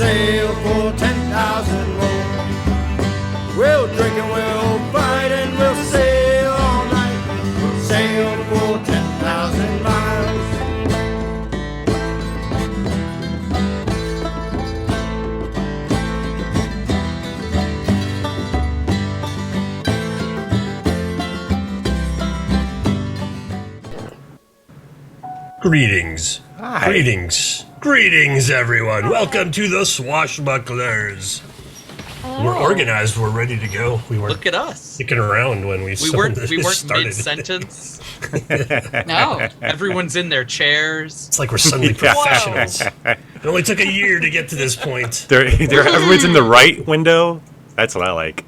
sail for 10,000 more. We'll drink and we'll fight and we'll sail all night. We'll sail for 10,000 miles. Greetings. Hi. Greetings, everyone. Welcome to the Swashbucklers. We're organized. We're ready to go. We weren't Look at us. sticking around when we weren't started. mid-sentence. No. Everyone's in their chairs. It's like we're suddenly professionals. It only took a year to get to this point. Everyone's in the right window. That's what I like.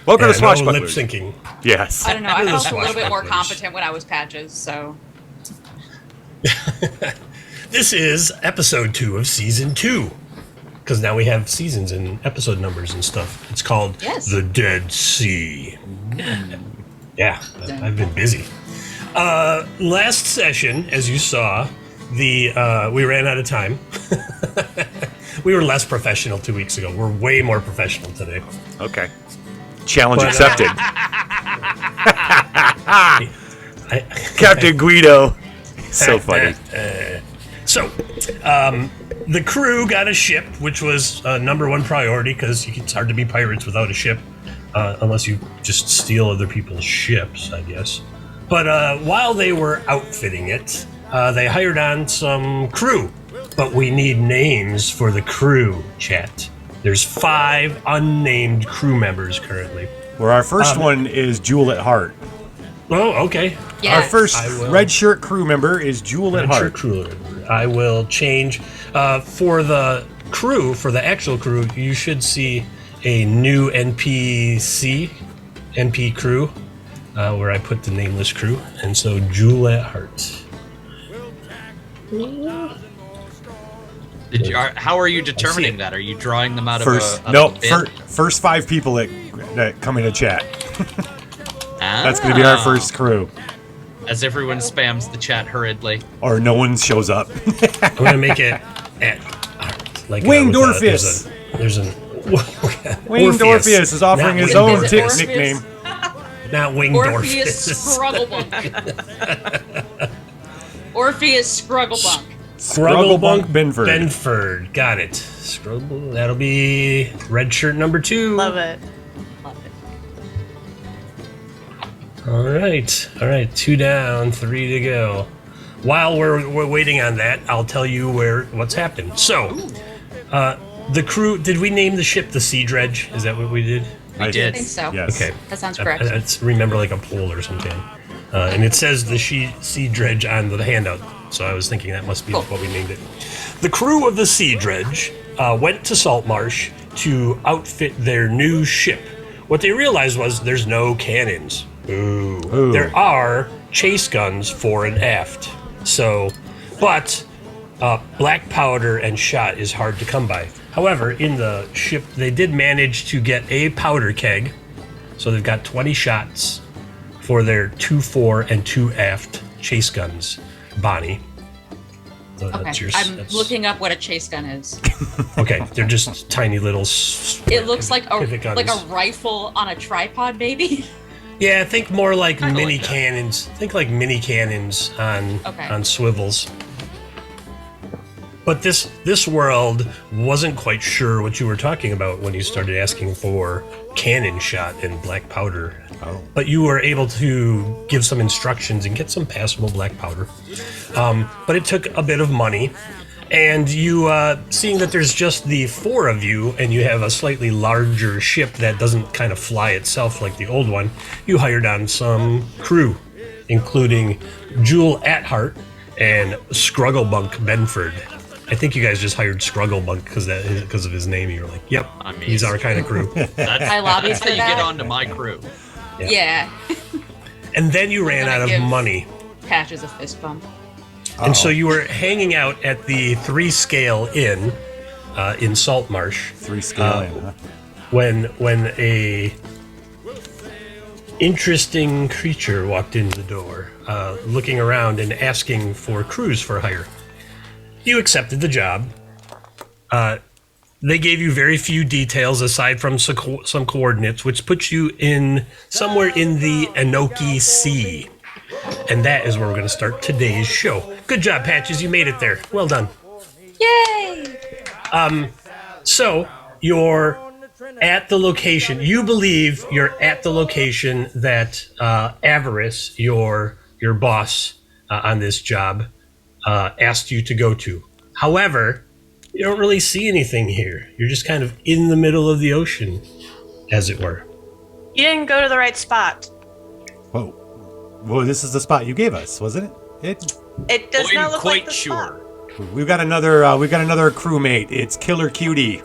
Welcome to No lip Swashbucklers. syncing. Yes. I don't know. I Those felt a little bit more swashbucklers. competent when I was Patches, so. This is episode 2 of season 2. Because now we have seasons and episode numbers and stuff. It's called Yes. The Dead Sea. Yeah, I've been busy. Last session, as you saw, we ran out of time. We were less professional 2 weeks ago. We're way more professional today. Okay. Challenge But, accepted. Captain Guido. So funny. So, the crew got a ship, which was number one priority because it's hard to be pirates without a ship, unless you just steal other people's ships, I guess. But while they were outfitting it, they hired on some crew. But we need names for the crew, chat. There's 5 unnamed crew members currently. Where our first one is Jewel at Heart. Oh, okay. Yeah. Our first I will. red shirt crew member is Jewel at Heart. I will change for the crew, for the actual crew. You should see a new NP crew, where I put the nameless crew, and so Jewel at Heart. How are you determining that? Are you drawing them out First, of a bin? first 5 people that come into chat. That's going to be Ah. our first crew. As everyone spams the chat hurriedly. Or no one shows up. I'm gonna make it at Heart. Like Winged with Orpheus. There's an Winged Orpheus is offering Not his Winged own Orpheus. Orpheus. nickname. Not Winged Orpheus Orpheus. Scrugglebunk. Orpheus Scrugglebunk. Scrugglebunk Benford. Benford. Got it. Scruggle. That'll be red shirt number 2. Love it. Love it. All right. 2 down, 3 to go. While we're waiting on that, I'll tell you what's happened. So, the crew. Did we name the ship the Sea Dredge? Is that what we did? We I did. think so. Yes. Okay. That sounds correct. It's remember like a pool or something. And it says the Sea Dredge on the handout. So I was thinking that must be Cool. what we named it. The crew of the Sea Dredge went to Saltmarsh to outfit their new ship. What they realized was there's no cannons. Ooh. There are chase guns fore and aft. So, but black powder and shot is hard to come by. However, in the ship, they did manage to get a powder keg. So they've got 20 shots for their 2 fore and 2 aft chase guns. Bonnie. So Okay. I'm looking up what a chase gun is. Okay, they're just tiny little. It looks like pivot guns. a rifle on a tripod, maybe. Yeah, think more like Kinda mini like that. cannons. Think like mini cannons Okay. on swivels. But this world wasn't quite sure what you were talking about when you started asking for cannon shot and black powder. Oh. But you were able to give some instructions and get some passable black powder. But it took a bit of money. And you, seeing that there's just the 4 of you and you have a slightly larger ship that doesn't kind of fly itself like the old one, you hired on some crew, including Jewel at Heart and Scrugglebunk Benford. I think you guys just hired Scrugglebunk because of his name. You were like, "Yep, he's our kind of crew." I lobbied That's for how you that. get onto my crew. Yeah. And then you ran gonna out of give- money, Patches a fist bump. and so you were hanging out at the 3 Scale Inn in Saltmarsh 3 scaling, huh? when a interesting creature walked in the door, looking around and asking for crews for hire. You accepted the job. They gave you very few details aside from some coordinates, which puts you in somewhere in the Enoki Sea. And that is where we're going to start today's show. Good job, Patches. You made it there. Well done. Yay! So you're at the location. You believe you're at the location that Avarice, your boss on this job, asked you to go to. However, you don't really see anything here. You're just kind of in the middle of the ocean, as it were. You didn't go to the right spot. Whoa. Well, this is the spot you gave us, wasn't it? It does I'm not look quite like the sure. spot. We've got another crewmate. It's Killer Cutie.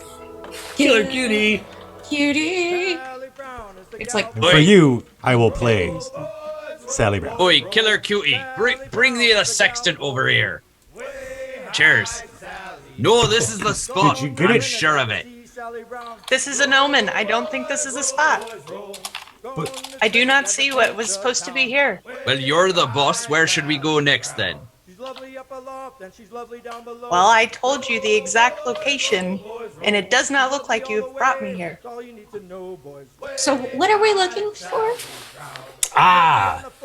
Killer Cutie. Cutie. It's like And for you, I will play Sally Brown. Oi, Killer Cutie, bring the sextant over here. Cheers. No, this is the spot. Did you get I'm it? sure of it. This is an omen. I don't think this is a spot. But I do not see what was supposed to be here. Well, you're the boss. Where should we go next then? Well, I told you the exact location, and it does not look like you've brought me here. So what are we looking for?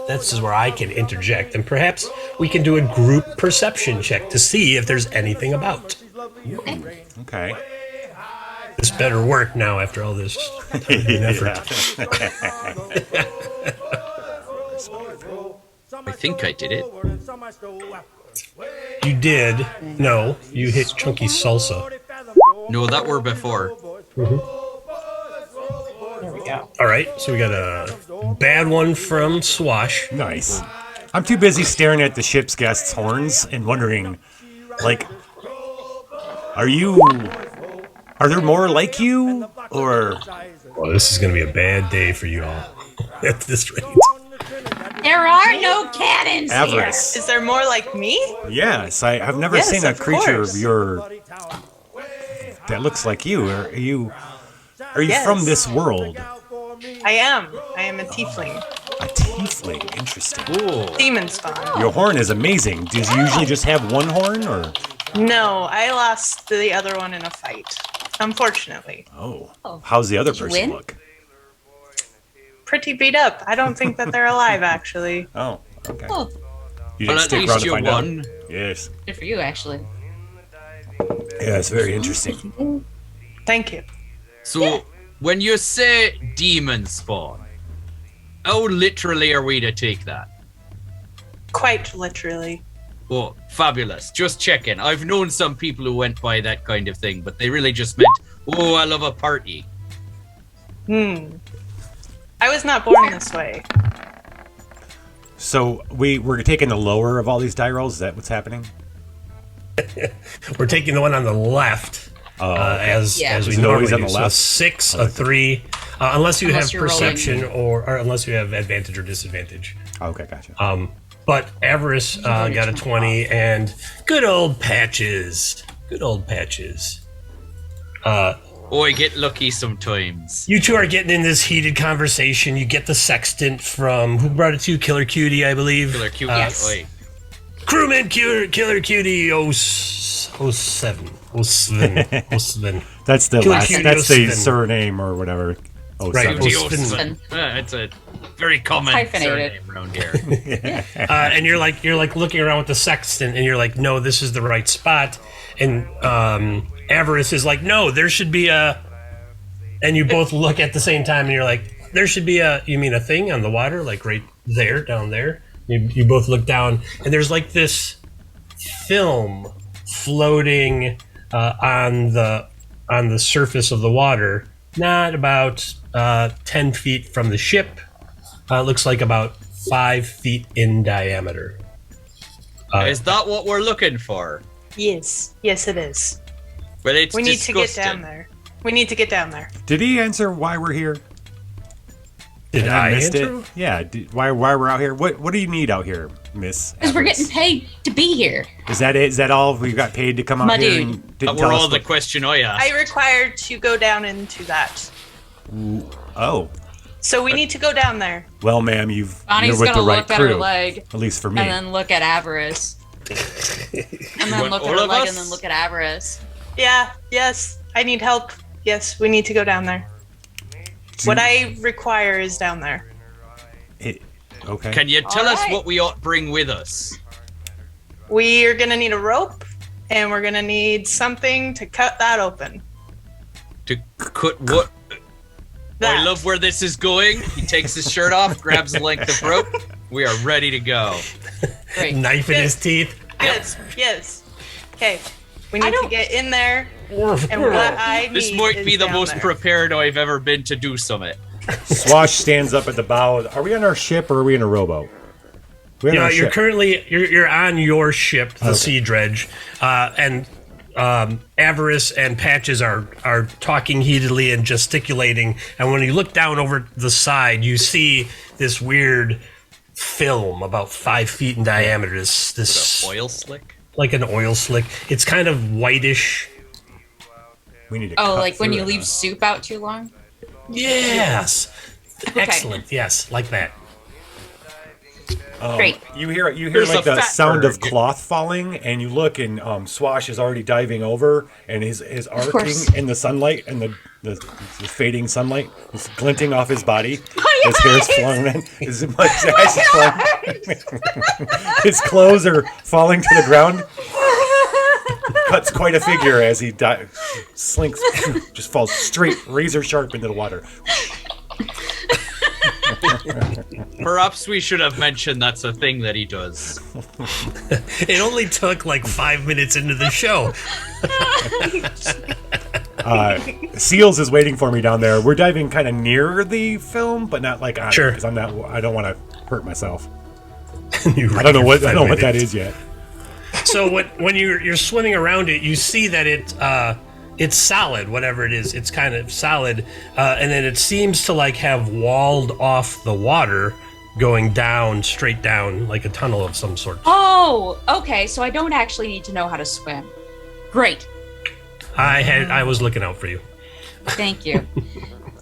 This is where I can interject, and perhaps we can do a group perception check to see if there's anything about. okay. This better work now after all this effort. I think I did it. You did. No, you hit chunky salsa. No, that were before. There we go. All right, so we got a bad one from Swash. Nice. I'm too busy staring at the ship's guests' horns and wondering, like, are there more like you, or? Well, this is going to be a bad day for you all at this rate. There are no cannons Avarice. Is there more like me? Yes, I've never Yes, seen a of creature course. of your that looks like you. Are you Yes. from this world? I am. I am a tiefling. A tiefling. Interesting. Oh, Demon spawn. Your horn is amazing. Does you usually just have one horn, or? No, I lost the other one in a fight. Unfortunately. Oh. How's the other Did you person win? look? Pretty beat up. I don't think that they're alive, actually. Oh, okay. Oh, You well, didn't at stick around least to you find won. out. Yes. good for you, actually. Yeah, it's very interesting. Thank you. So, when you say demon spawn, how literally are we to take that? Quite literally. Oh, fabulous. Just checking. I've known some people who went by that kind of thing, but they really just meant, oh, I love a party. I was not born this way. So we're taking the lower of all these die rolls. Is that what's happening? We're taking the one on the left, as Yeah. we Is it normally always on do. the So left? 6, a 3, unless you Unless have you're perception or unless you have advantage or disadvantage. Oh, okay, gotcha. But Avarice got a 20, and good old Patches. Good old Patches. Oh, I get lucky sometimes. You two are getting in this heated conversation. You get the sextant from, who brought it to you? Killer Cutie, I believe. Killer cute. Yes. Oi. Crewman Killer Cutie 07. 07. That's the Killer last. Cutie That's the 07. surname or whatever. Oh, Right. seven. Well, Cutie spin- 07. It's a very common Hyphenated. surname around here. and you're like looking around with the sextant, and you're like, no, this is the right spot. And Avarice is like, no, there should be a. And you both look at the same time, and you're like, there should be a. You mean a thing on the water, like right there, down there? You both look down, and there's like this film floating on the surface of the water, not about 10 feet from the ship. Looks like about 5 feet in diameter. Is that what we're looking for? Yes. Yes, it is. Well, it's We need to get disgusting. down there. We need to get down there. Did he answer why we're here? Did And I missed answer? it? Yeah. Why we're out here? What do you need out here, Miss? Because we're Avarice? getting paid to be here. Is that it? Is that all we got paid to come out My here? dude. And That didn't were tell all us the what- question I asked. I required to go down into that. Oh, So we need to go down there. well, ma'am, you're Bonnie's with gonna the right look at crew. her leg At least for me. and then look at Avarice. And then want look at all her of leg us? and then look at Avarice. Yeah, yes. I need help. Yes, we need to go down there. What I require is down there. Okay. Can you tell us Alright. what we ought to bring with us? We are gonna need a rope, and we're gonna need something to cut that open. To cut what? That. I love where this is going. He takes his shirt off, grabs a length of rope. We are ready to go. Great. Knife in his teeth. Yes, yes. Okay, we I need to don't- get in there, and what I need This might be is the down most there. prepared I've ever been to do something. Swash stands up at the bow. Are we on our ship or are we in a rowboat? We're on You know, our you're ship. currently you're on your ship, the Okay. Sea Dredge, and Avarice and Patches are talking heatedly and gesticulating. And when you look down over the side, you see this weird film about 5 feet in diameter. This Oil slick? like an oil slick. It's kind of whitish. We need to Oh, cut like when through you it, leave huh? soup out too long? Yes, excellent. Yes, like that. Great. You hear There's like a the fat sound of bird. cloth falling, and you look, and Swash is already diving over, and his arcing course. in the sunlight, and the fading sunlight is glinting off his body. Oh, His hair's flowing in. His mustache is flowing. His clothes are falling to the ground. Cuts quite a figure as he slinks, just falls straight, razor sharp into the water. Perhaps we should have mentioned that's a thing that he does. It only took like 5 minutes into the show. Seals is waiting for me down there. We're diving kind of near the film, but not like on Sure. because I don't want to hurt myself. You I don't know what five that minutes. is yet. So when you're swimming around it, you see that it's solid, whatever it is. It's kind of solid, and then it seems to like have walled off the water, going down straight down like a tunnel of some sort. Oh, okay. So I don't actually need to know how to swim. Great. I was looking out for you. Thank you.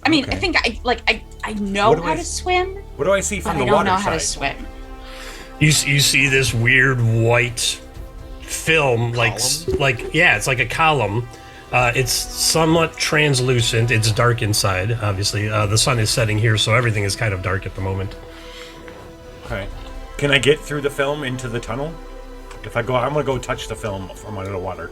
I mean, I think I know What do how I- to swim, What do I see but from I the don't water know how to side? swim. You see this weird white film, it's like a column. It's somewhat translucent. It's dark inside. Obviously, the sun is setting here, so everything is kind of dark at the moment. Okay. Can I get through the film into the tunnel? If I go, I'm gonna go touch the film from under the water.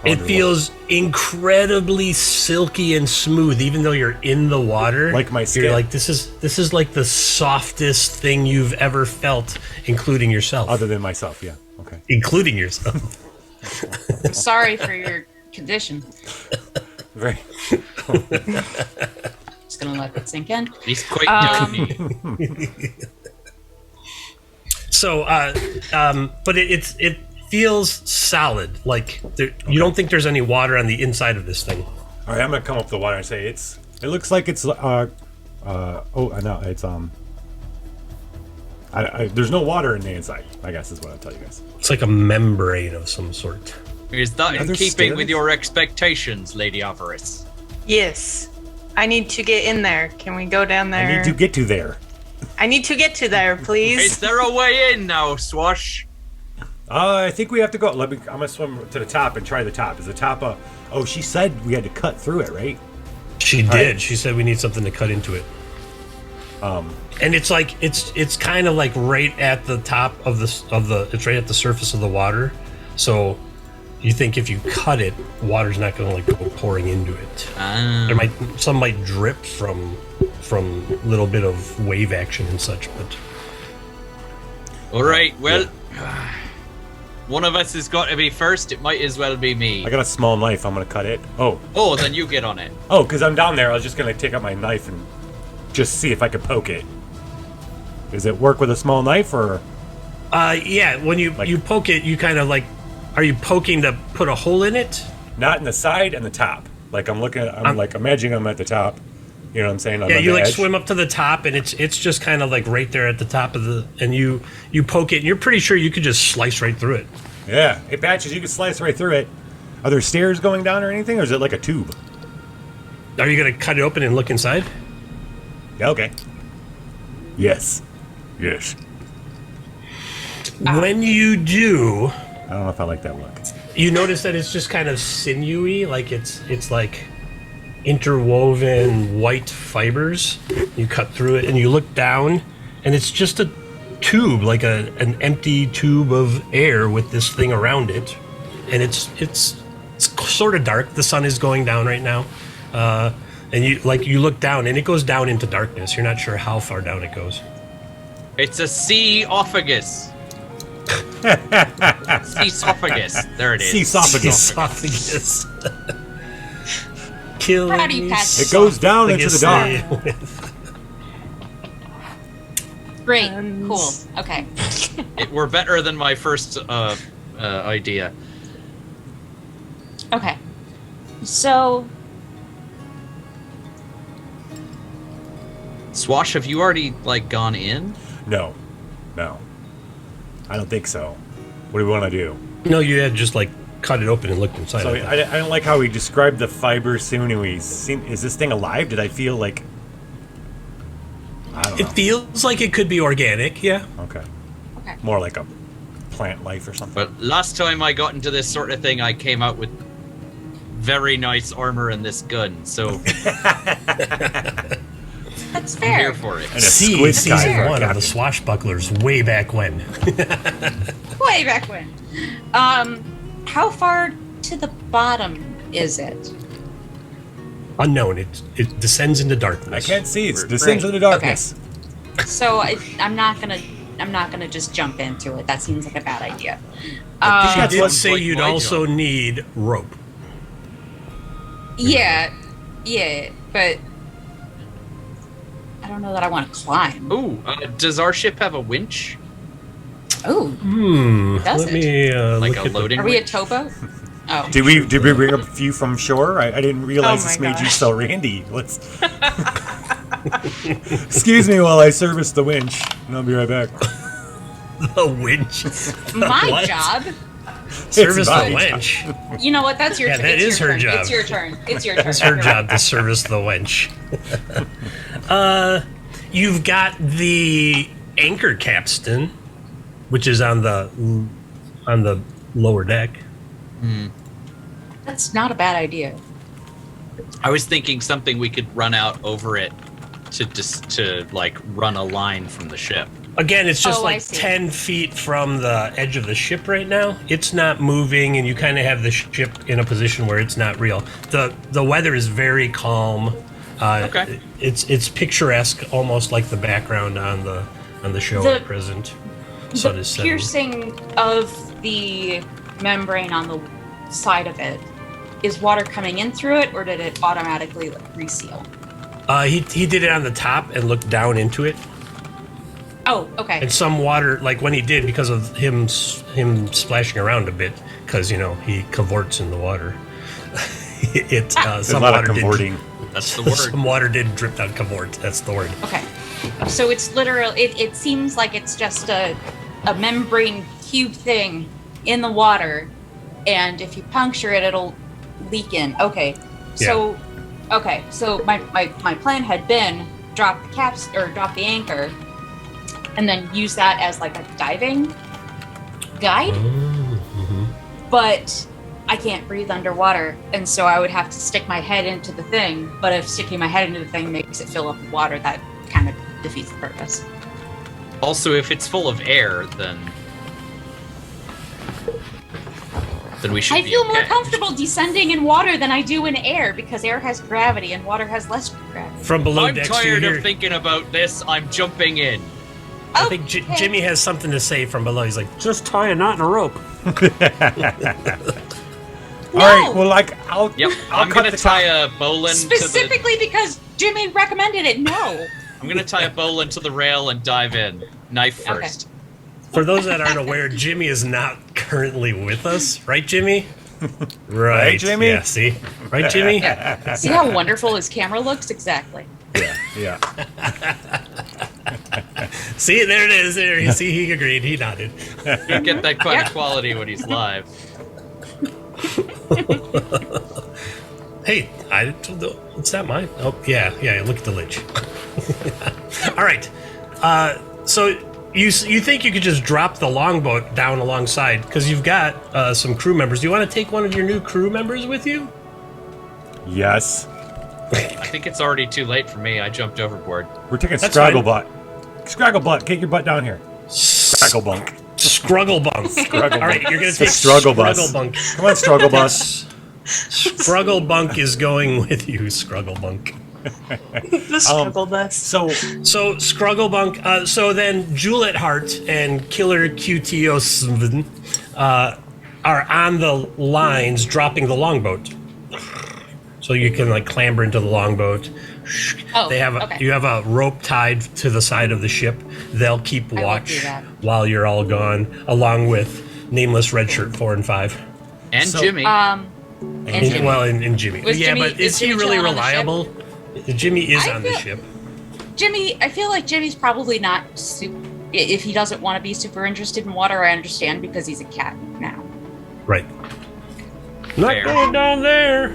It Under the feels incredibly silky and smooth, even though you're in the water. Like my skin. You're like, this is like the softest thing you've ever felt, including yourself. Other than myself, yeah. Okay. Including yourself. Sorry for your condition. Very. Just gonna let that sink in. He's quite downy. So, but it feels solid. Like you don't think there's any water on the inside of this thing. All right, I'm gonna come up to the water and say it looks like it's there's no water in the inside, I guess is what I'll tell you guys. It's like a membrane of some sort. Is that in there keeping with stairs? your expectations, Lady Avarice? Yes. I need to get in there. Can we go down there? I need to get to there. I need to get to there, please. Is there a way in now, Swash? I think we have to go. I'm gonna swim to the top and try the top. Is the top oh, she said we had to cut through it, right? She did. right. She said we need something to cut into it. And it's like it's kind of like right at the top of the it's right at the surface of the water. So you think if you cut it, water's not going to like go pouring into it. There some might drip from a little bit of wave action and such, but All right, well, one of us has got to be first. It might as well be me. I got a small knife. I'm gonna cut it. Oh, then you get on it. Oh, because I'm down there. I was just gonna take out my knife and just see if I could poke it. Does it work with a small knife or? yeah, when you poke it, you kind of like, are you poking to put a hole in it? Not in the side and the top. Like I'm like imagining I'm at the top. You know what I'm saying? I'm Yeah, on you the like edge. swim up to the top, and it's just kind of like right there at the top of and you poke it, and you're pretty sure you could just slice right through it. Yeah, it patches. You can slice right through it. Are there stairs going down or anything, or is it like a tube? Are you gonna cut it open and look inside? Yeah. Okay. Yes. Yes. When you do, I don't know if I like that look. You notice that it's just kind of sinewy, like it's like interwoven white fibers. You cut through it and you look down, and it's just a tube, like an empty tube of air with this thing around it, and it's sort of dark. The sun is going down right now, and you look down, and it goes down into darkness. You're not sure how far down it goes. It's a sea-ophagus. Sea-sophagus. There it is. Esophagus. Killing Proud of you, me Pat. It goes down into the dark. Great. Cool. Okay. We're better than my first idea. Okay. So, Swash, have you already gone in? No. I don't think so. What do we want to do? No, you had just cut it open and looked inside. So of it. I don't like how we described the fiber sinews. Is this thing alive? Did I feel like... I don't know. It feels like it could be organic, yeah. Okay. okay. More like a plant life or something. But last time I got into this sort of thing, I came out with very nice armor and this gun, so That's I'm fair. here for it. And a squid Season guy, 1 of the Captain. Swashbucklers, way back when. Way back when. How far to the bottom is it? Unknown. It descends into I darkness. can't see. It descends Great. into darkness. So I'm not gonna just jump into it. That seems like a bad idea. She That's did what- say like you'd my also job. need rope. Yeah, but I don't know that I want to climb. Ooh, does our ship have a winch? Oh, does Let it? me Like look a at the- loading Are we a winch? towboat? Oh, Did we bring a few from shore? I didn't realize Oh my this made you gosh. so randy. Let's. Excuse me while I service the winch, and I'll be right back. the winch. my What? job. Service my the job. winch. You know what? That's your. Yeah, turn. that It's is your her turn. job. It's your turn. It's your turn. It's her job to service the wench. You've got the anchor capstan, which is on the lower deck. That's not a bad idea. I was thinking something we could run out over it to run a line from the ship. Again, it's just Oh, I like see. 10 feet from the edge of the ship right now. It's not moving, and you kind of have the ship in a position where it's not real. The weather is very calm. Okay. It's picturesque, almost like the background on the show The- at present. Sun The is setting. piercing of the membrane on the side of it, is water coming in through it, or did it automatically reseal? He did it on the top and looked down into it. Oh, okay. And some water, like when he did, because of him splashing around a bit, because he cavorts in the water. There's Some a lot of water cavorting. That's the word. Some water did drip down cavort. That's the word. Okay. So it's literal. It seems like it's just a membrane cube thing in the water, and if you puncture it, it'll leak in. Okay. So, So my plan had been drop the caps or drop the anchor, and then use that as like a diving guide. But I can't breathe underwater, and so I would have to stick my head into the thing. But if sticking my head into the thing makes it fill up with water, that kind of defeats the purpose. Also, if it's full of air, then we should I be feel okay. more comfortable descending in water than I do in air because air has gravity and water has less gravity. From below I'm decks, tired you of hear, thinking about this. I'm jumping in. I think Okay. Jimmy has something to say from below. He's like, just tie a knot in a rope. All right. Well, I'll. Yep, I'll I'm cut gonna the tie top. a bowline Specifically because Jimmy recommended it. No. I'm gonna tie a bowline to the rail and dive in, knife Okay. first. For those that aren't aware, Jimmy is not currently with us, right, Jimmy? Right, Jimmy? Yeah, see? Right, Jimmy? See how wonderful his camera looks? Exactly. Yeah. See, there it is. There, you see, he agreed. He nodded. You get that kind Yep. of quality when he's live. Hey, it's not mine. Oh, yeah, look at the ledge. All right. So you think you could just drop the longboat down alongside because you've got some crew members. Do you want to take one of your new crew members with you? Yes. I think it's already too late for me. I jumped overboard. We're taking That's fine. Scragglebutt. Scragglebutt, get your butt down here. Scragglebunk. Scrugglebunk. All right, you're gonna take Struggle bus. Scrugglebunk. Come on, Struggle Bus. Scrugglebunk is going with you, Scrugglebunk. The struggle bus. So, So Scrugglebunk. So then Juliet Hart and Killer QTO are on the lines, dropping the longboat. So you can like clamber into the longboat. Oh, They have okay. you have a rope tied to the side of the ship. They'll keep I will do watch that. while you're all gone, along with Nameless Redshirt 4 and 5. And So- Jimmy. And Jimmy. Well, and Jimmy. Was Yeah, Jimmy- but is is he Jimmy really chilling on the ship? reliable? Jimmy is I on the feel- ship. Jimmy, I feel like Jimmy's probably not if he doesn't want to be super interested in water, I understand because he's a cat now. Right. Not Fair. going down there.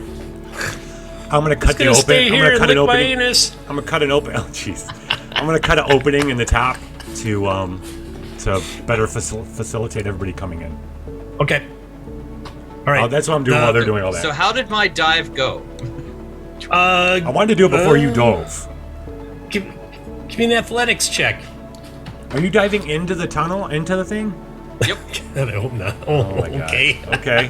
I'm gonna cut It's the gonna stay open. I'm here gonna and cut an lick my opening. anus. I'm gonna cut an open. Oh, jeez. I'm gonna cut an opening in the top to better facilitate everybody coming in. Okay. All right. Oh, that's what I'm doing while they're doing all that. So how did my dive go? I wanted to do it before you dove. Give me an athletics check. Are you diving into the tunnel, into the thing? Yep. I hope not. Oh, Oh my god. okay. Okay.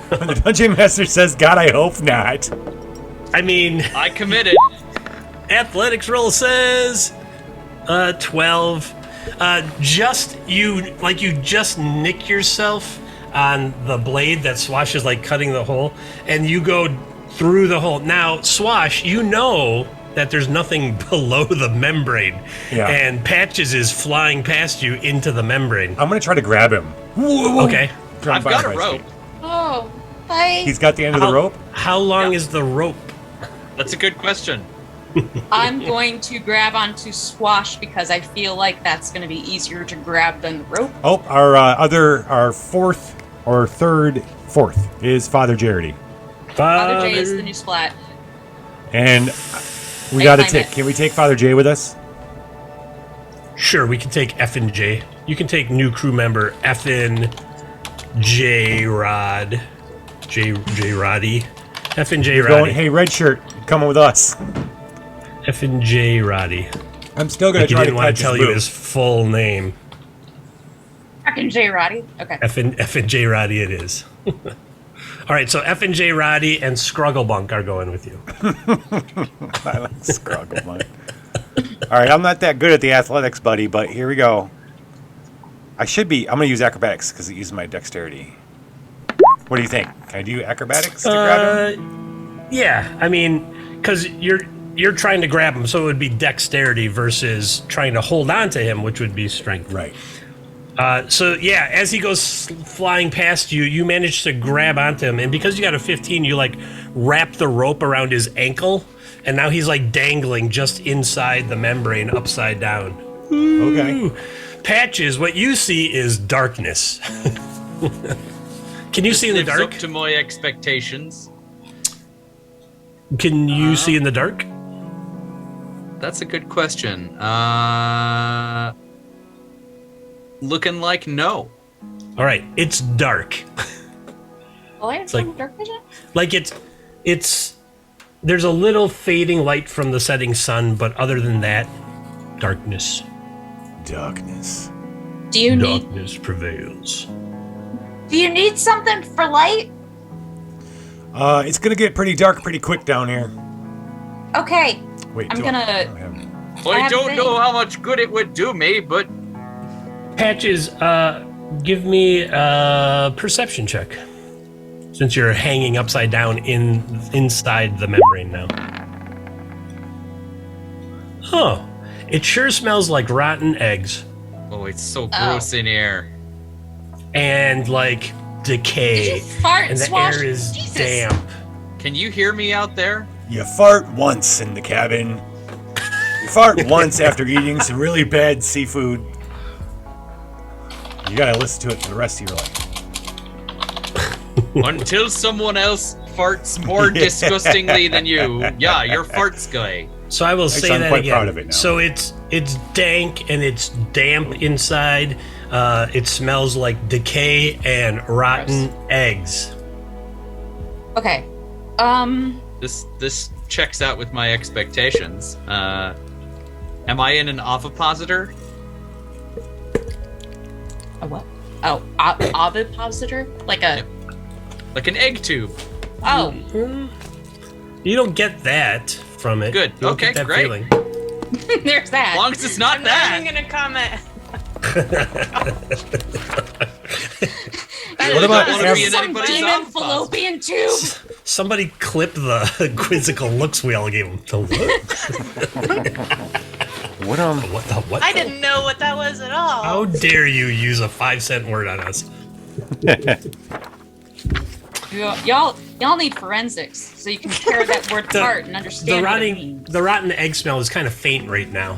When the dungeon master says, "God, I hope not." I mean, I committed. athletics roll says 12. You just nick yourself on the blade that Swash is like cutting the hole, and you go through the hole. Now, Swash, you know that there's nothing below the membrane, Yeah. and Patches is flying past you into the membrane. I'm gonna try to grab him. Okay. I've got a rope. Oh, bye. He's got the end of the rope. How long Yeah. is the rope? That's a good question. I'm going to grab onto Swash because I feel like that's going to be easier to grab than the rope. Oh, our fourth is Father Jaredy, Father J is the new splat. and we I gotta find take. it. Can we take Father J with us? Sure, we can take F and J. You can take new crew member F and J Rod. J Roddy. F and J Going, Roddy. hey, red shirt, coming with us. F and J Roddy. I'm still gonna Like you try to didn't want catch to tell his you boob. his full name. Fucking J Roddy. Okay. F and J Roddy it is. All right, so F and J Roddy and Scrugglebunk are going with you. I like Scruggle, man. All right, I'm not that good at the athletics, buddy, but here we go. I'm gonna use acrobatics because it uses my dexterity. What do you think? Can I do acrobatics to grab him? Yeah, I mean, because you're trying to grab him, so it would be dexterity versus trying to hold on to him, which would be strength. Right. So yeah, as he goes flying past you, you manage to grab onto him, and because you got a 15, you like wrap the rope around his ankle, and now he's like dangling just inside the membrane, upside down. Okay. Ooh. Patches, what you see is darkness. Can you see in the Lives dark? up to my expectations. Can you see in the dark? That's a good question. Looking like no. All right, it's dark. Well, I have like- some dark vision. Like it's there's a little fading light from the setting sun, but other than that, darkness. Darkness. Do you need Darkness prevails. something for light? It's gonna get pretty dark pretty quick down here. Okay. Wait, I'm do gonna- I don't have- I have don't a know thing. how much good it would do me, but Patches, give me a perception check. Since you're hanging upside down inside the membrane now. Huh. It sure smells like rotten eggs oh, it's so gross in here. and like decay. Did you fart, and the Swash? air is Jesus. damp. Can you hear me out there? You fart once in the cabin. You fart once after eating some really bad seafood. You gotta listen to it for the rest of your life. Until someone else farts more disgustingly than you. Yeah, you're farts guy. So I will say I'm that quite again. proud of it now. So it's dank and it's damp inside. It smells like decay and rotten eggs. Okay. This checks out with my expectations. Am I in an ovipositor? A what? Oh, ovipositor? Like a... Like an egg tube. Oh. You don't get that from it. Good. You don't Okay, get that great. feeling. There's that. As long as it's not I'm that. not even gonna comment. What about don't wanna be in some anybody's demon ovipositor. fallopian tube? Somebody clip the quizzical looks we all gave him. The What what? I didn't know what that was at all. How dare you use a 5-cent word on us? Y'all need forensics so you can tear that word apart and understand what it means. The rotten egg smell is kind of faint right now.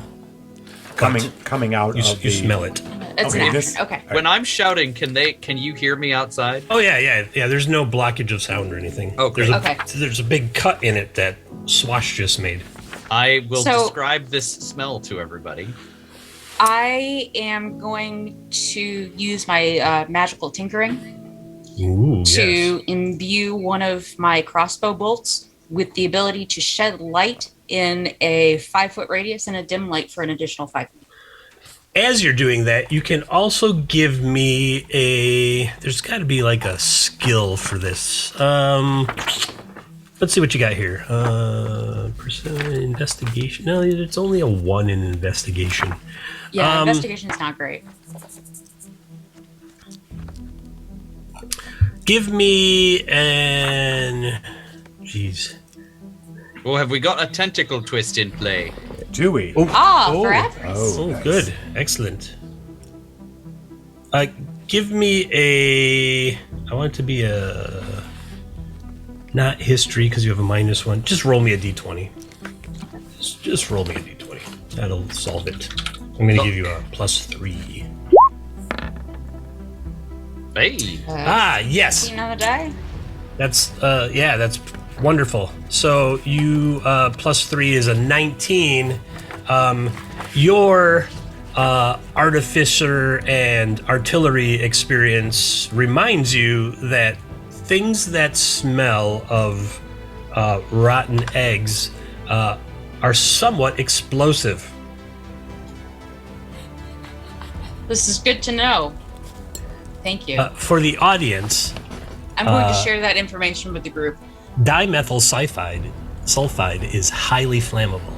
coming out You, of you the smell it. It's Okay, an this- action. Okay. When I'm shouting, can you hear me outside? Oh yeah. There's no blockage of sound or anything. Okay. There's a big cut in it that Swash just made. I will So- describe this smell to everybody. I am going to use my magical tinkering Ooh, to imbue one of my crossbow bolts with the ability to shed light in a 5-foot radius and a dim light for an additional 5 feet. As you're doing that, you can also give me a. There's got to be like a skill for this. Let's see what you got here. Percent investigation. No, it's only a 1 in investigation. Yeah, investigation's not great. Give me an. Jeez. Oh, have we got a tentacle twist in play? Do we? Oh, For avarice. Oh, nice. good. Excellent. Give me a. I want it to be a. Not history because you have a -1. Just roll me a d20. Just roll me a d20. That'll solve it. I'm going to give you a +3. Hey. Yes. Another die? That's that's wonderful. So you +3 is a 19. Your artificer and artillery experience reminds you that things that smell of rotten eggs are somewhat explosive. This is good to know. Thank you. For the audience, I'm going to share that information with the group. dimethyl sulfide is highly flammable,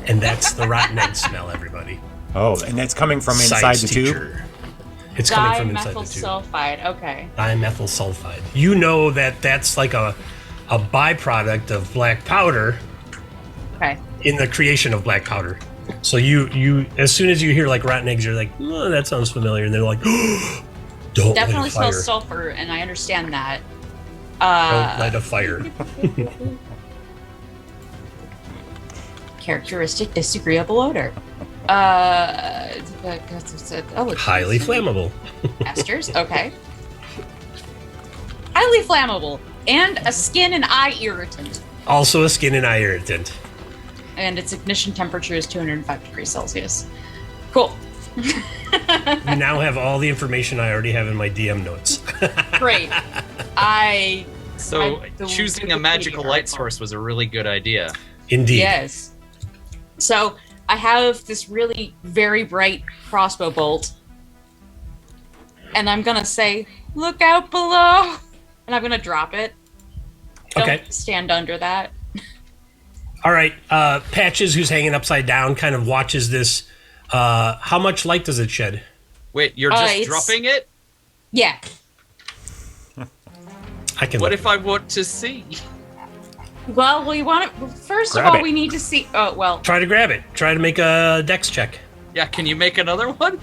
and that's the rotten egg smell. Everybody, Oh, and that's coming from inside Science the tube? teacher. It's coming from inside the Dimethyl tube. sulfide. Okay. Dimethyl sulfide. You know that's like a byproduct of black powder Okay. in the creation of black powder. So you as soon as you hear like rotten eggs, you're like, oh, that sounds familiar, and they're like, don't Definitely light a fire. smells sulfur, and I understand that. Don't light a fire. Characteristic disagreeable odor. Oh, it's Highly flammable. Esters. Okay. Highly flammable, and a skin and eye irritant. Also a skin and eye irritant. And its ignition temperature is 205 degrees Celsius. Cool. You now have all the information I already have in my DM notes. Great. So the choosing a Wikipedia magical light article. source was a really good idea. Indeed. Yes. So I have this really very bright crossbow bolt, and I'm gonna say, "Look out below," and I'm gonna drop it. Okay. Don't stand under that. All right. Patches, who's hanging upside down, kind of watches this. How much light does it shed? Wait, you're just it's- dropping it? Yeah. I can. What let if I want to see? Well, we want it. First Grab of all, it. we need to see. Oh well. try to grab it? Try to make a dex check. Yeah, can you make another one?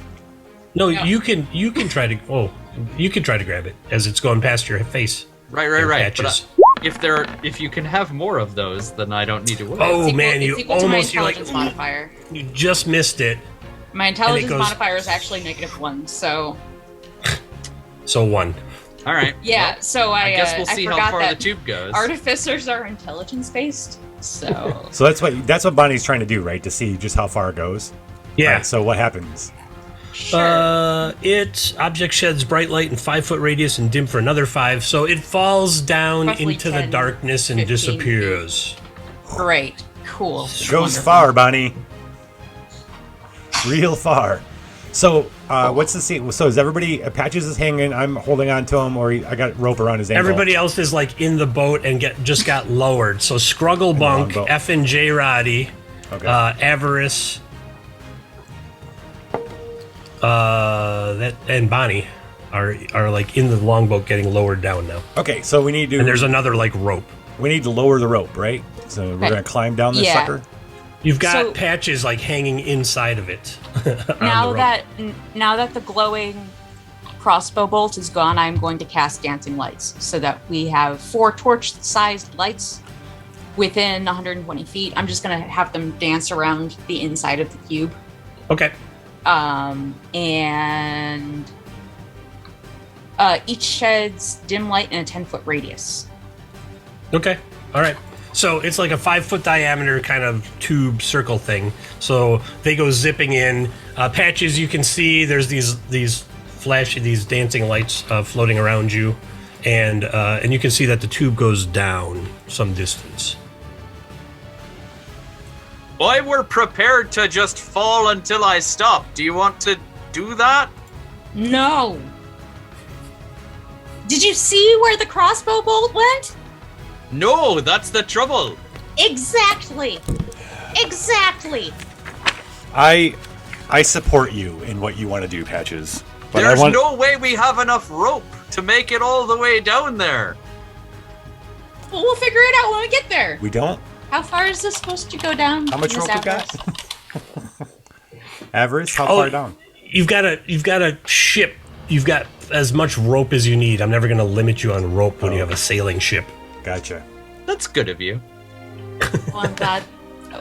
No, No. you can try to. Oh, you can try to grab it as it's going past your face. Right. Your But patches. if you can have more of those, then I don't need to worry. Oh, It's equal- man, it's you equal to my almost- you're like, intelligence modifier. You just missed it. My intelligence goes- modifier is actually -1. So So 1. All right. yeah. Well, So I guess we'll I see forgot how far the that tube goes. artificers are intelligence based. So So that's what Bonnie's trying to do, right? To see just how far it goes. Yeah. All right, so what happens? It object sheds bright light in 5-foot radius and dim for another 5, so it falls down Roughly into the 10, darkness and 15 disappears. great, cool. Goes wonderful. far, Bonnie. Real far. So, what's the scene? So, is everybody? Patches is hanging. I'm holding on to him, or I got rope around his ankle. Everybody else is like in the boat and just got lowered. So Scrugglebunk, boat. F and J Roddy, Okay. Avarice, that and Bonnie are like in the longboat getting lowered down now. Okay, so we need to. And there's another like rope. We need to lower the rope, right? So we're Okay. gonna climb down this Yeah. sucker. You've got So- Patches like hanging inside of it. on Now the rope. now that the glowing crossbow bolt is gone, I'm going to cast dancing lights so that we have 4 torch-sized lights within 120 feet. I'm just going to have them dance around the inside of the cube. Okay. And each sheds dim light in a 10-foot radius. Okay. All right. So it's like a 5-foot diameter kind of tube circle thing. So they go zipping in. Patches, you can see there's these dancing lights floating around you, and you can see that the tube goes down some distance. I were prepared to just fall until I stop. Do you want to do that? No. Did you see where the crossbow bolt went? No, that's the trouble. Exactly. I support you in what you want to do, Patches. But There's I want. no way we have enough rope to make it all the way down there. Well, we'll figure it out when we get there. We don't. How far is this supposed to go down? How much Miss rope we got? Avarice? Avarice? How Oh, far down? You've got a ship. You've got as much rope as you need. I'm never going to limit you on rope when you have a sailing ship. Gotcha. That's good of you. Well, I'm glad.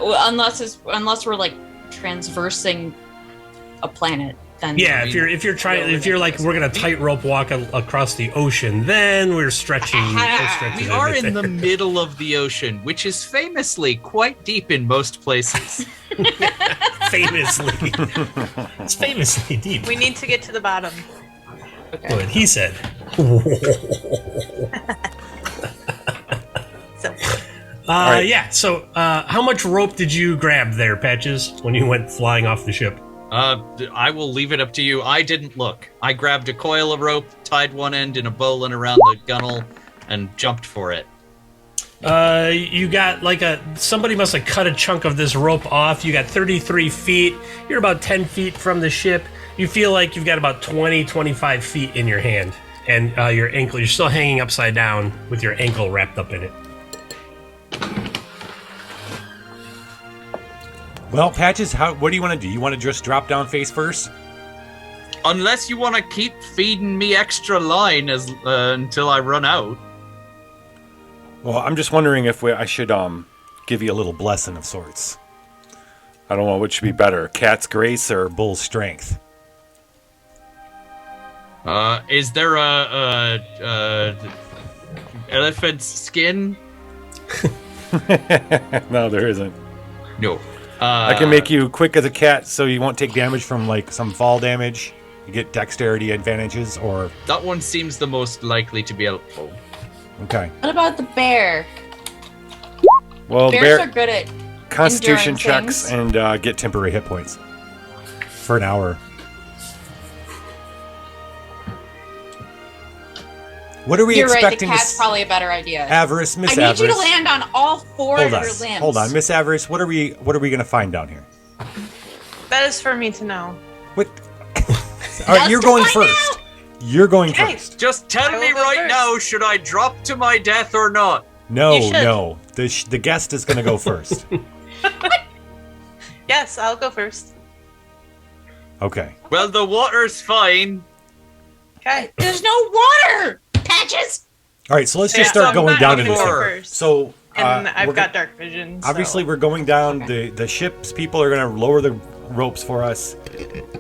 Well, unless we're like transversing a planet, then Yeah, if you're like we're gonna tightrope walk across the ocean, then we're stretching. We are in the middle of the ocean, which is famously quite deep in most places. famously. It's famously deep. We need to get to the bottom. What he said. So right. Yeah. So, how much rope did you grab there, Patches, when you went flying off the ship? I will leave it up to you. I didn't look. I grabbed a coil of rope, tied one end in a bowline around the gunnel, and jumped for it. You got like somebody must have cut a chunk of this rope off. You got 33 feet. You're about 10 feet from the ship. You feel like you've got about 20, 25 feet in your hand. And your ankle, you're still hanging upside down with your ankle wrapped up in it. Well, Patches, what do you want to do? You want to just drop down face first? Unless you want to keep feeding me extra line until I run out. Well, I'm just wondering if I should give you a little blessing of sorts. I don't know which should be better, cat's grace or bull's strength. Is there a elephant's skin? No, there isn't. No. I can make you quick as a cat so you won't take damage from like some fall damage. You get dexterity advantages or... That one seems the most likely to be helpful. Okay. What about the bear? Well, Bears are good at Constitution enduring checks things. and get temporary hit points for an hour. What are we You're right. The expecting cat's to probably a better idea. Avarice, Miss I need Avarice. you to land on all 4 of your limbs. Hold on, Miss Avarice. What are we going to find down here? that is for me to know. What? All right, you're to going find first. You're going Okay. first. Just tell I will me go right first. now, should I drop to my death or not? No, You should. no. The guest is going to go first. Yes, I'll go first. Okay. Well, the water's fine. Okay. There's no water, Patches. All right, so let's just Yeah, start so I'm going not down going into this. first. So, And I've we're got dark vision. So. obviously, we're going down. The ship's people are going to lower the ropes for us.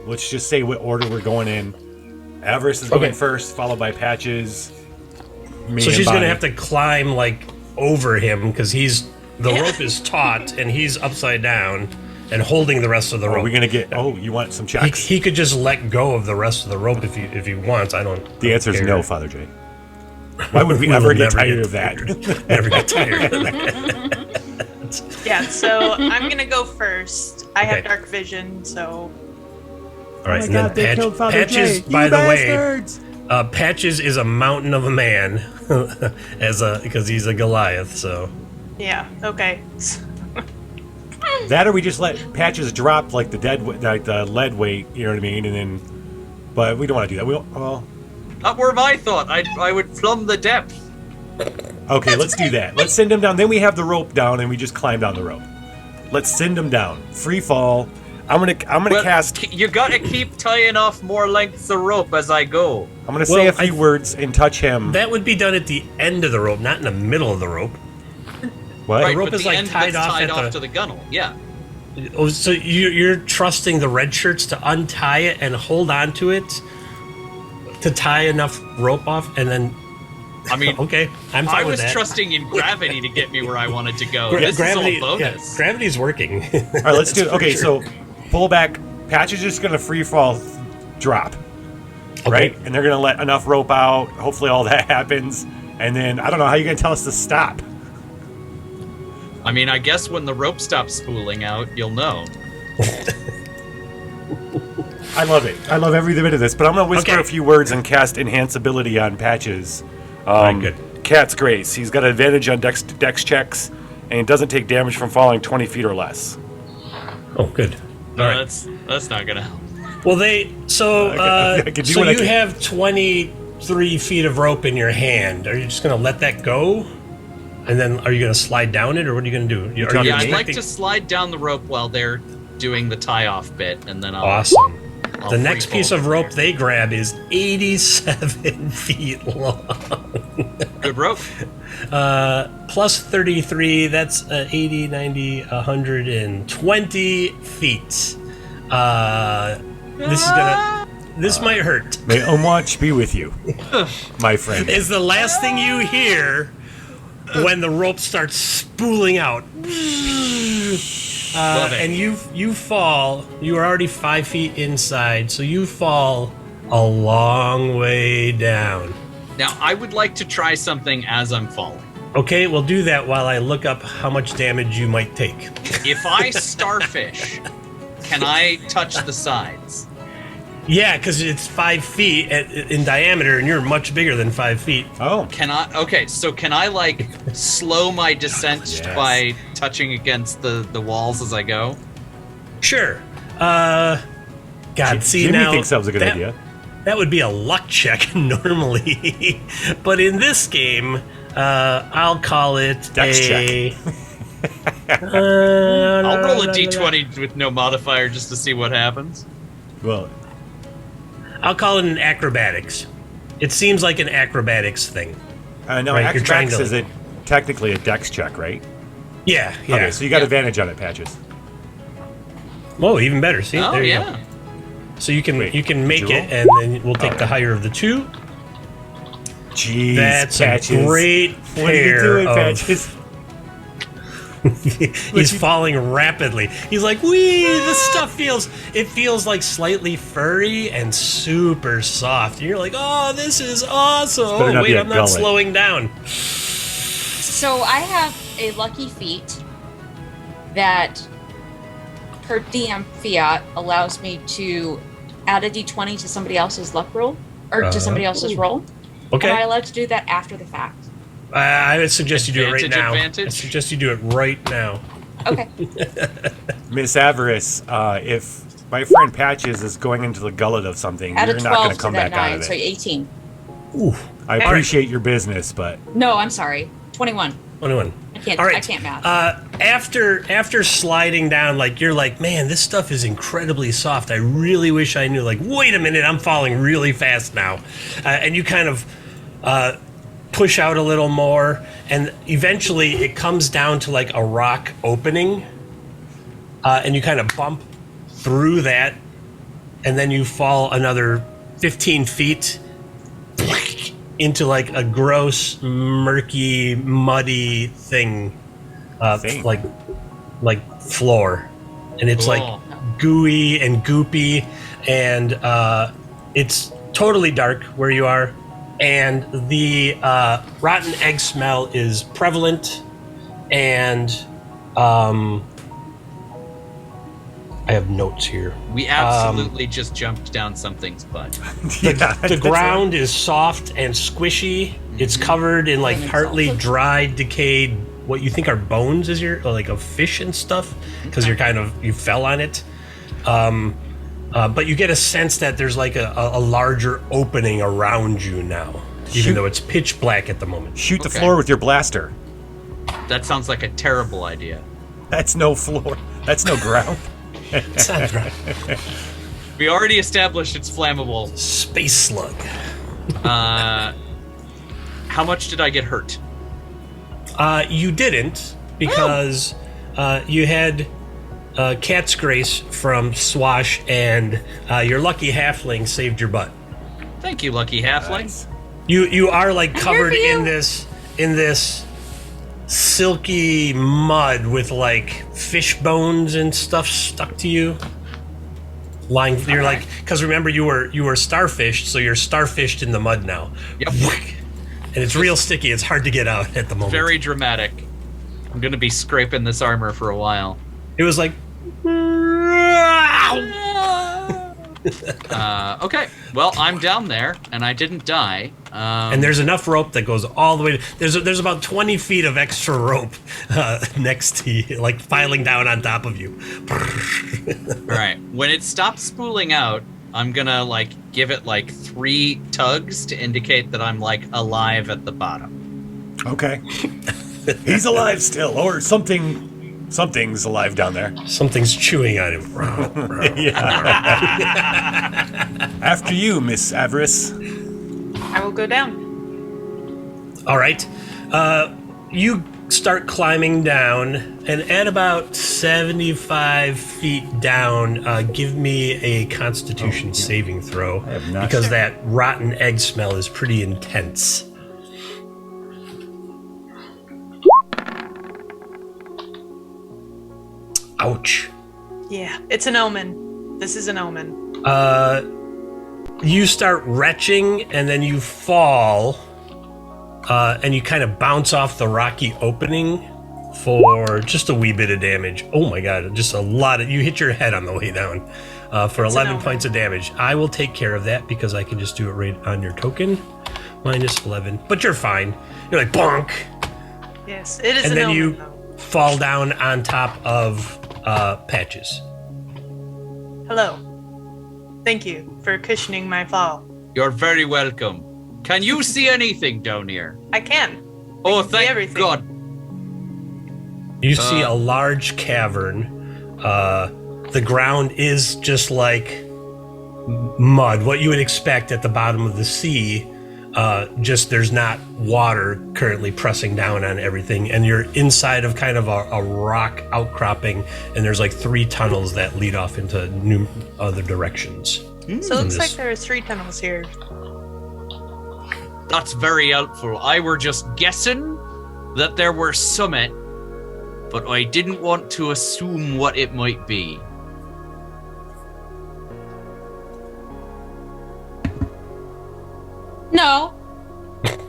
Let's just say what order we're going in. Avarice is going Okay. first, followed by Patches. Me So and she's going Bonnie. to have to climb like over him because he's the rope is taut, and he's upside down and holding the rest of the rope. Are we gonna get? Oh, you want some checks? He could just let go of the rest of the rope if he wants. I don't. The answer is care. no, Father J. Why would we will ever get never tired get of that? Never get tired of that. Yeah, so I'm gonna go first. I have Okay. dark vision, so All right, and then Patches. By the way, Patches is a mountain of a man, because he's a Goliath. So yeah, okay. that or we just let Patches drop like the lead weight. You know what I mean? And then, but we don't want to do that. Well, Not where I thought. I would plumb the depth. okay, let's do that. Let's send him down. Then we have the rope down, and we just climb down the rope. Let's send him down. Free fall. I'm gonna cast. You gotta keep tying off more lengths of rope as I go. I'm gonna say a few words and touch him. that would be done at the end of the rope, not in the middle of the rope. What? Right, rope but is the like end tied that's off tied at off the- to the gunnel. Yeah. Oh, so you're trusting the red shirts to untie it and hold on to it to tie enough rope off, and then I mean, okay, I'm fine I with was that. trusting in gravity to get me where I wanted to go. Gra- This gravity, is all bonus. gravity's working. All right, let's do it. For Okay, sure. so pull back. Patch is just gonna free fall, drop. Right, and they're gonna let enough rope out. Hopefully, all that happens, and then I don't know how you're gonna tell us to stop. I mean, I guess when the rope stops spooling out, you'll know. I love it. I love every bit of this. But I'm gonna whisper Okay. a few words and cast enhance ability on Patches. Alright, good. Cat's Grace. He's got advantage on dex checks, and he doesn't take damage from falling 20 feet or less. Oh, good. No, All right. that's not gonna help. Well, I can do so what I you can. have 23 feet of rope in your hand. Are you just going to let that go? And then are you going to slide down it, or what are you going to do? Are you talking Yeah, I'd like expecting- to slide down the rope while they're doing the tie-off bit, and then I'll. Awesome. I'll The free next fall piece of from rope there. they grab is 87 feet long. Good rope. Plus 33, that's 80, 90, 120 feet. This might hurt. May Omwatch be with you, my friend. Is the last thing you hear when the rope starts spooling out. Love it. And you fall. You are already 5 feet inside, so you fall a long way down. Now, I would like to try something as I'm falling. Okay, we'll do that while I look up how much damage you might take. If I starfish, can I touch the sides? Yeah, because it's 5 feet in diameter, and you're much bigger than 5 feet. Oh, Can I? Okay, so can I like slow my descent Yes. by touching against the walls as I go? Sure. God, see Jimmy now thinks that was a good idea. That would be a luck check normally, but in this game, I'll call it Dex a. I'll roll a d20 with no modifier just to see what happens. Well, I'll call it an acrobatics. It seems like an acrobatics thing. no, Right, you're trying acrobatics to- is technically a dex check, right? Yeah, yeah. Okay, so you got Yeah. advantage on it, Patches. Whoa, even better. See, Oh there you yeah. go. So you can Wait, you can make did you it, and then we'll take the higher of the two. Jeez, That's Patches. a great What are you pair doing, of- Patches? He's falling rapidly. He's like, "Wee!" This stuff feels like slightly furry and super soft. And you're like, "Oh, this is awesome!" better Oh, not be wait, a I'm not gullet. slowing down. So I have a lucky feat that per DM fiat allows me to add a d20 to somebody else's luck roll or to somebody else's roll. Okay, Am I allowed to do that after the fact? I would suggest you do it right now. Advantage? I suggest you do it right now. Okay. Miss Avarice, if my friend Patches is going into the gullet of something, Add a you're not 12 going to to come that back out 9, of so it. 18. I appreciate your business, but No, I'm sorry. 21. 21. I can't. All right. I can't math. After sliding down, like you're like, man, this stuff is incredibly soft. I really wish I knew. Like, wait a minute, I'm falling really fast now, and you kind of push out a little more, and eventually it comes down to like a rock opening, and you kind of bump through that, and then you fall another 15 feet into like a gross, murky, muddy thing. Thing. like floor, and it's like gooey and goopy, and it's totally dark where you are, and the rotten egg smell is prevalent, and I have notes here. We absolutely just jumped down something's butt. The ground is soft and squishy. It's covered in like partly dried, decayed, what you think are bones is like a fish and stuff, because you fell on it. But you get a sense that there's like a larger opening around you now, even though it's pitch black at the moment. Shoot the floor with your blaster. That sounds like a terrible idea. That's no floor. That's no ground. Sounds right. We already established it's flammable. Space slug. How much did I get hurt? You didn't, because you had cat's grace from Swash, and your lucky halfling saved your butt. Thank you, lucky halfling. You are like covered in this silky mud with like fish bones and stuff stuck to you. You're like, because remember you were starfished, so you're starfished in the mud now. Yep. And it's real sticky. It's hard to get out at the moment. Very dramatic. I'm gonna be scraping this armor for a while. It was like. Okay. Well, I'm down there, and I didn't die. And there's enough rope that goes all the way. There's about 20 feet of extra rope next to you, like filing down on top of you. All right. When it stops spooling out, I'm gonna like give it like 3 tugs to indicate that I'm like alive at the bottom. Okay. He's alive still, or something's alive down there. Something's chewing on him. After you, Miss Avarice. I will go down. All right. You start climbing down, and at about 75 feet down, give me a Constitution saving throw, because that rotten egg smell is pretty intense. Ouch. Yeah, it's an omen. This is an omen. You start retching, and then you fall, and you kind of bounce off the rocky opening for just a wee bit of damage. Oh my god, just a lot of... You hit your head on the way down for 11 points of damage. I will take care of that, because I can just do it right on your token. Minus 11. But you're fine. You're like, bonk! Yes, it is And an then omen, you though. fall down on top of Patches. Hello. Thank you for cushioning my fall. You're very welcome. Can you see anything down here? I can. Oh, see thank everything. God. You see a large cavern. The ground is just like mud, what you would expect at the bottom of the sea. Just there's not water currently pressing down on everything, and you're inside of kind of a rock outcropping, and there's like 3 tunnels that lead off into new other directions. So it looks like there are 3 tunnels here. That's very helpful. I were just guessing that there were summit, but I didn't want to assume what it might be. No,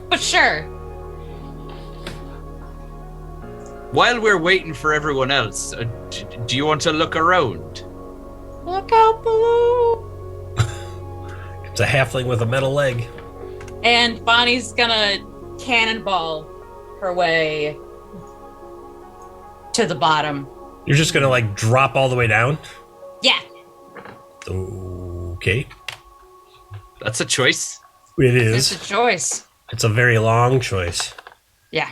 but sure. While we're waiting for everyone else, do you want to look around? Look out below. It's a halfling with a metal leg. And Bonnie's gonna cannonball her way to the bottom. You're just gonna like drop all the way down? Yeah. Okay. That's a choice. It It's is. a choice. It's a very long choice. Yeah.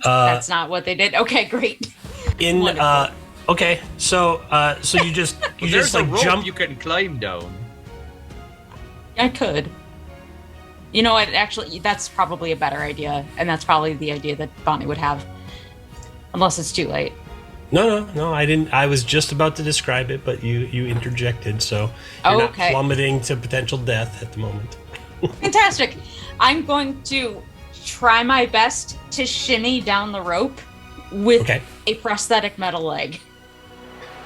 That's not what they did. Okay, great. Wonderful. Okay, so you just There's like a rope jump. you can climb down. I could. You know what? Actually, that's probably a better idea, and that's probably the idea that Bonnie would have, unless it's too late. No, I didn't. I was just about to describe it, but you interjected, so you're not Okay. plummeting to potential death at the moment. Fantastic. I'm going to try my best to shinny down the rope with Okay. a prosthetic metal leg.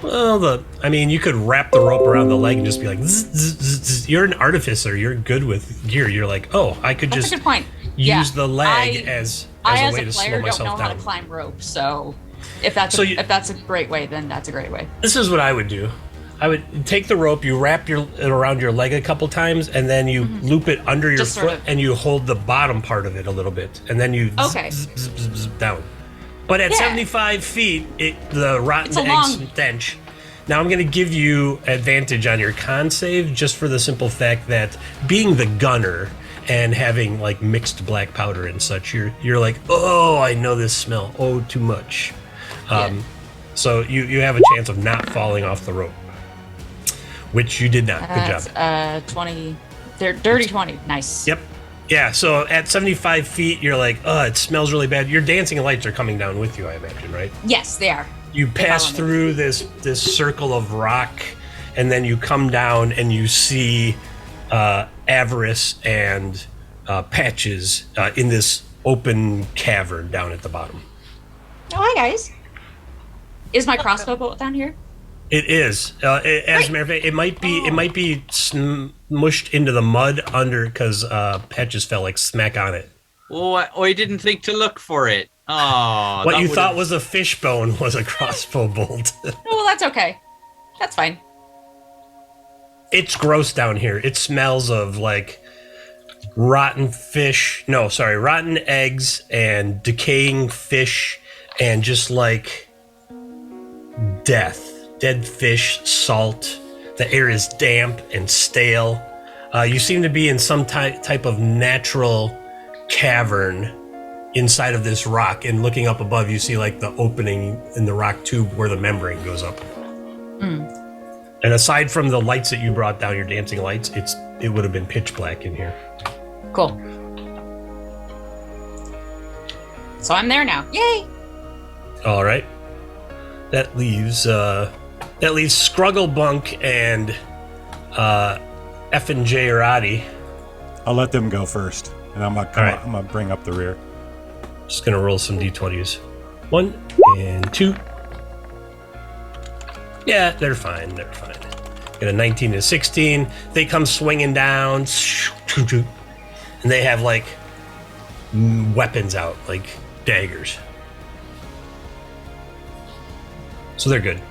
Well, you could wrap the rope around the leg and just be like, zzz, zzz, zzz, zzz. You're an artificer. You're good with gear. You're like, oh, I could That's just a good point. use the leg as I, a as way a to slow player, don't myself know how to down. climb rope, so if that's if that's a great way, then that's a great way. This is what I would do. I would take the rope, you wrap it around your leg a couple times, and then you loop it under your Just sort foot, of- and you hold the bottom part of it a little bit, and then you Okay. zip, zip, zip, zip down. But at Yeah. 75 feet, the rotten It's a egg long- stench. Now I'm going to give you advantage on your con save, just for the simple fact that being the gunner and having like mixed black powder and such, you're like, oh, I know this smell. Oh, too much. So you have a chance of not falling off the rope, which you did not. Good job. That's 20. They're dirty 20. Nice. Yep. Yeah. So at 75 feet, you're like, oh, it smells really bad. Your dancing lights are coming down with you, I imagine, right? Yes, they are. You pass follow me. through this circle of rock, and then you come down and you see Avarice and Patches in this open cavern down at the bottom. Oh, hi guys. Is my crossbow bolt down here? It is. As a matter of fact, it might be smushed into the mud under because Patches fell like smack on it. Oh, I didn't think to look for it. Oh, What you thought was a fishbone was a crossbow bolt. Oh, well, that's okay. That's fine. It's gross down here. It smells of like rotten eggs and decaying fish and just like dead fish, salt. The air is damp and stale. You seem to be in some type of natural cavern inside of this rock, and looking up above you see like the opening in the rock tube where the membrane goes up. And aside from the lights that you brought down, your dancing lights, it would have been pitch black in here. Cool. So I'm there now. Yay! All right. That leaves Scrugglebunk and F and J Roddy. I'll let them go first, and I'm gonna bring up the rear. Just gonna roll some d20s. 1 and 2. Yeah, they're fine. Get a 19 and a 16. They come swinging down, and they have like weapons out, like daggers. So they're good.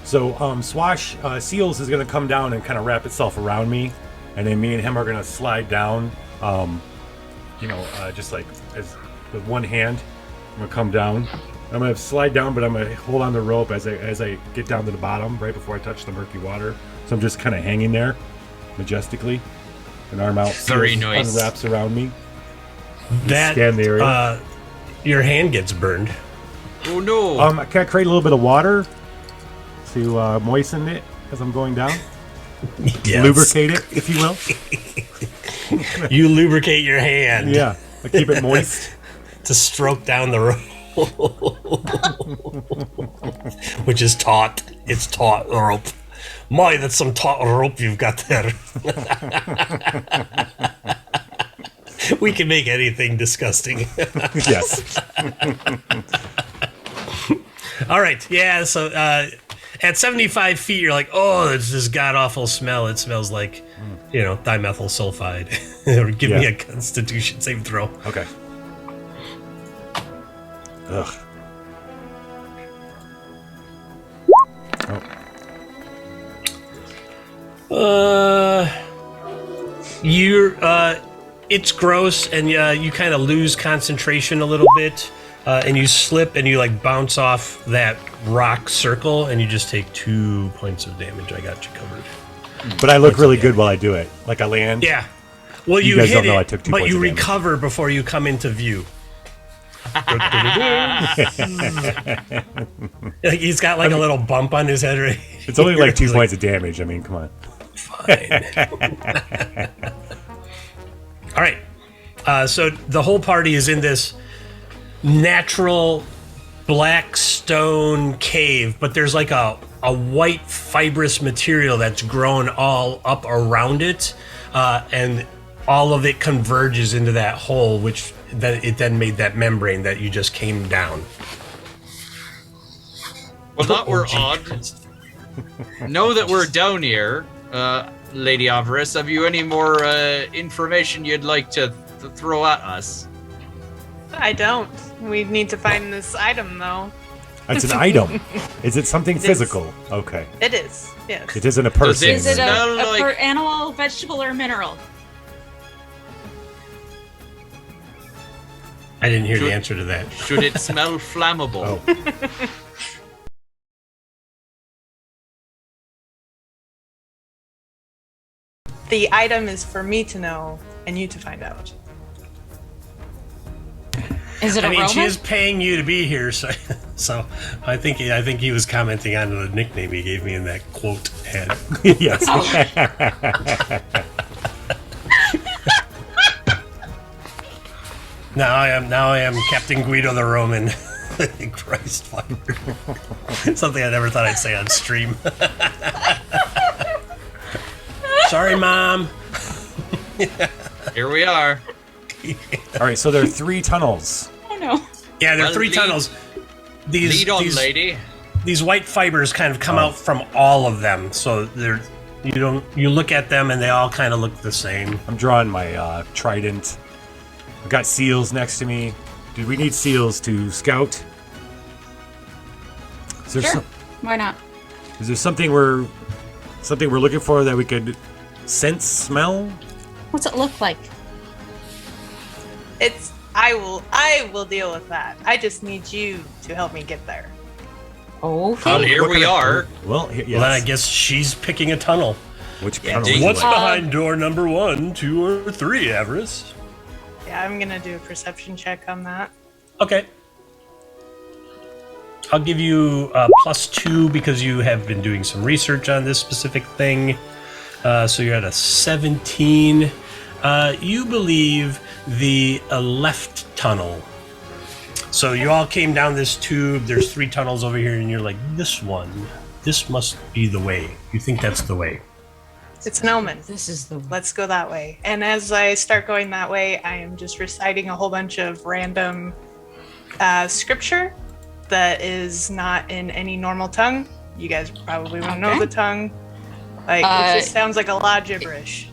So Swash Seals is gonna come down and kind of wrap itself around me, and then me and him are gonna slide down. Just like with one hand, I'm gonna come down. I'm gonna slide down, but I'm gonna hold on the rope as I get down to the bottom, right before I touch the murky water. So I'm just kind of hanging there, majestically, an arm out. Very Seals nice. Unwraps around me. That Scan the area. Your hand gets burned. Oh no! Can I create a little bit of water to moisten it as I'm going down? Yes. Lubricate it, if you will. You lubricate your hand. Yeah, I keep it moist. To stroke down the rope. Which is taut. It's taut rope. My, that's some taut rope you've got there. We can make anything disgusting. Yes. All right. Yeah. So at 75 feet, you're like, oh, it's this god awful smell. It smells like, dimethyl sulfide. Give me Yeah. a Constitution save throw. Okay. Ugh. It's gross, and you kind of lose concentration a little bit, and you slip and you like bounce off that rock circle, and you just take 2 points of damage. I got you covered. But I look really good while I do it. Like I land. Yeah. Well, You you guys hit don't know it, I took 2 but points you of damage. recover before you come into view. Like he's got like a little bump on his head right It's only like 2 He's points of damage. I mean, come on. All right. So the whole party is in this natural black stone cave, but there's like a white fibrous material that's grown all up around it. And all of it converges into that hole, which then made that membrane that you just came down. Well, that were gee. odd. Know that we're down here, Lady Avarice. Have you any more information you'd like to throw at us? I don't. We need to find this item, though. It's an item. Is it something physical? Okay. It is. Yes. It isn't a person. Is it Smell a like- animal, vegetable, or mineral? I didn't hear Should- the answer to that. Should it smell flammable? Oh. The item is for me to know and you to find out. Is it a I mean, Roman? she is paying you to be here, so I think he was commenting on the nickname he gave me in that quote head. Yes. Now I am Captain Guido the Roman. Christ, fire. Something I never thought I'd say on stream. Sorry, Mom. Here we are. All right. So there are 3 tunnels. Oh no. Yeah, there are Well, 3 lead- tunnels. These Lead on, these, lady. these white fibers kind of come out from all of them, so they're you look at them and they all kind of look the same. I'm drawing my trident. I've got seals next to me. Did we need seals to scout? Is there, Sure. Why not? is there something we're looking for that we could sense, smell? What's it look like? It's I will deal with that. I just need you to help me get there. Okay. Well, here What we kind of- are. Well, yes. Well, then I guess she's picking a tunnel. Which Yeah, tunnel? ding. is What's it? behind door number 1, 2, or 3, Avarice? Yeah, I'm gonna do a perception check on that. Okay. I'll give you +2 because you have been doing some research on this specific thing. So you're at a 17. You believe the left tunnel. So you all came down this tube. There's 3 tunnels over here, and you're like, this one. This must be the way. You think that's the way. It's an omen. This is the Let's go that way. And as I start going that way, I am just reciting a whole bunch of random scripture that is not in any normal tongue. You guys probably won't know Okay. the tongue. Like, it just sounds like a lot of gibberish.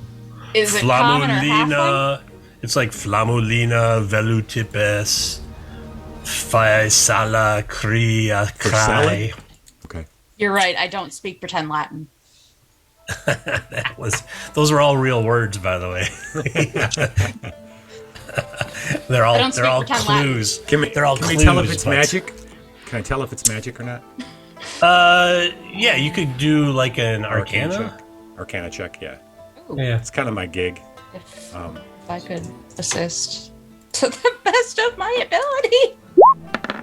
Is it common or halfling? Flamulina. It's like Flamulina velutipes. Faesala cria cry. Okay. You're right. I don't speak pretend Latin. Those are all real words, by the way. they're I don't all speak pretend Latin. clues. Can we, They're all can we clues, tell if it's but- magic? Can I tell if it's magic or not? Yeah, you could do like an Arcana. check. Arcana check, yeah. Yeah. It's kind of my gig. If I could assist to the best of my ability.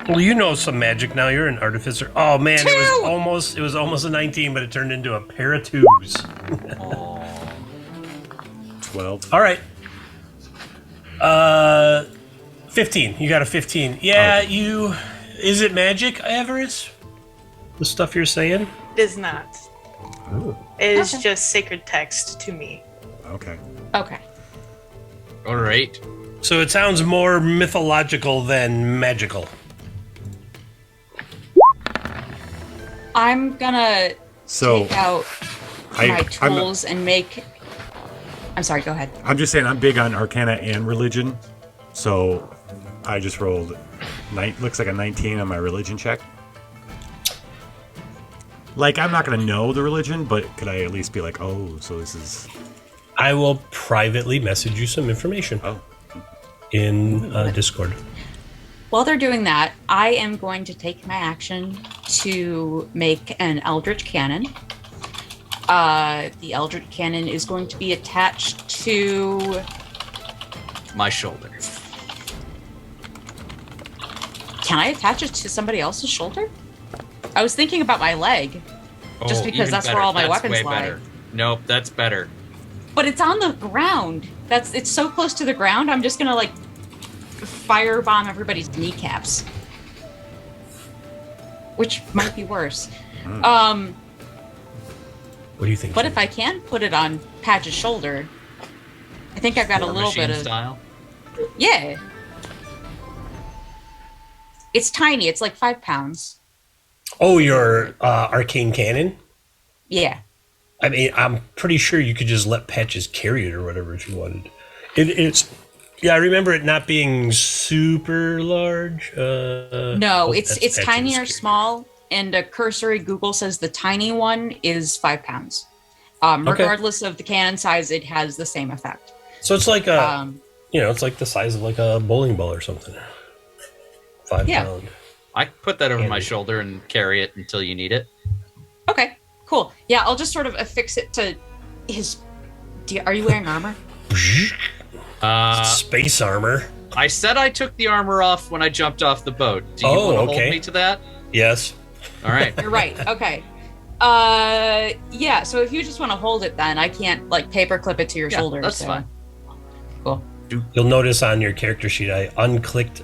Well, you know some magic now. You're an artificer. Oh man, Two! it was almost a 19, but it turned into a pair of 2s. 12. All right. 15. You got a 15. Yeah, you. Is it magic, Avarice? The stuff you're saying? It is not. It is Okay. just sacred text to me. Okay. Okay. All right. So it sounds more mythological than magical. I'm gonna So take out I- my I'm- tools and make. I'm sorry. Go ahead. I'm just saying I'm big on Arcana and religion. So I just rolled looks like a 19 on my religion check. Like, I'm not going to know the religion, but could I at least be like, oh, so this is... I will privately message you some information Oh, in Discord. While they're doing that, I am going to take my action to make an Eldritch Cannon. The Eldritch Cannon is going to be attached to. My shoulder. Can I attach it to somebody else's shoulder? I was thinking about my leg, just because even that's where better. all my That's weapons way lie. better. Nope, that's better. But it's on the ground. It's so close to the ground. I'm just gonna like firebomb everybody's kneecaps, which might be worse. What do you think? But Jim? if I can put it on Patch's shoulder, I think I've got a War little bit Machine of style. yeah. It's tiny. It's like 5 pounds. Oh, your arcane cannon? Yeah. I mean, I'm pretty sure you could just let Patches carry it or whatever if you wanted. It's yeah, I remember it not being super large. No, it's Patches tiny or carry. small, and a cursory Google says the tiny one is 5 pounds. Okay. Regardless of the cannon size, it has the same effect. So it's like a, Um, it's like the size of like a bowling ball or something. 5 Yeah. pound. I can put that over my Handy. shoulder and carry it until you need it. okay, cool. Yeah, I'll just sort of affix it to his. Are you wearing armor? Space armor. I said I took the armor off when I jumped off the boat. Do you want to hold me to that? Yes. All right. You're right. Okay. Yeah. So if you just want to hold it, then I can't like paper clip it to your Yeah, shoulder. that's so. fine. Cool. You'll notice on your character sheet I unclicked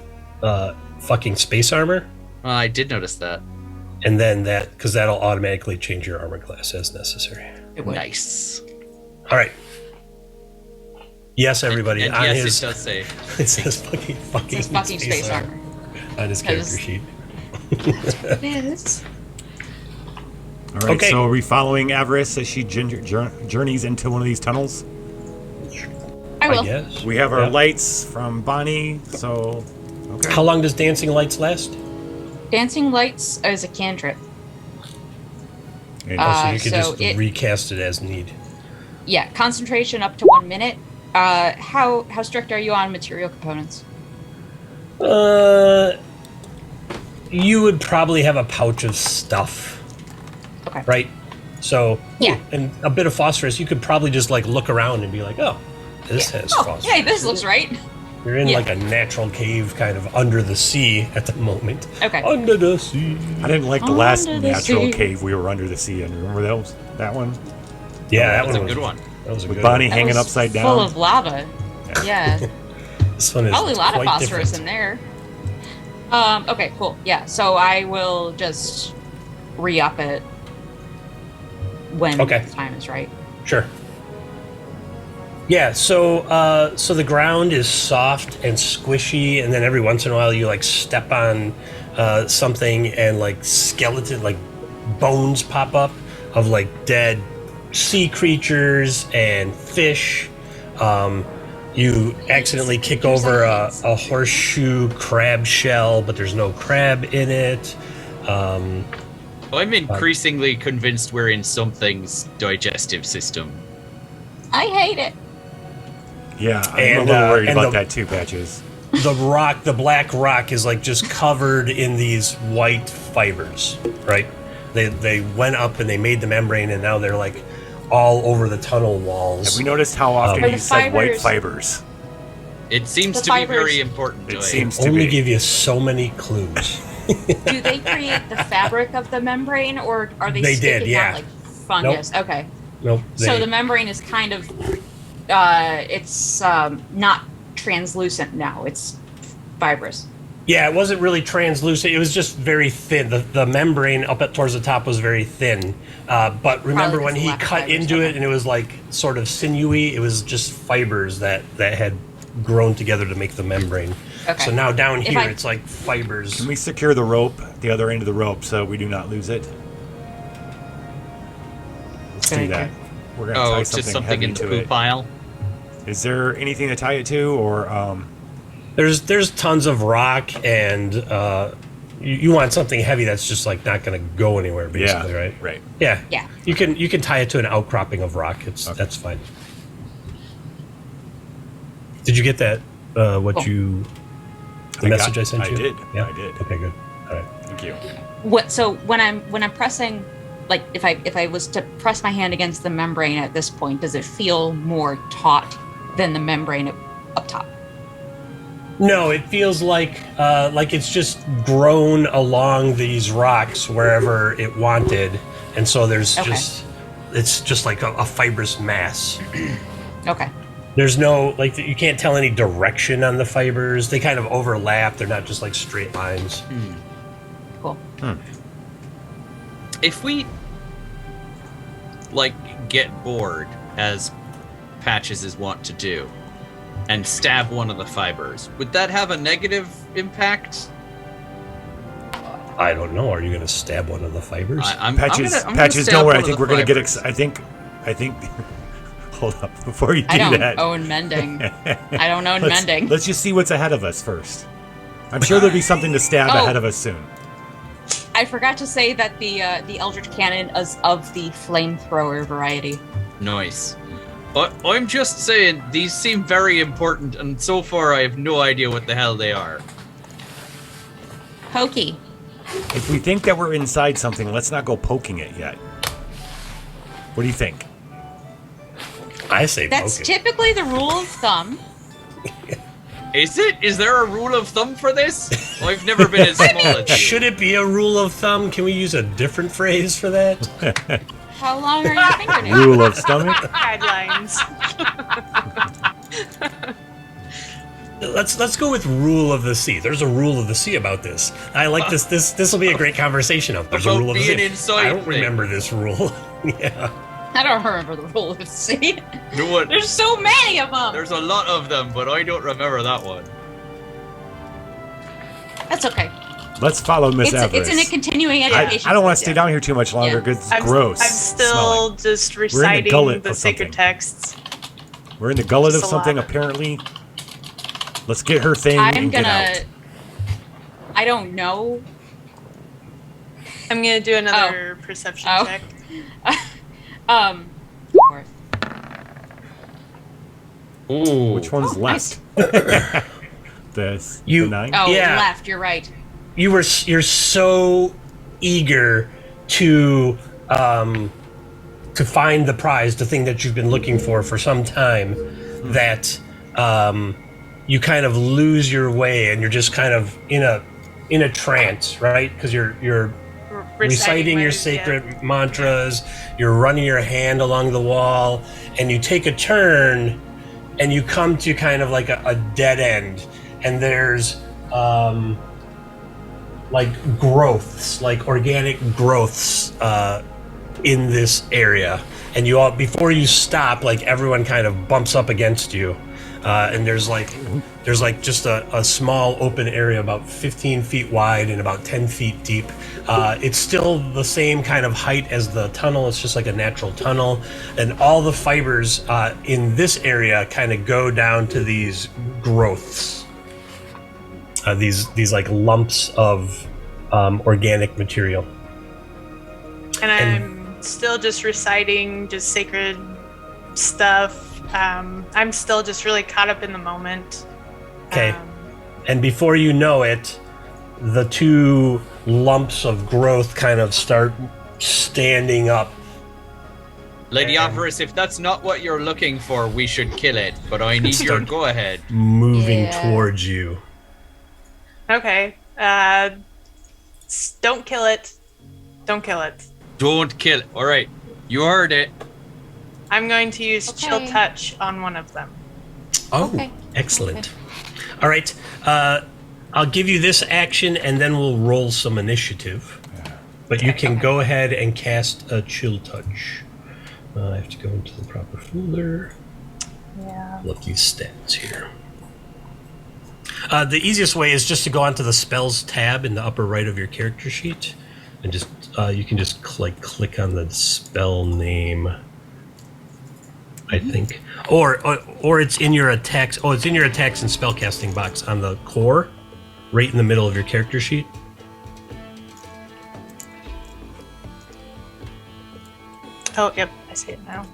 fucking space armor, I did notice that. and then because that'll automatically change your armor class as necessary. It would. Nice. All right. Yes, everybody. And on yes, his, it does say. it says fucking It's fucking space armor. on his character sheet. It is. All right, Okay. so are we following Avarice as she journeys into one of these tunnels? I will. guess. We have our Yeah. lights from Bonnie, so... Okay. How long does dancing lights last? Dancing lights is a cantrip. And So you could so just it- recast it as need. Yeah, concentration up to 1 minute. How strict are you on material components? You would probably have a pouch of stuff, Okay. right? So Yeah. and a bit of phosphorus. You could probably just like look around and be like, oh, this has Oh, phosphorus. hey, this looks right. You're in yeah. like a natural cave, kind of under the sea at the moment. Okay. Under the sea. I didn't like the last Under the natural sea. cave we were under the sea in. Remember that one? Yeah, that That's a one was good one. That was a With good Bonnie one. That hanging was upside down. Full of lava. Yeah. This one is Probably a lot of quite phosphorus different. in there. Okay, cool. Yeah, so I will just re-up it when Okay. the time is right. Sure. Yeah, so so the ground is soft and squishy, and then every once in a while you like step on something, and like skeleton, like bones pop up of like dead sea creatures and fish. You accidentally kick over a horseshoe crab shell, but there's no crab in it. I'm increasingly convinced we're in something's digestive system. I hate it. Yeah, I'm And, a little worried and about the- that too, Patches. The black rock is like just covered in these white fibers, right? They went up and they made the membrane, and now they're like all over the tunnel walls. Have we noticed how often Are you the said white fibers- fibers? It seems The to be fibers- very important. It Joy. seems to Only be. give you so many clues. Do they create the fabric of the membrane, or are they, They did, sticking yeah. out like fungus? Okay. Nope. So the membrane is kind of, it's not translucent now. It's fibrous. Yeah, it wasn't really translucent. It was just very thin. The membrane up at towards the top was very thin. But remember Probably when because he lack of cut fibers, into okay. it and it was like sort of sinewy, it was just fibers that had grown together to make the membrane. Okay. So now down If here I- it's like fibers. Can we secure the rope, the other end of the rope, so we do not lose it? Let's do Very that. good. We're gonna tie Oh, to something, something heavy in the to poo it. pile. Is there anything to tie it to, or There's tons of rock and you want something heavy that's just like not going to go anywhere basically, yeah, right? right. Yeah. Yeah. You can tie it to an outcropping of rock. That's fine. Did you get that? What Cool. you? The I message got- I sent I you. did. Yeah. I did. Okay, good. All right. Thank you. What? So when I'm pressing, like if I was to press my hand against the membrane at this point, does it feel more taut than the membrane up top? No, it feels like it's just grown along these rocks wherever it wanted, and so there's Okay. it's just like a fibrous mass. Okay. There's no like you can't tell any direction on the fibers. They kind of overlap. They're not just like straight lines. Cool. If we like get bored, as Patches is wont to do, and stab one of the fibers. Would that have a negative impact? I don't know. Are you going to stab one of the fibers? I'm Patches, gonna Patches, stab don't worry. one I of think the we're going to get. fibers. I think. Hold up, before you do I don't that. own mending. I don't own mending. Let's just see what's ahead of us first. I'm sure there'll be something to stab Oh. ahead of us soon. I forgot to say that the Eldritch Cannon is of the flamethrower variety. Nice. But I'm just saying, these seem very important, and so far I have no idea what the hell they are. Pokey. If we think that we're inside something, let's not go poking it yet. What do you think? I say That's poke it. typically the rule of thumb. Is it? Is there a rule of thumb for this? I've never been as small as you. Should it be a rule of thumb? Can we use a different phrase for that? How long are your fingernails? Rule of stomach? Guidelines. Let's go with rule of the sea. There's a rule of the sea about this. I like this. This will be a great conversation. There's a About rule of the being sea. inside I don't things. remember this rule. Yeah. I don't remember the rule of the sea. No one. There's so many of them. There's a lot of them, but I don't remember that one. That's okay. Let's follow Miss Everest. It's in a continuing I education. don't want to stay system. down here too much longer. Yeah. Good, it's I'm, gross. I'm still smelling. just We're in the reciting gullet the of sacred something. texts. We're in the gullet of Just a something, lot. apparently. Let's get her thing I'm and get gonna. out. I don't know. I'm gonna do another perception Oh. check. Go for it. Ooh. Which one's Oh, left? the You- 9? Oh, Yeah. left. You're right. You're so eager to find the prize, the thing that you've been looking for some time, that you kind of lose your way and you're just kind of in a trance, right? Because you're reciting your my- sacred mantras, you're running your hand along the wall, and you take a turn and you come to kind of like a dead end, and there's like growths, like organic growths in this area, and you all, before you stop, like everyone kind of bumps up against you, and there's like just a small open area about 15 feet wide and about 10 feet deep. It's still the same kind of height as the tunnel. It's just like a natural tunnel, and all the fibers in this area kind of go down to these growths. These like lumps of organic material. And I'm still just reciting just sacred stuff. I'm still just really caught up in the moment. Okay. And before you know it, the two lumps of growth kind of start standing up. Lady Avarice, if that's not what you're looking for, we should kill it. But I need your Start- go-ahead. Moving Yeah. towards you. Okay. Don't kill it. Don't kill it. Don't kill it. All right, you heard it. I'm going to use Chill Okay. Touch on one of them. Oh, Okay. excellent. All right. I'll give you this action, and then we'll roll some initiative. But you can go ahead and cast a Chill Touch. I have to go into the proper folder. Yeah. Look these stats here. The easiest way is just to go onto the spells tab in the upper right of your character sheet, and just you can just click on the spell name, I think, or it's in your attacks. Oh, it's in your attacks and spellcasting box on the core, right in the middle of your character sheet. Oh, yep. I see it now.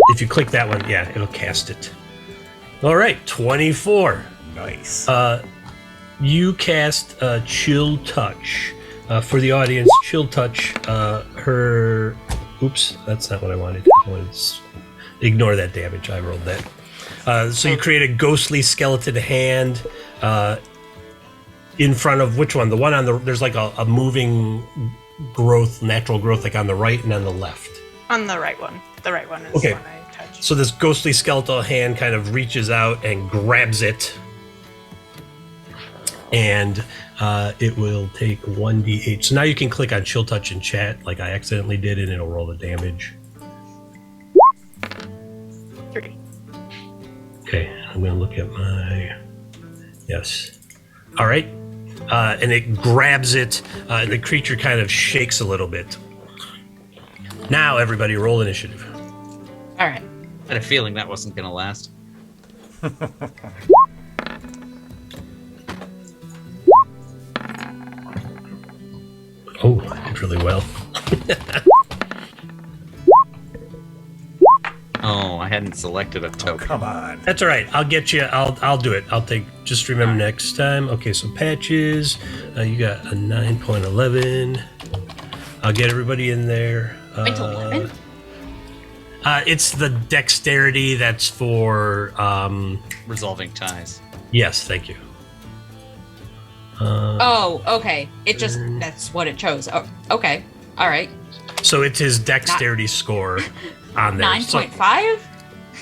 If you click that one, yeah, it'll cast it. All right, 24. Nice. You cast Chill Touch. For the audience, Chill Touch, her... Oops, that's not what I wanted. Ignore that damage, I rolled that. So you create a ghostly skeleton hand in front of which one? The one on the... There's like a moving growth, natural growth, like on the right and on the left. On the right one. The right one is Okay. the one I touched. So this ghostly skeletal hand kind of reaches out and grabs it. And it will take 1d8. So now you can click on Chill Touch in chat, like I accidentally did, and it'll roll the damage. 3. Okay, I'm going to look at my... Yes. All right. And it grabs it, and the creature kind of shakes a little bit. Now, everybody, roll initiative. All right. I had a feeling that wasn't going to last. Oh, I did really well. Oh, I hadn't selected a token. Come on. That's all right. I'll get you. I'll do it. I'll take. Just remember next time. Okay, so patches. You got a 9.11. I'll get everybody in there. Wait till 11? It's the dexterity that's for. Resolving ties. Yes, thank you. Oh, okay. It just, that's what it chose. Oh, okay. All right. So it's his dexterity score on there. 9.5? So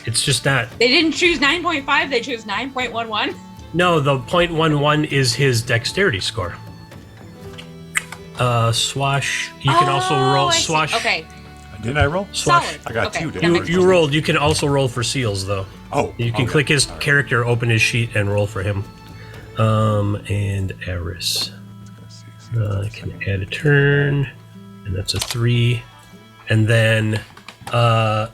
it's just not. They didn't choose 9.5, they chose 9.11. No, the 0.11 is his dexterity score. Swash. You can also roll I see. swash. Okay. Didn't I roll? Swash. Solid. I got Okay. two, That didn't I? makes You sense. rolled. You can also roll for seals, though. Oh. You can okay. click his All right. character, open his sheet, and roll for him. And Eris. I can add a turn, and that's a 3. And then, can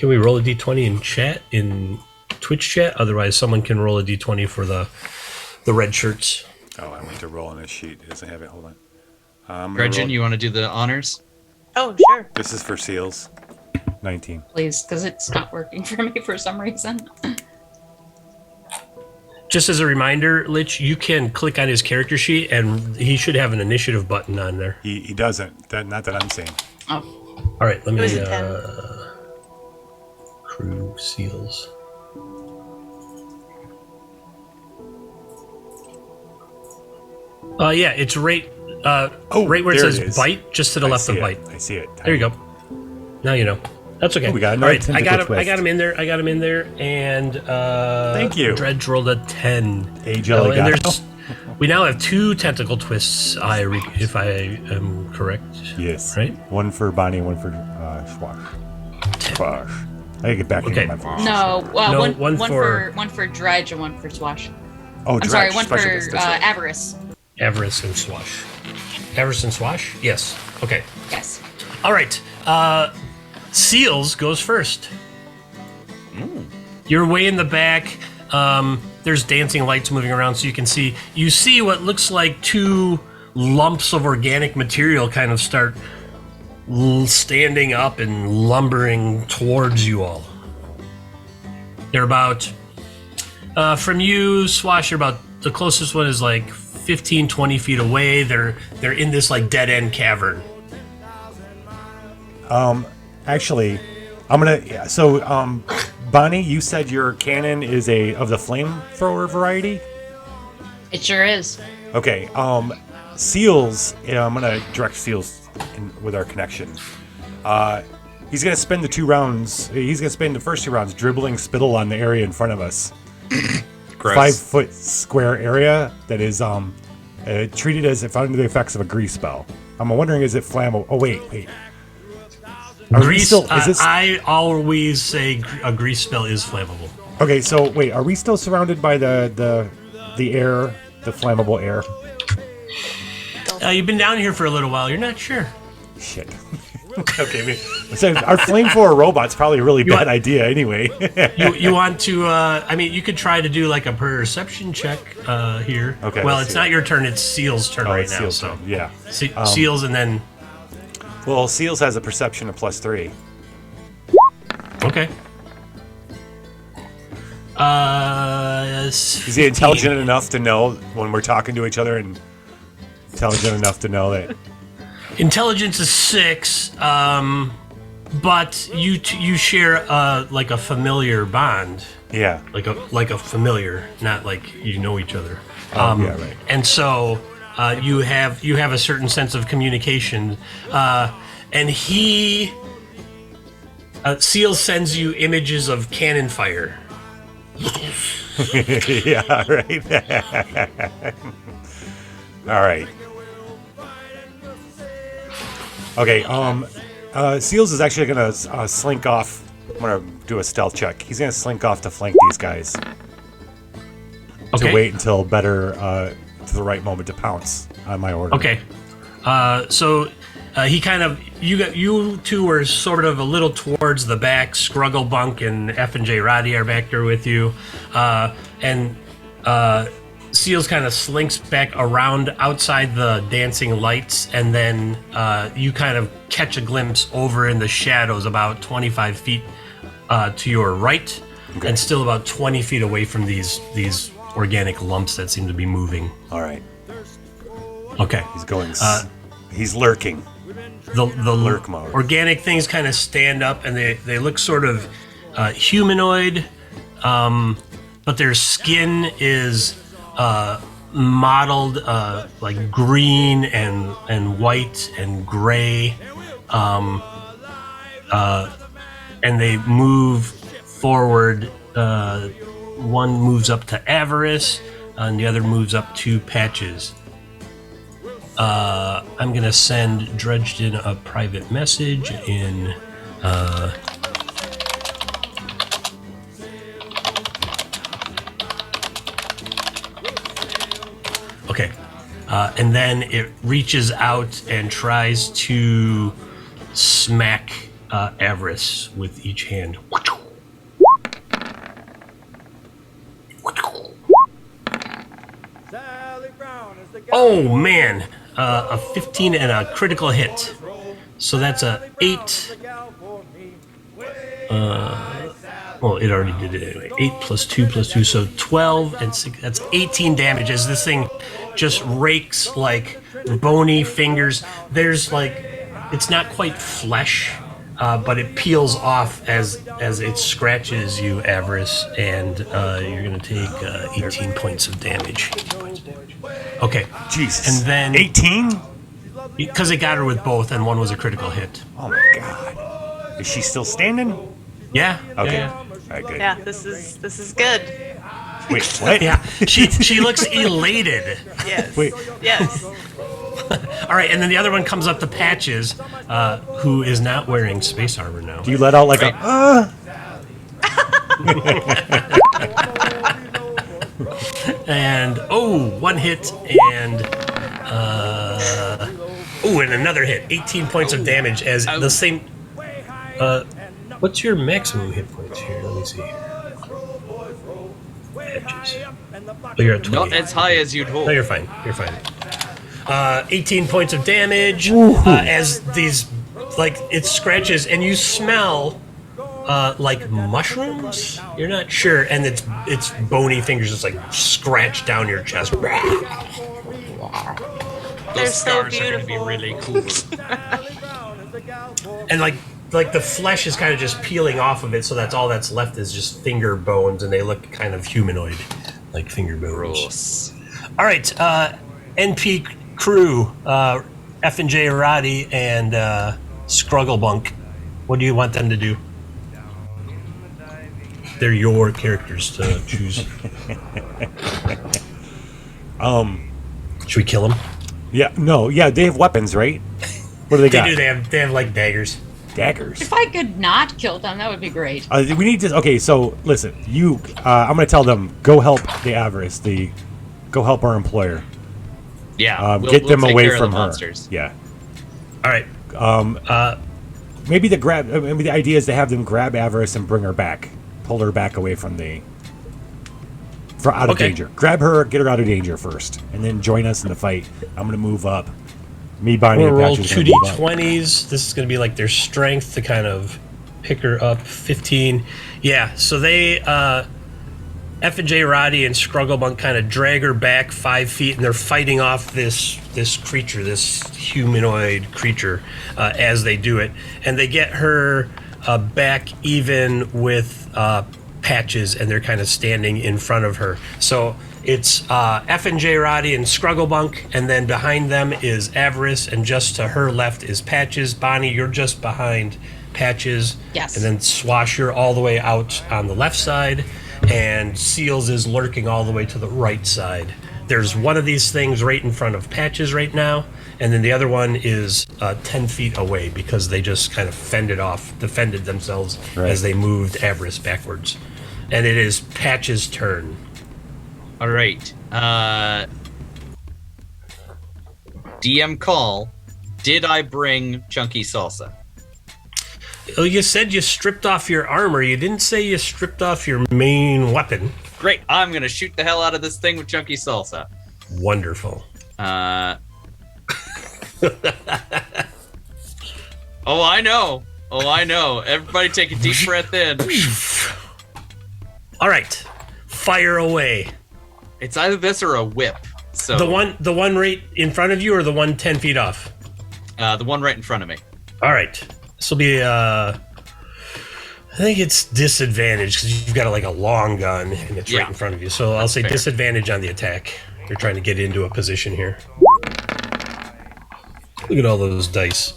we roll a d20 in chat, in Twitch chat? Otherwise, someone can roll a d20 for the red shirts. Oh, I went to roll on this sheet. It doesn't have it. Hold on. I'm gonna Gretchen, roll- you want to do the honors? Oh, sure. This is for seals. 19. Please, because it's not working for me for some reason. Just as a reminder, Lich, you can click on his character sheet, and he should have an initiative button on there. He doesn't. Not that I'm saying. Oh. All right, let It was me a 10. crew seals. Yeah, it's right. Right where it there says is. bite, just to the I left see of it. bite. I see it. There you go. Now you know. That's okay. Oh, we got All another right, I got him. tentacle I got twist. him in there. I got him in there, and Thank you. Dredge rolled a 10. Hey, Jelly and guy. there's. We now have 2 tentacle twists. If I am correct. Yes. Right. One for Bonnie, one for Swash. Swash. I gotta get back Okay. into my voice. No, No, one, one one for- one for Dredge and one for Swash. Oh, I'm sorry, Dredge, one for specialist, that's right. Avarice. Avarice and Swash. Avarice and Swash? Yes. Okay. Yes. All right. Seals goes first. You're way in the back. There's dancing lights moving around, so you see what looks like 2 lumps of organic material kind of start standing up and lumbering towards you all. They're about from you, Swash. You're about the closest one is like 15, 20 feet away. They're in this like dead end cavern. Actually, I'm gonna. Yeah, so, Bonnie, you said your cannon is of the flamethrower variety. It sure is. Okay. Seals. Yeah, I'm gonna direct Seals with our connection. He's gonna spend the 2 rounds. He's gonna spend the first 2 rounds dribbling spittle on the area in front of us. Gross. 5-foot square area that is treated as if under the effects of a grease spell. I'm wondering, is it flammable? Oh wait. Are we Grease. still- is this- I always say a grease spell is flammable. Okay, so wait, are we still surrounded by the air, the flammable air? You've been down here for a little while. You're not sure. Shit. Okay, so our flamethrower robot's probably a really bad idea anyway. You want to? You could try to do like a perception check here. Okay, Well, let's it's see. not your turn. It's Seal's turn right it's now. Seal's So turn, yeah. Seals and then Well, Seals has a perception of +3. okay. Is he intelligent enough to know when we're talking to each other, and intelligent enough to know that? Intelligence is 6, but you share like a familiar bond, Yeah. like a familiar, not like you know each other. Yeah, right. And so you have a certain sense of communication, and he Seal sends you images of cannon fire. Yeah, right. All right. Okay. Seals is actually gonna slink off I'm gonna do a stealth check. He's gonna slink off to flank these guys. Okay. To wait until better to the right moment to pounce on my order. Okay. So he kind of you two were sort of a little towards the back. Scrugglebunk and F&J Roddy are back there with you, and Seals kind of slinks back around outside the dancing lights, and then you kind of catch a glimpse over in the shadows about 25 feet to your right, and still about 20 feet away from these organic lumps that seem to be moving. All right. Okay. He's going. He's lurking. The lurk mode. Organic things kind of stand up, and they look sort of humanoid, but their skin is mottled like green and white and gray, and they move forward. One moves up to Avarice, and the other moves up to Patches. I'm gonna send Dredgen a private message in. Okay, and then it reaches out and tries to smack Avarice with each hand. Oh man, a 15 and a critical hit. So that's a 8. Well, it already did it anyway. 8 plus 2 plus 2, so 12 and 6. That's 18 damage as this thing just rakes like bony fingers. There's like, it's not quite flesh, but it peels off as it scratches you, Avarice, and you're gonna take 18 points of damage. Okay. Jesus. And then 18? Because it got her with both, and one was a critical hit. Oh my god. Is she still standing? Yeah. Okay. Yeah. All right, good. Yeah, this is good. Wait, what? Yeah. She looks elated. Yes. Wait. Yes. All right, and then the other one comes up to Patches, who is not wearing space armor now. Do you let out like a And one hit, and and another hit. 18 points of damage as the same. What's your maximum hit points here? Let me see. Patches. Oh, you're at 20. Not as high as you'd hope. No, you're fine. You're fine. 18 points of damage as these, like, it scratches, and you smell like mushrooms. You're not sure, and it's bony fingers just like scratch down your chest. They're Those so scars are going to be beautiful. really cool. And like the flesh is kind of just peeling off of it, so that's all that's left is just finger bones, and they look kind of humanoid, like finger bones. Gross. All right, NP crew, F&J Roddy and Scrugglebunk. What do you want them to do? They're your characters to choose. Should we kill them? Yeah, no, yeah, they have weapons, right? What do they got? They do. They have like daggers. Daggers. If I could not kill them, that would be great. We need to. Okay, so listen, you. I'm gonna tell them go help the Avarice. Go help our employer. Yeah, Get them take away care of from the her. monsters. Yeah. All right. Maybe the idea is to have them grab Avarice and bring her back, pull her back away from out of danger. Grab her, get her out of danger first, and then join us in the fight. I'm gonna move up. Me, Bonnie, We'll and roll Patches. 2d20s. This is going to be like their strength to kind of pick her up. 15. Yeah, so they, F&J Roddy and Scrugglebunk kind of drag her back 5 feet, and they're fighting off this creature, this humanoid creature, as they do it. And they get her back even with Patches, and they're kind of standing in front of her. So it's F&J Roddy and Scrugglebunk, and then behind them is Avarice, and just to her left is Patches. Bonnie, you're just behind Patches. Yes. And then Swash, you're all the way out on the left side, and Seals is lurking all the way to the right side there's one of these things right in front of Patches right now, and then the other one is 10 feet away because they just kind of defended themselves as they moved Avarice backwards. And it is Patches' turn. All right. DM call. Did I bring Chunky Salsa? Oh, you said you stripped off your armor. You didn't say you stripped off your main weapon. Great. I'm going to shoot the hell out of this thing with Chunky Salsa. Wonderful. Oh, I know. Everybody take a deep breath in. All right. Fire away. It's either this or a whip. So The one right in front of you or the one 10 feet off? the one right in front of me. All right. This will be, I think it's disadvantage because you've got a long gun and it's right in front of you. So I'll say fair. disadvantage on the attack. You're trying to get into a position here. Look at all those dice.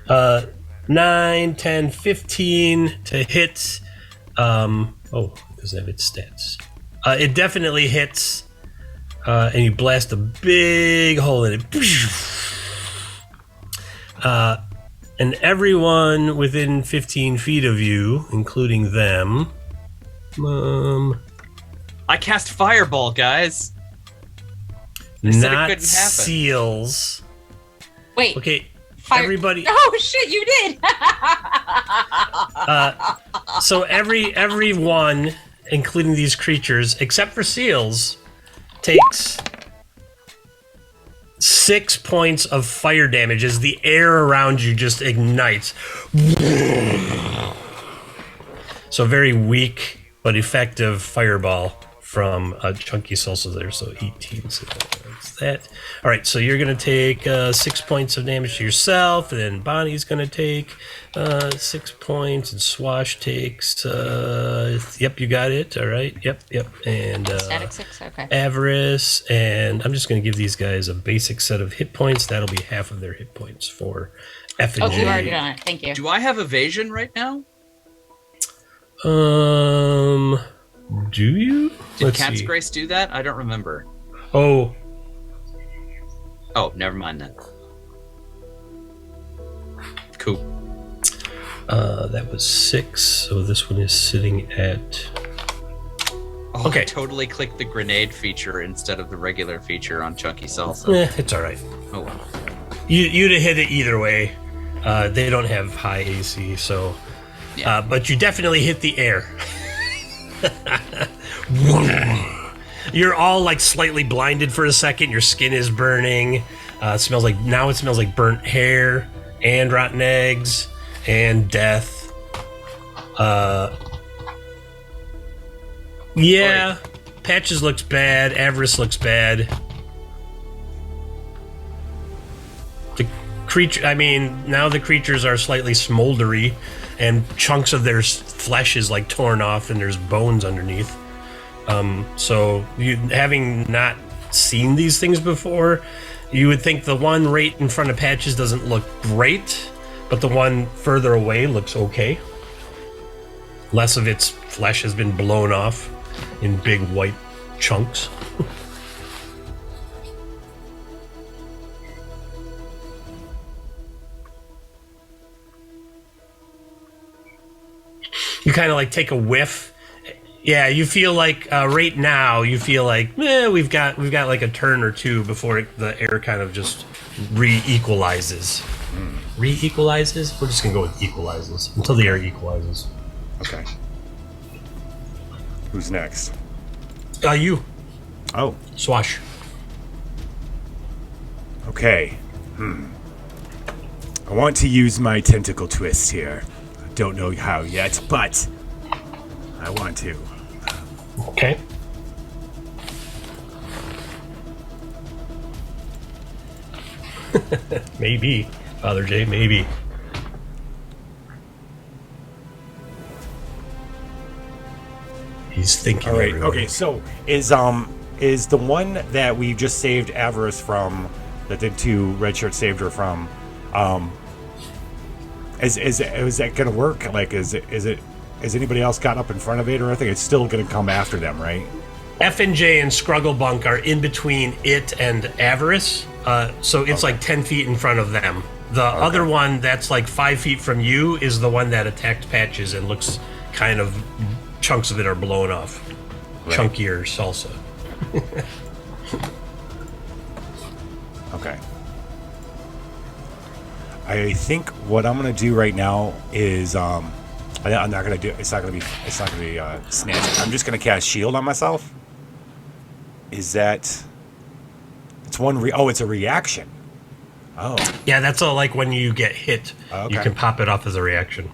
9, 10, 15 to hit. Oh, it doesn't have its stats. It definitely hits. And you blast a big hole in it. And everyone within 15 feet of you, including them. I cast Fireball, guys. I said it Not couldn't happen. seals. Wait. Okay, Fire- everybody. Oh shit! You did. So everyone, including these creatures, except for seals, takes 6 points of fire damage as the air around you just ignites. So very weak but effective fireball from Chunky Salsa there. So 18. So that's that. All right. So you're gonna take 6 points of damage to yourself, and then Bonnie's gonna take 6 points, and Swash takes. Yep, you got it. All right. Yep. And Static 6. Okay. Avarice, and I'm just going to give these guys a basic set of hit points. That'll be half of their hit points for F and Oh, G. you already done it. Thank you. Do I have evasion right now? Do you? Did Let's Cat's see. Grace do that? I don't remember. Oh, Oh, never mind then. Cool. that was 6. So this one is sitting at. Oh, Okay. I totally clicked the grenade feature instead of the regular feature on Chunky Salsa. It's all right. Oh well. You'd have hit it either way. They don't have high AC, so. Yeah. But you definitely hit the air. You're all slightly blinded for a second. Your skin is burning. It smells like burnt hair and rotten eggs and death. Yeah, Patches looks bad. Avarice looks bad. Now the creatures are slightly smoldery, and chunks of their flesh is torn off, and there's bones underneath. So you, having not seen these things before, you would think the one right in front of Patches doesn't look great, but the one further away looks okay. Less of its flesh has been blown off in big white chunks. You kind of take a whiff. Yeah, you feel right now you feel we've got a turn or two before the air kind of just re-equalizes. Re-equalizes? We're just gonna go with equalizes until the air equalizes. Okay. Who's next? You, Oh, Swash. okay. I want to use my tentacle twist here. I don't know how yet, but I want to. Okay. Maybe, Father J. Maybe. He's thinking. All right. everyone. Okay. So is the one that we just saved Avarice from, that the two red shirts saved her from, is that gonna work? Is anybody else got up in front of it or anything? It's still gonna come after them, right? F and J and Scrugglebunk are in between it and Avarice, so it's like 10 feet in front of them. The other one that's like 5 feet from you is the one that attacked Patches and looks kind of, chunks of it are blown off. Right. Chunkier salsa. Okay. I think what I'm gonna do right now is I'm not gonna do. It's not gonna be snatch. I'm just gonna cast shield on myself. Is that? It's one. It's a reaction. Oh. Yeah, that's like when you get hit, you can pop it off as a reaction.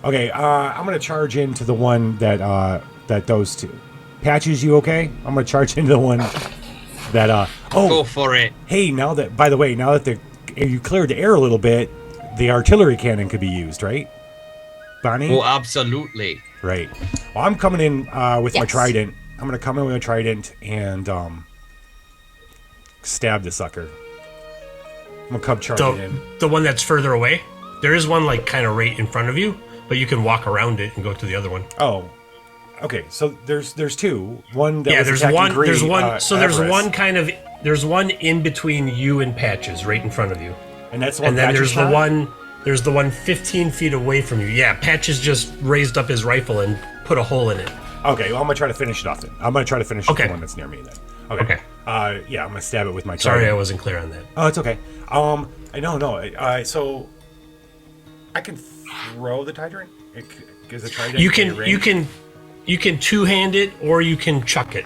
Okay. I'm gonna charge into the one that those two. Patches, you okay? I'm gonna charge into the one that Go for it. Hey, now that you cleared the air a little bit, the artillery cannon could be used, right? Bonnie? Oh, absolutely. Right. Well, I'm coming in with my Yes. trident. I'm gonna come in with my trident and stab the sucker. I'm gonna come charging in. The one that's further away? There is one like kind of right in front of you, but you can walk around it and go to the other one. Oh. Okay, so there's two. One that Yeah, was there's attacking one. Greed, There's one. So there's Everest. one kind of. There's one in between you and Patches, right in front of you. And that's the one. And then Patches there's shot? the one. There's the one 15 feet away from you. Yeah, Patches just raised up his rifle and put a hole in it. Okay, well, I'm gonna try to finish it off then. I'm gonna try to finish Okay. the one that's near me then. Okay. Yeah, I'm gonna stab it with my Sorry, trident. I wasn't clear on that. Oh, it's okay. I don't know. So I can throw the trident. Is the trident? You in can. range? You can two-hand it or you can chuck it.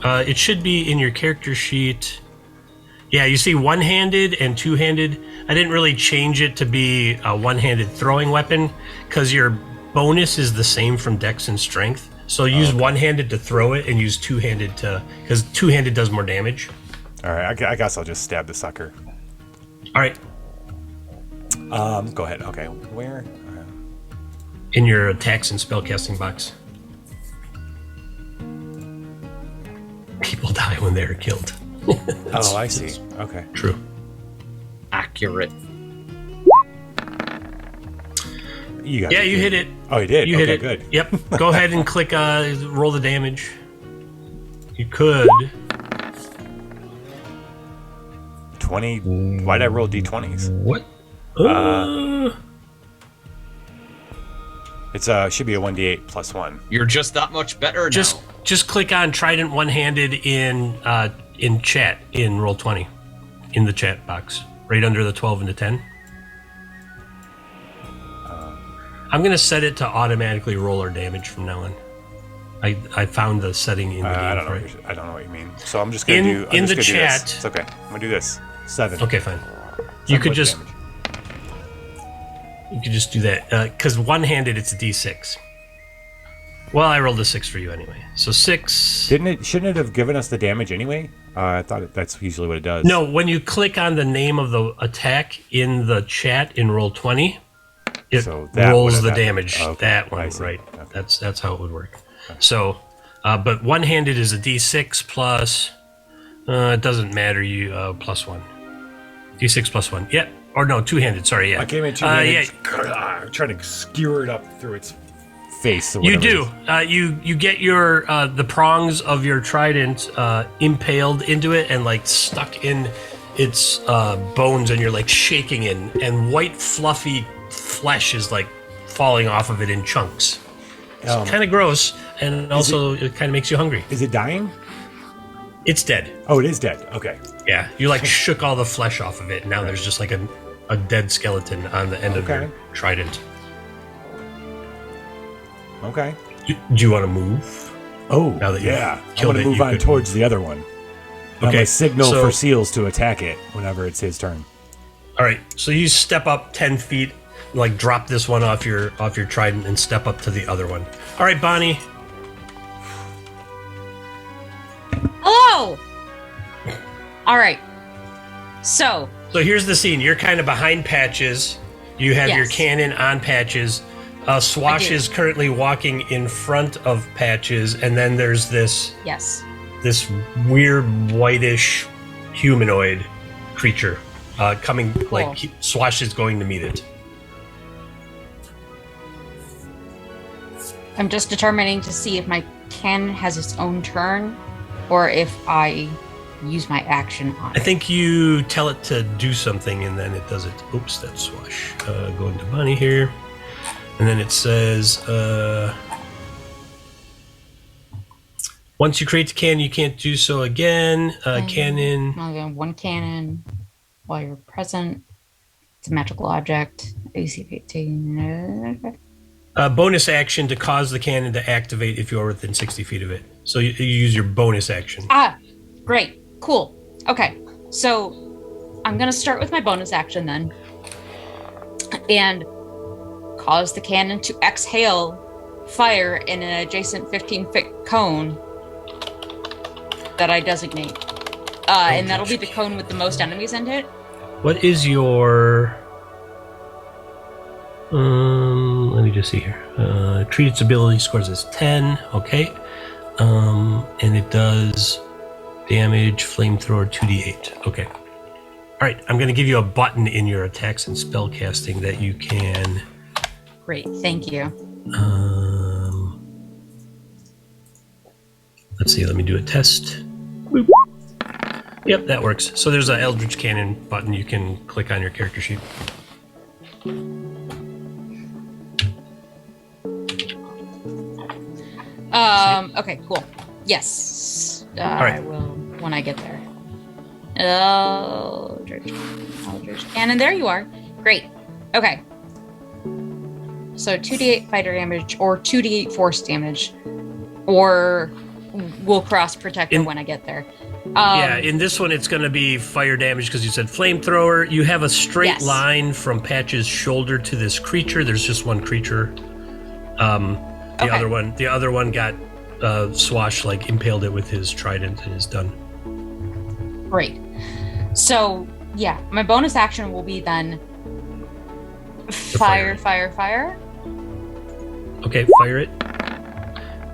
It should be in your character sheet. Yeah, you see one-handed and two-handed. I didn't really change it to be a one-handed throwing weapon because your bonus is the same from Dex and Strength. So use one-handed to throw it and use two-handed because two-handed does more damage. All right, I guess I'll just stab the sucker. All right, Go ahead. Okay, where? in your attacks and spellcasting box. People die when they're killed. Oh, I see. Okay. True. Accurate. You got Yeah, you hit it. Oh, you did. You Okay, hit it. good. Yep. Go ahead and click roll the damage. You could. 20. Why did I roll d20s? What? It's should be a 1d8 plus 1. You're just that much better now. Just click on Trident one-handed in chat in Roll20 in the chat box right under the 12 and the 10. I'm gonna set it to automatically roll our damage from now on. I found the setting in the game. I don't know. for it. I don't know what you mean. So I'm just gonna In the do chat- this. It's okay. I'm gonna do this. 7. Okay, fine. 7 You could points just of damage. you could just do that because one-handed it's a D6. Well, I rolled a 6 for you anyway, so 6. Shouldn't it have given us the damage anyway? I thought that's usually what it does. No, when you click on the name of the attack in the chat in Roll20, it So that rolls would the have damage. happened. Okay, That I one, see. right? Okay. That's how it would work. So, but one-handed is a D6 plus. It doesn't matter. You plus 1. D6 plus 1. Yeah. Or no, two-handed. Sorry. Yeah. I came in Yeah. trying to skewer it up through its face. Or You whatever it do. is. You get your the prongs of your trident impaled into it and like stuck in its bones, and you're like shaking it, and white fluffy flesh is like falling off of it in chunks. It's kind of gross, and also it kind of makes you hungry. Is it dying? It's dead. Oh, it is dead. Okay. Yeah, you like shook all the flesh off of it. And now there's just like a dead skeleton on the end of your trident. Okay. Do you want to move? Oh, Now that you've yeah. I'm killed going it, to move you on could towards the other one. I'm Okay, going to signal so- for Seals to attack it whenever it's his turn. All right, so you step up 10 feet, like drop this one off your trident and step up to the other one. All right, Bonnie. Hello. All right. So So here's the scene. You're kind of behind Patches. You have your Yes. cannon on Patches. Swash do. is currently walking in front of Patches, and then there's this yes. weird whitish humanoid creature coming. Cool. Like Swash is going to meet it. I'm just determining to see if my cannon has its own turn or if I use my action on I it. think you tell it to do something and then it does it. Oops, that's Swash. Going to Bonnie here. And then it says, once you create the cannon, you can't do so again. Cannon. Okay, one cannon while you're present. It's a magical object. AC 15. Bonus action to cause the cannon to activate if you're within 60 feet of it. So you use your bonus action. Ah, great. Cool. Okay. So I'm going to start with my bonus action then. And cause the cannon to exhale fire in an adjacent 15-foot cone that I designate. And that'll be the cone with the most enemies in it. What is your... let me just see here. Treat its ability scores as 10. Okay. And it does damage, flamethrower, 2d8. Okay. All right. I'm going to give you a button in your attacks and spell casting that you can... Great. Thank you. Let's see. Let me do a test. Boop. Yep, that works. So there's an Eldritch Cannon button you can click on your character sheet. Okay, cool. Yes. right. I will when I get there. Eldritch Cannon. There you are. Great. Okay. So 2d8 fighter damage or 2d8 force damage, or we'll cross protector when I get there. Yeah, in this one it's going to be fire damage because you said flamethrower. You have a straight line from Patch's shoulder to this creature. There's just one creature. The other one got Swash impaled it with his trident and is done. Great. So yeah, my bonus action will be then fire. Okay, fire it.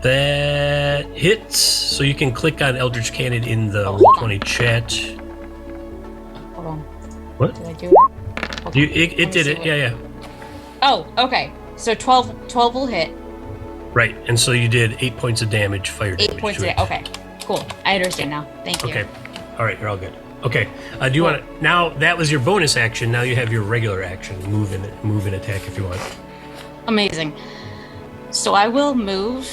That hits. So you can click on Eldritch Cannon in the Roll20 chat. Hold on. What? Did I do it? It did it. Yeah. Oh, okay. So 12 will hit. Right. And so you did 8 points of damage, fire damage. 8 points to of it. damage. Okay. Cool. I understand now. Thank you. Okay. All right. You're all good. Okay. Do you want to... Now, that was your bonus action. Now you have your regular action. Move and attack if you want. Amazing. So I will move.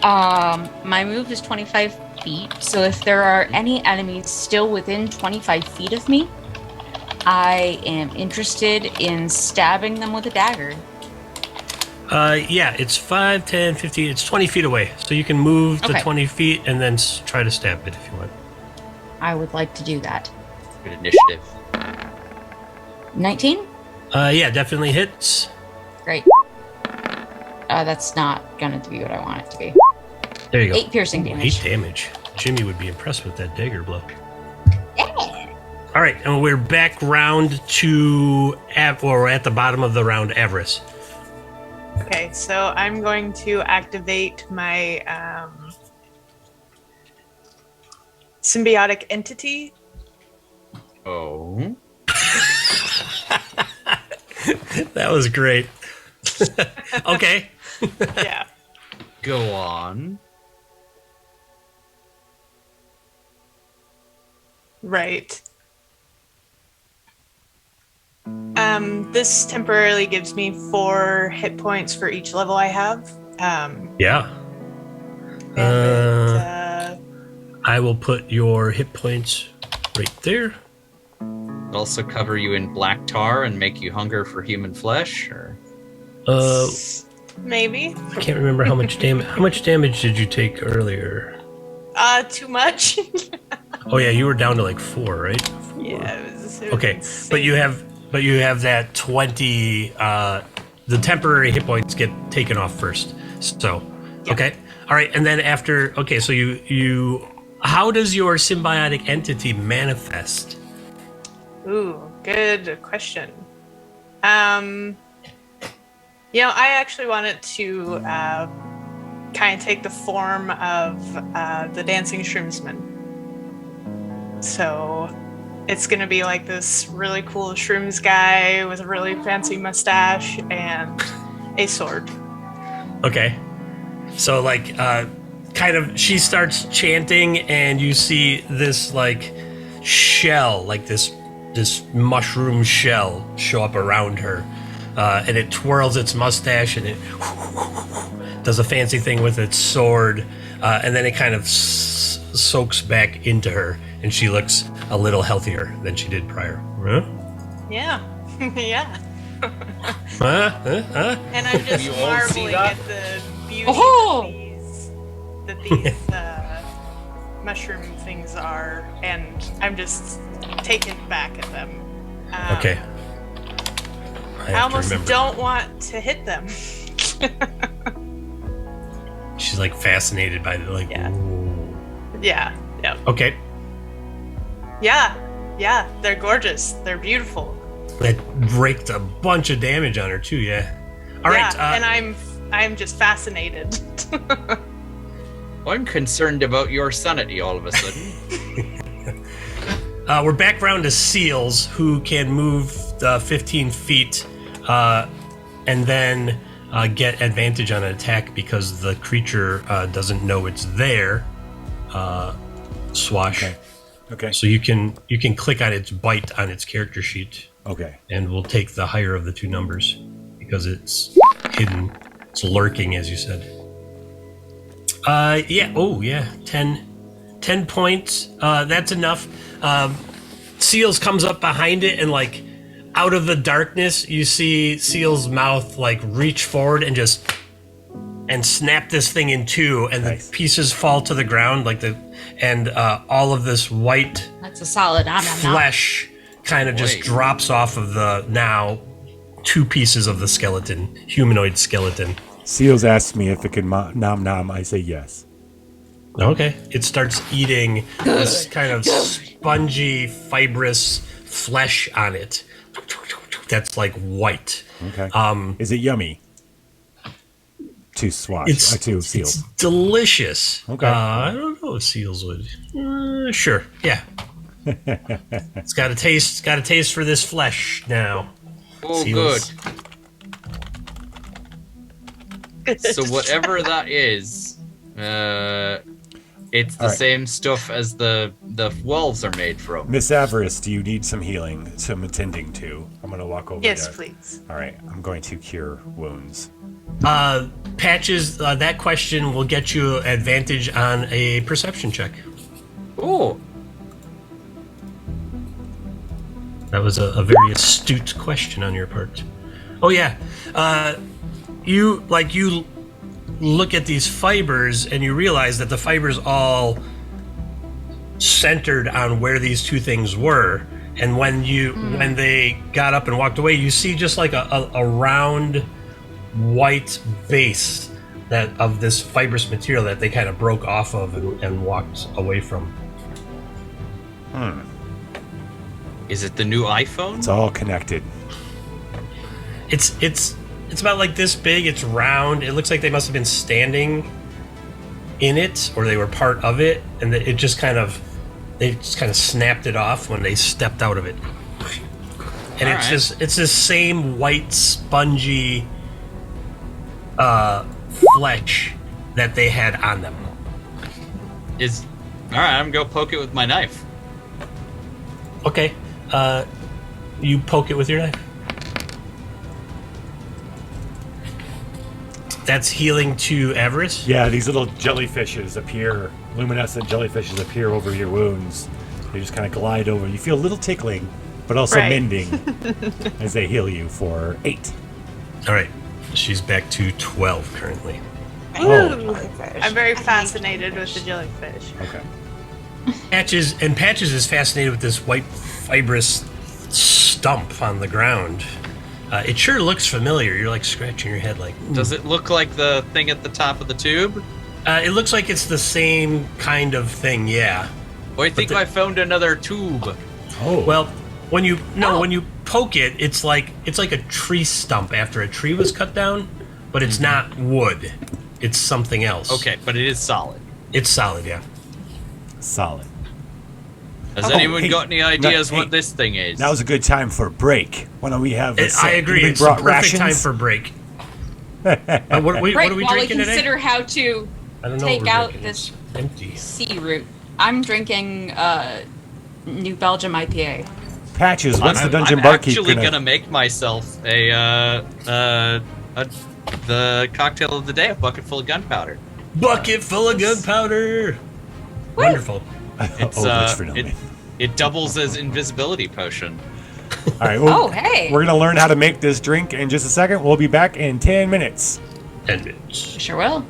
My move is 25 feet. So if there are any enemies still within 25 feet of me, I am interested in stabbing them with a dagger. Yeah, it's 5, 10, 15, it's 20 feet away. So you can move the 20 feet and then try to stab it if you want. I would like to do that. Good initiative. 19? Yeah, definitely hits. Great. That's not going to be what I want it to be. There you go. 8 piercing damage. 8 damage. Jimmy would be impressed with that dagger blow. Yeah. All right, and we're back round to... we're at the bottom of the round, Avarice. Okay, so I'm going to activate my symbiotic entity. Oh. That was great. Okay. Yeah. Go on. Right. This temporarily gives me 4 hit points for each level I have. Yeah. And I will put your hit points right there. It'll also cover you in black tar and make you hunger for human flesh, or maybe. I can't remember how much damage. How much damage did you take earlier? Too much. Oh yeah, you were down to 4, right? 4. Yeah. It was Okay, insane. but you have that 20. The temporary hit points get taken off first. So, okay, all right, and then after. Okay, so you. How does your symbiotic entity manifest? Ooh, good question. I actually wanted to kind of take the form of the dancing shroomsman. So it's gonna be like this really cool shrooms guy with a really fancy mustache and a sword. Okay. So like kind of she starts chanting and you see this like shell, like this mushroom shell show up around her. And it twirls its mustache and it does a fancy thing with its sword. And then it kind of soaks back into her and she looks a little healthier than she did prior. Huh? Yeah. Yeah. And I'm just You all see marveling that? at the beauty Oh! that these mushroom things are, and I'm just taken back at them. Okay. I almost don't want to hit them. She's like fascinated by it, like, Yeah. ooh. Yeah. Yeah. Okay. Yeah. They're gorgeous. They're beautiful. That raked a bunch of damage on her too, yeah. All right. And I'm just fascinated. I'm concerned about your sanity all of a sudden. We're back around to seals who can move 15 feet and then get advantage on an attack because the creature doesn't know it's there. Swash. Okay. So you can click on its bite on its character sheet. Okay. And we'll take the higher of the two numbers because it's hidden. It's lurking, as you said. Yeah. Oh, yeah. 10 points. That's enough. Seals comes up behind it and like out of the darkness, you see Seal's mouth like reach forward and just snap this thing in two, and Nice. the pieces fall to the ground and all of this white That's a solid flesh kind of just Wait. drops off of the now two pieces of the skeleton, humanoid skeleton. Seals asks me if it can nom nom. I say yes. Okay. It starts eating this kind of spongy, fibrous flesh on it. That's like white. Okay. Is it yummy? To Swash. To Seals. It's delicious. Okay. I don't know if seals would. Sure. Yeah. It's got a taste. It's got a taste for this flesh now. Oh, Seals. good. So whatever that is, it's the All right. same stuff as the wolves are made from. Miss Avarice, do you need some healing, some attending to? I'm going to walk over Yes, to... please. All right. I'm going to cure wounds. Patches. That question will get you advantage on a perception check. Oh, That was a very astute question on your part. Oh yeah, you look at these fibers and you realize that the fibers all centered on where these two things were. And when they got up and walked away, you see just like a round white base of this fibrous material that they kind of broke off of and walked away from. is it the new iPhone? It's all connected. It's about like this big. It's round. It looks like they must have been standing in it, or they were part of it, and they just kind of snapped it off when they stepped out of it. And All right. it's this same white spongy flesh that they had on them. All right, I'm gonna go poke it with my knife. Okay, you poke it with your knife. That's healing to Avarice. Yeah, these little jellyfishes appear, luminescent jellyfishes appear over your wounds. They just kind of glide over. You feel a little tickling, but also Right. mending as they heal you for 8. All right, she's back to 12 currently. Oh, I'm very fascinated with the jellyfish. okay. Patches is fascinated with this white fibrous stump on the ground. It sure looks familiar. You're like scratching your head like, Does it look like the thing at the top of the tube? it looks like it's the same kind of thing, yeah. Oh, I think I found another tube. Oh, Well, when you poke it, it's like a tree stump after a tree was cut down, but it's not wood. It's something else. Okay, but it is solid. It's solid, yeah. solid. Has anyone hey, got any ideas hey, what this thing is? Now's a good time for a break. Why don't we have a I agree. We It's the brought perfect time rations. for break. What are we Right, while we drinking today? consider how to I don't know take what we're out drinking. this It's empty. sea root. I'm drinking New Belgium IPA. Patches, what's the I'm dungeon barkeep actually gonna... gonna make myself the cocktail of the day, a bucket full of gunpowder. Bucket full of gunpowder. Wonderful. It's Looks for no man. it doubles as invisibility potion. All right, well, Oh, hey. we're gonna learn how to make this drink in just a second. We'll be back in 10 minutes. 10 minutes. Sure will.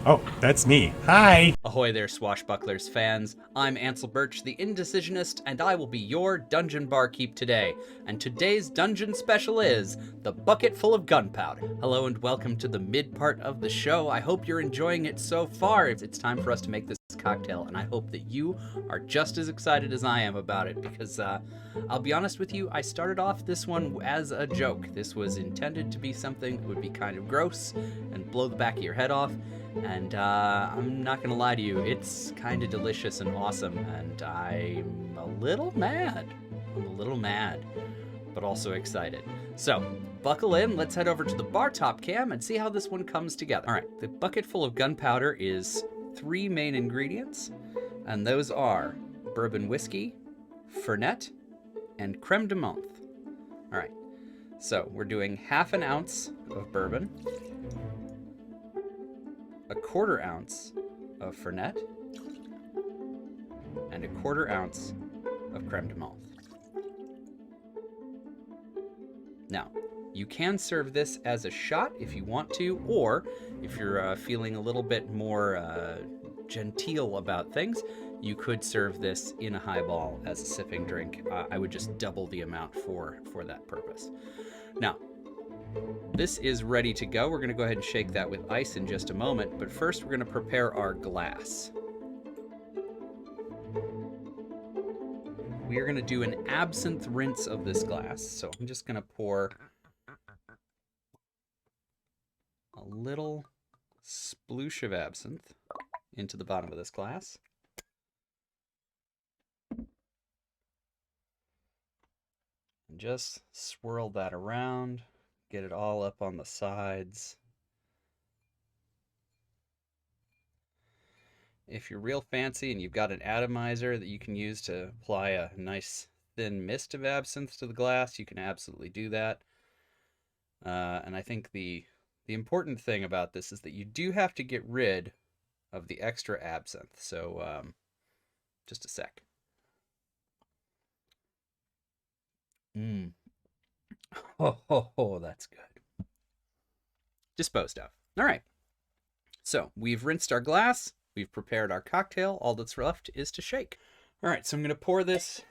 Oh, that's me. Hi. Ahoy there, Swashbucklers fans. I'm Ansel Birch, the Indecisionist, and I will be your dungeon barkeep today. And today's dungeon special is the bucket full of gunpowder. Hello and welcome to the mid part of the show. I hope you're enjoying it so far. It's time for us to make this cocktail, and I hope that you are just as excited as I am about it, because I'll be honest with you, I started off this one as a joke. This was intended to be something that would be kind of gross and blow the back of your head off. And I'm not gonna lie to you, it's kind of delicious and awesome, and I'm a little mad. But also excited. So, buckle in, let's head over to the bar top cam and see how this one comes together. All right, the bucket full of gunpowder is 3 main ingredients, and those are bourbon whiskey, Fernet, and creme de menthe. All right, so we're doing half an ounce of bourbon, a 1/4 ounce of Fernet, and a 1/4 ounce of creme de menthe. Now, you can serve this as a shot if you want to, or if you're feeling a little bit more genteel about things, you could serve this in a highball as a sipping drink. I would just double the amount for that purpose. Now, this is ready to go. We're going to go ahead and shake that with ice in just a moment, but first we're going to prepare our glass. We are going to do an absinthe rinse of this glass. So I'm just going to pour a little sploosh of absinthe into the bottom of this glass. And just swirl that around. Get it all up on the sides. If you're real fancy and you've got an atomizer that you can use to apply a nice thin mist of absinthe to the glass, you can absolutely do that. And I think the important thing about this is that you do have to get rid of the extra absinthe. So just a sec. Oh, that's good. Disposed of. All right. So we've rinsed our glass. We've prepared our cocktail. All that's left is to shake. All right, so I'm going to pour this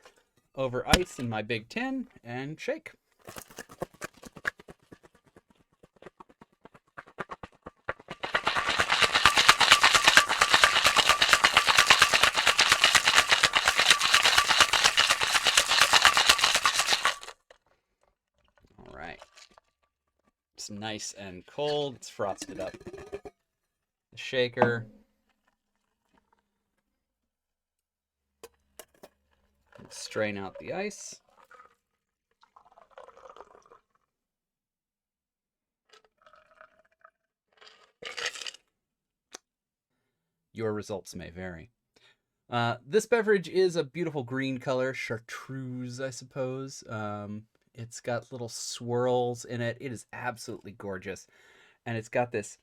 over ice in my big tin and shake. All right. It's nice and cold. It's frosted up. The shaker. Strain out the ice. Your results may vary. This beverage is a beautiful green color, chartreuse, I suppose. It's got little swirls in it. It is absolutely gorgeous. And it's got this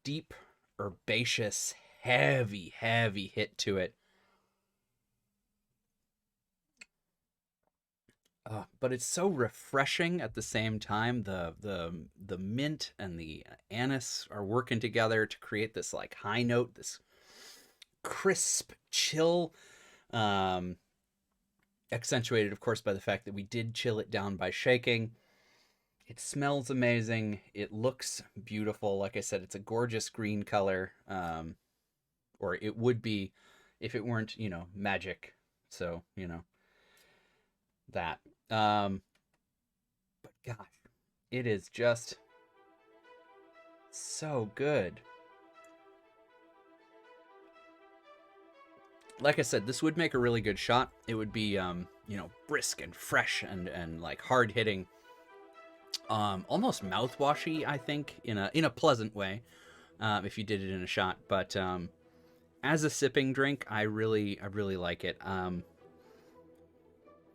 deep, herbaceous, heavy hit to it. But it's so refreshing at the same time. The mint and the anise are working together to create this like high note, this crisp chill, accentuated, of course, by the fact that we did chill it down by shaking. It smells amazing. It looks beautiful. Like I said, it's a gorgeous green color, or it would be if it weren't, magic. So, that. But gosh, it is just so good. like I said, this would make a really good shot. It would be, brisk and fresh and like hard hitting, almost mouthwashy, I think, in a pleasant way, if you did it in a shot. But as a sipping drink, I really like it.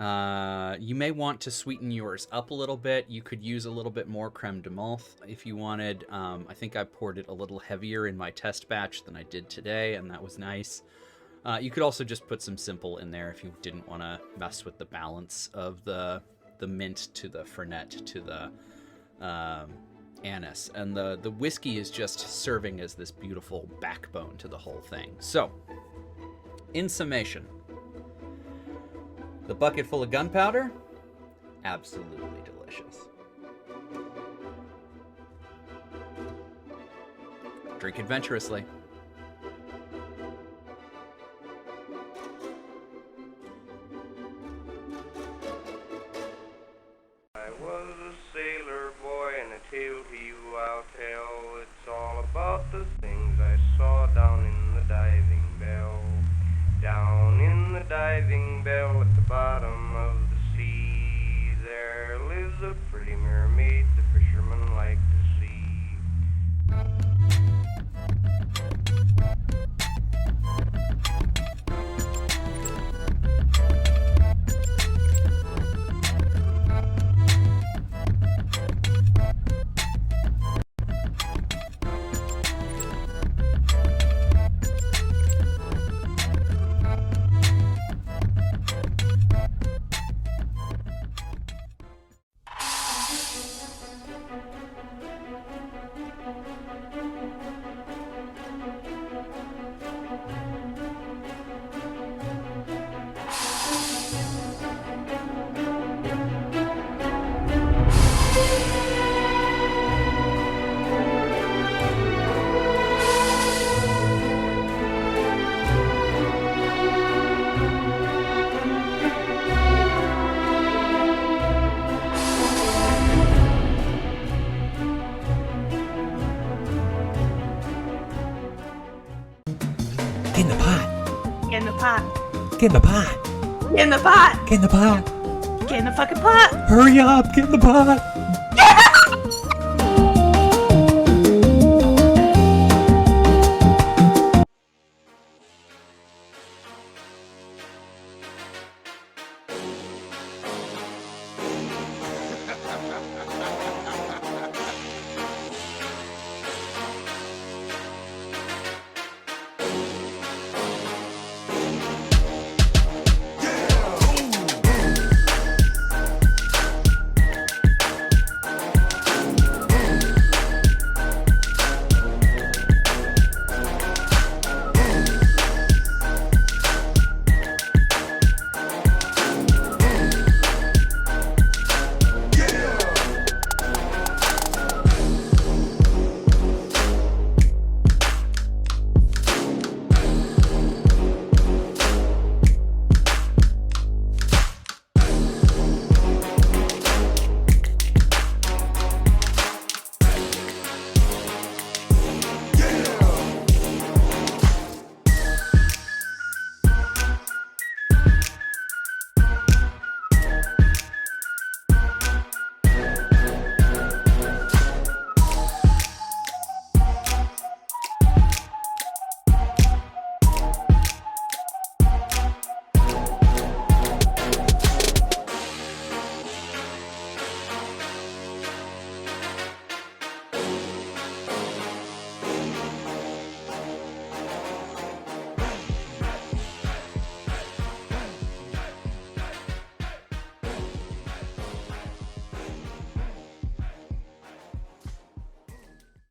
You may want to sweeten yours up a little bit. You could use a little bit more creme de menthe if you wanted. I think I poured it a little heavier in my test batch than I did today, and that was nice. You could also just put some simple in there if you didn't want to mess with the balance of the mint to the fernet to the anise. And the whiskey is just serving as this beautiful backbone to the whole thing. So, in summation, the bucket full of gunpowder, absolutely delicious. Drink adventurously. I was a sailor boy, and a tale to you I'll tell. It's all about the things I saw down in the diving bell. Down in the diving bell at the bottom of the sea, there lives a pretty mermaid the fishermen like to see. Get in the pot. Get in the pot. Get in the pot. Get in the pot. Get in the pot. Get in the fucking pot. Hurry up. Get in the pot.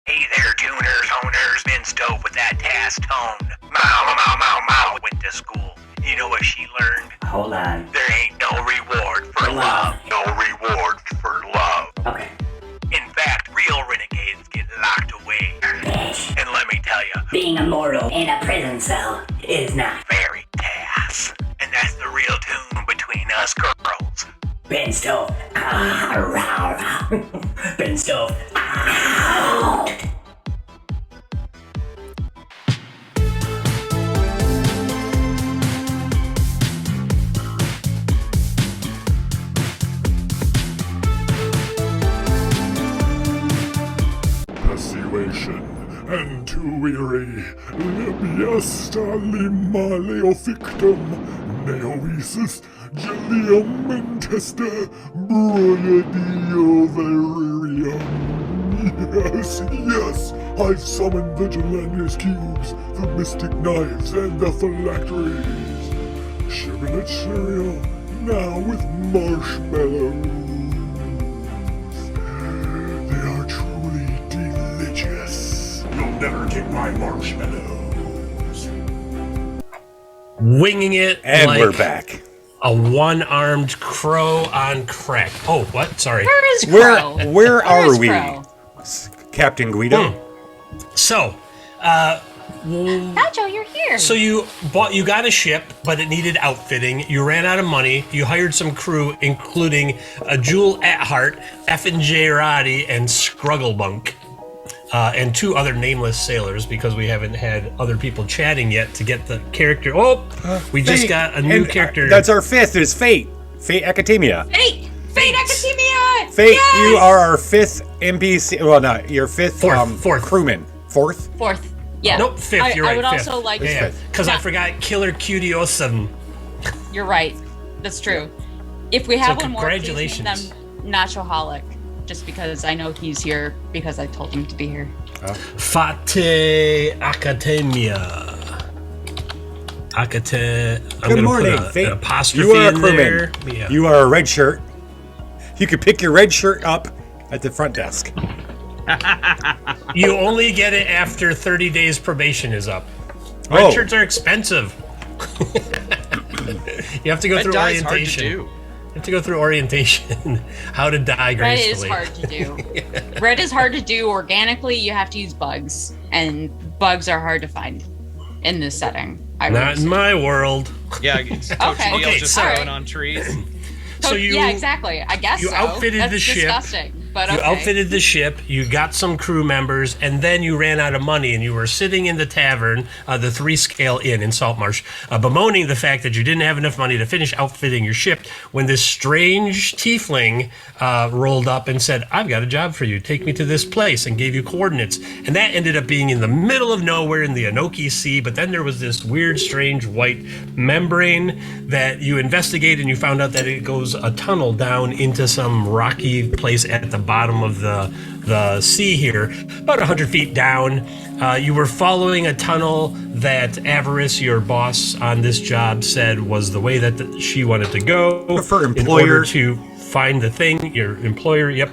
Hey there, tuners, owners, Ben Stove with that task tone. Mow, went to school. You know what she learned? Hold on. There ain't no reward for love. No reward for love. Okay. In fact, real renegades get locked away. Bitch. And let me tell you, Being immortal in a prison cell is not. very task. And that's the real tune between us girls. Ben Stove. Ben Stove. persuasion, and too weary. Lebiesta lima leofictum, neoesis gelium intesta, broidio veririum. Yes, I summon Vigilantes cubes, the mystic knives, and the phylacteries. Sugarlet cereal, now with marshmallows. They are truly delicious. You'll never get my marshmallows. Winging it, And like we're back. a one-armed crow on crack. Oh, what? Sorry. Where is Crow? Where are is we? Crow? Captain Guido? So, Nacho, you're here. So you got a ship, but it needed outfitting. You ran out of money. You hired some crew, including Jewel Athart, Effin J. Roddy, and Scrugglebunk, and 2 other nameless sailors, because we haven't had other people chatting yet to get the character. Oh, we just Fate. got a new And, character. That's our 5th, is Fate. Fate Academia. Fate Academia. Fate, Yes! you are our 5th NPC. Well, not your 5th Fourth. crewman. 4th? 4th. Yeah. Nope, 5th. You're right. I would 5th. also like. Yeah, because I forgot Killer Cutie07. You're right. That's true. If we have So one more, please make congratulations. them Nachoholic. Just because I know he's here because I told him to be here. Fate Academia. Good morning, put Fate. an apostrophe You are a in crewman. there. Yeah. You are a red shirt. You can pick your red shirt up at the front desk. You only get it after 30 days probation is up. Red shirts are expensive. You have to go Red through dye's hard to orientation. do. You have to go through orientation. How to dye Red gracefully. is hard to do. Red is hard to do organically. You have to use bugs, and bugs are hard to find in this setting. I would Not in say. my world. Yeah, it's Okay. cochineal Okay, just so- growing on trees. So you, yeah, exactly. I guess you so. outfitted That's the ship. disgusting, but You okay. outfitted the ship, you got some crew members, and then you ran out of money, and you were sitting in the tavern, the 3-scale inn in Saltmarsh, bemoaning the fact that you didn't have enough money to finish outfitting your ship, when this strange tiefling rolled up and said, "I've got a job for you. Take me to this place," and gave you coordinates. And that ended up being in the middle of nowhere in the Anoki Sea, but then there was this weird, strange white membrane that you investigate, and you found out that it goes a tunnel down into some rocky place at the bottom of the sea here, about 100 feet down. You were following a tunnel that Avarice, your boss on this job, said was the way that she wanted to go. Prefer in employer. order to find the thing. Your employer, yep.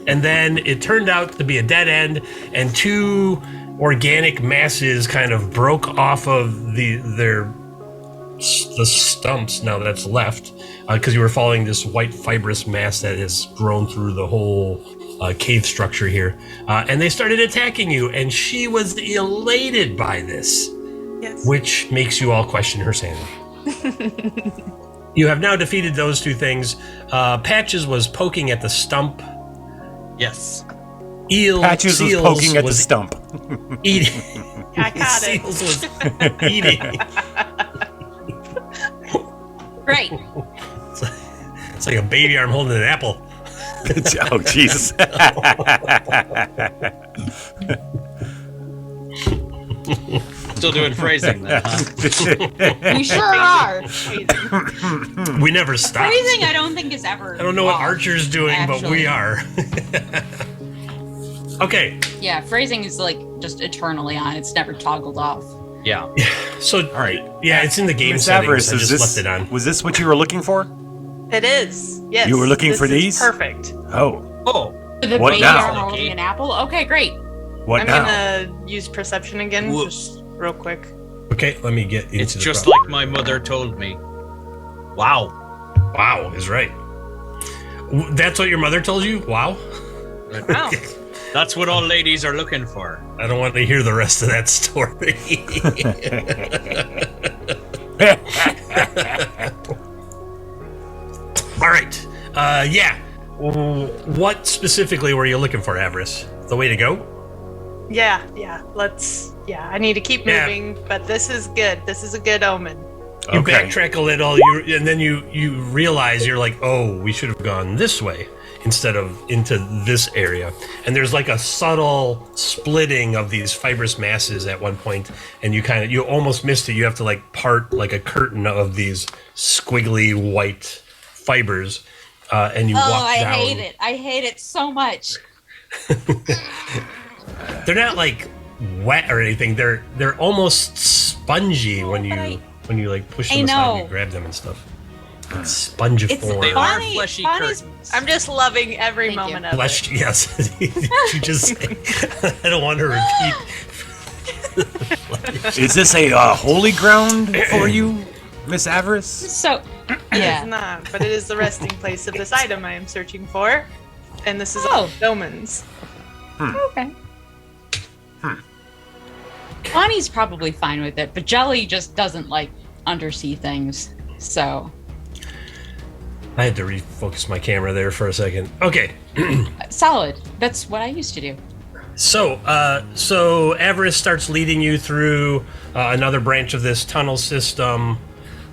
And then it turned out to be a dead end, and 2 organic masses kind of broke off of the stumps now that's left, because you were following this white fibrous mass that has grown through the whole cave structure here, and they started attacking you, and she was elated by this, Yes. which makes you all question her sanity. You have now defeated those 2 things. Patches was poking at the stump. Yes. Patches was Seals poking at the stump. Eating. I got it. Seals was eating. Great. It's like a baby arm holding an apple. Oh, Jesus. Still doing phrasing then, huh? We sure are. We never stop. Phrasing, I don't think is ever. I don't know what off, Archer's doing, but we actually. are. Okay, Yeah, phrasing is like just eternally on. It's never toggled off. Yeah. so All right. yeah, it's in the game Miss settings. Avarice, I is just this, left it on. was this what you were looking for? It is. Yes. You were looking this for is these? Perfect. Oh. Oh. The What baby now? arm holding an apple. Okay, great. What I'm now? gonna use perception again, Whoop. just real quick. Okay, let me get into It's the just problem. like my mother told me. Wow. Wow is right. That's what your mother told you? Wow. Wow. That's what all ladies are looking for. I don't want to hear the rest of that story. All right. Yeah. What specifically were you looking for, Avarice? The way to go? Yeah. I need to keep Yeah. moving, but this is good. This is a good omen. You Okay. backtrack a little, and then you realize you're like, oh, we should have gone this way. instead of into this area. And there's like a subtle splitting of these fibrous masses at one point, and you almost missed it. You have to like part like a curtain of these squiggly white fibers, and you walk down. I hate it. I hate it so much. They're not like wet or anything. They're almost spongy when you like push them aside and you grab them and stuff. Spongiform. They are fleshy curtains. I'm just loving every moment of it. Yes. Did you just say? I don't want to repeat. Is this a holy ground for you, Miss Avarice? So, It's not, but it is the resting place of this item I am searching for. And this is Doman's. Okay. Bonnie's probably fine with it, but Jelly just doesn't like undersea things. So I had to refocus my camera there for a second. Okay. solid. That's what I used to do. So Avarice starts leading you through another branch of this tunnel system.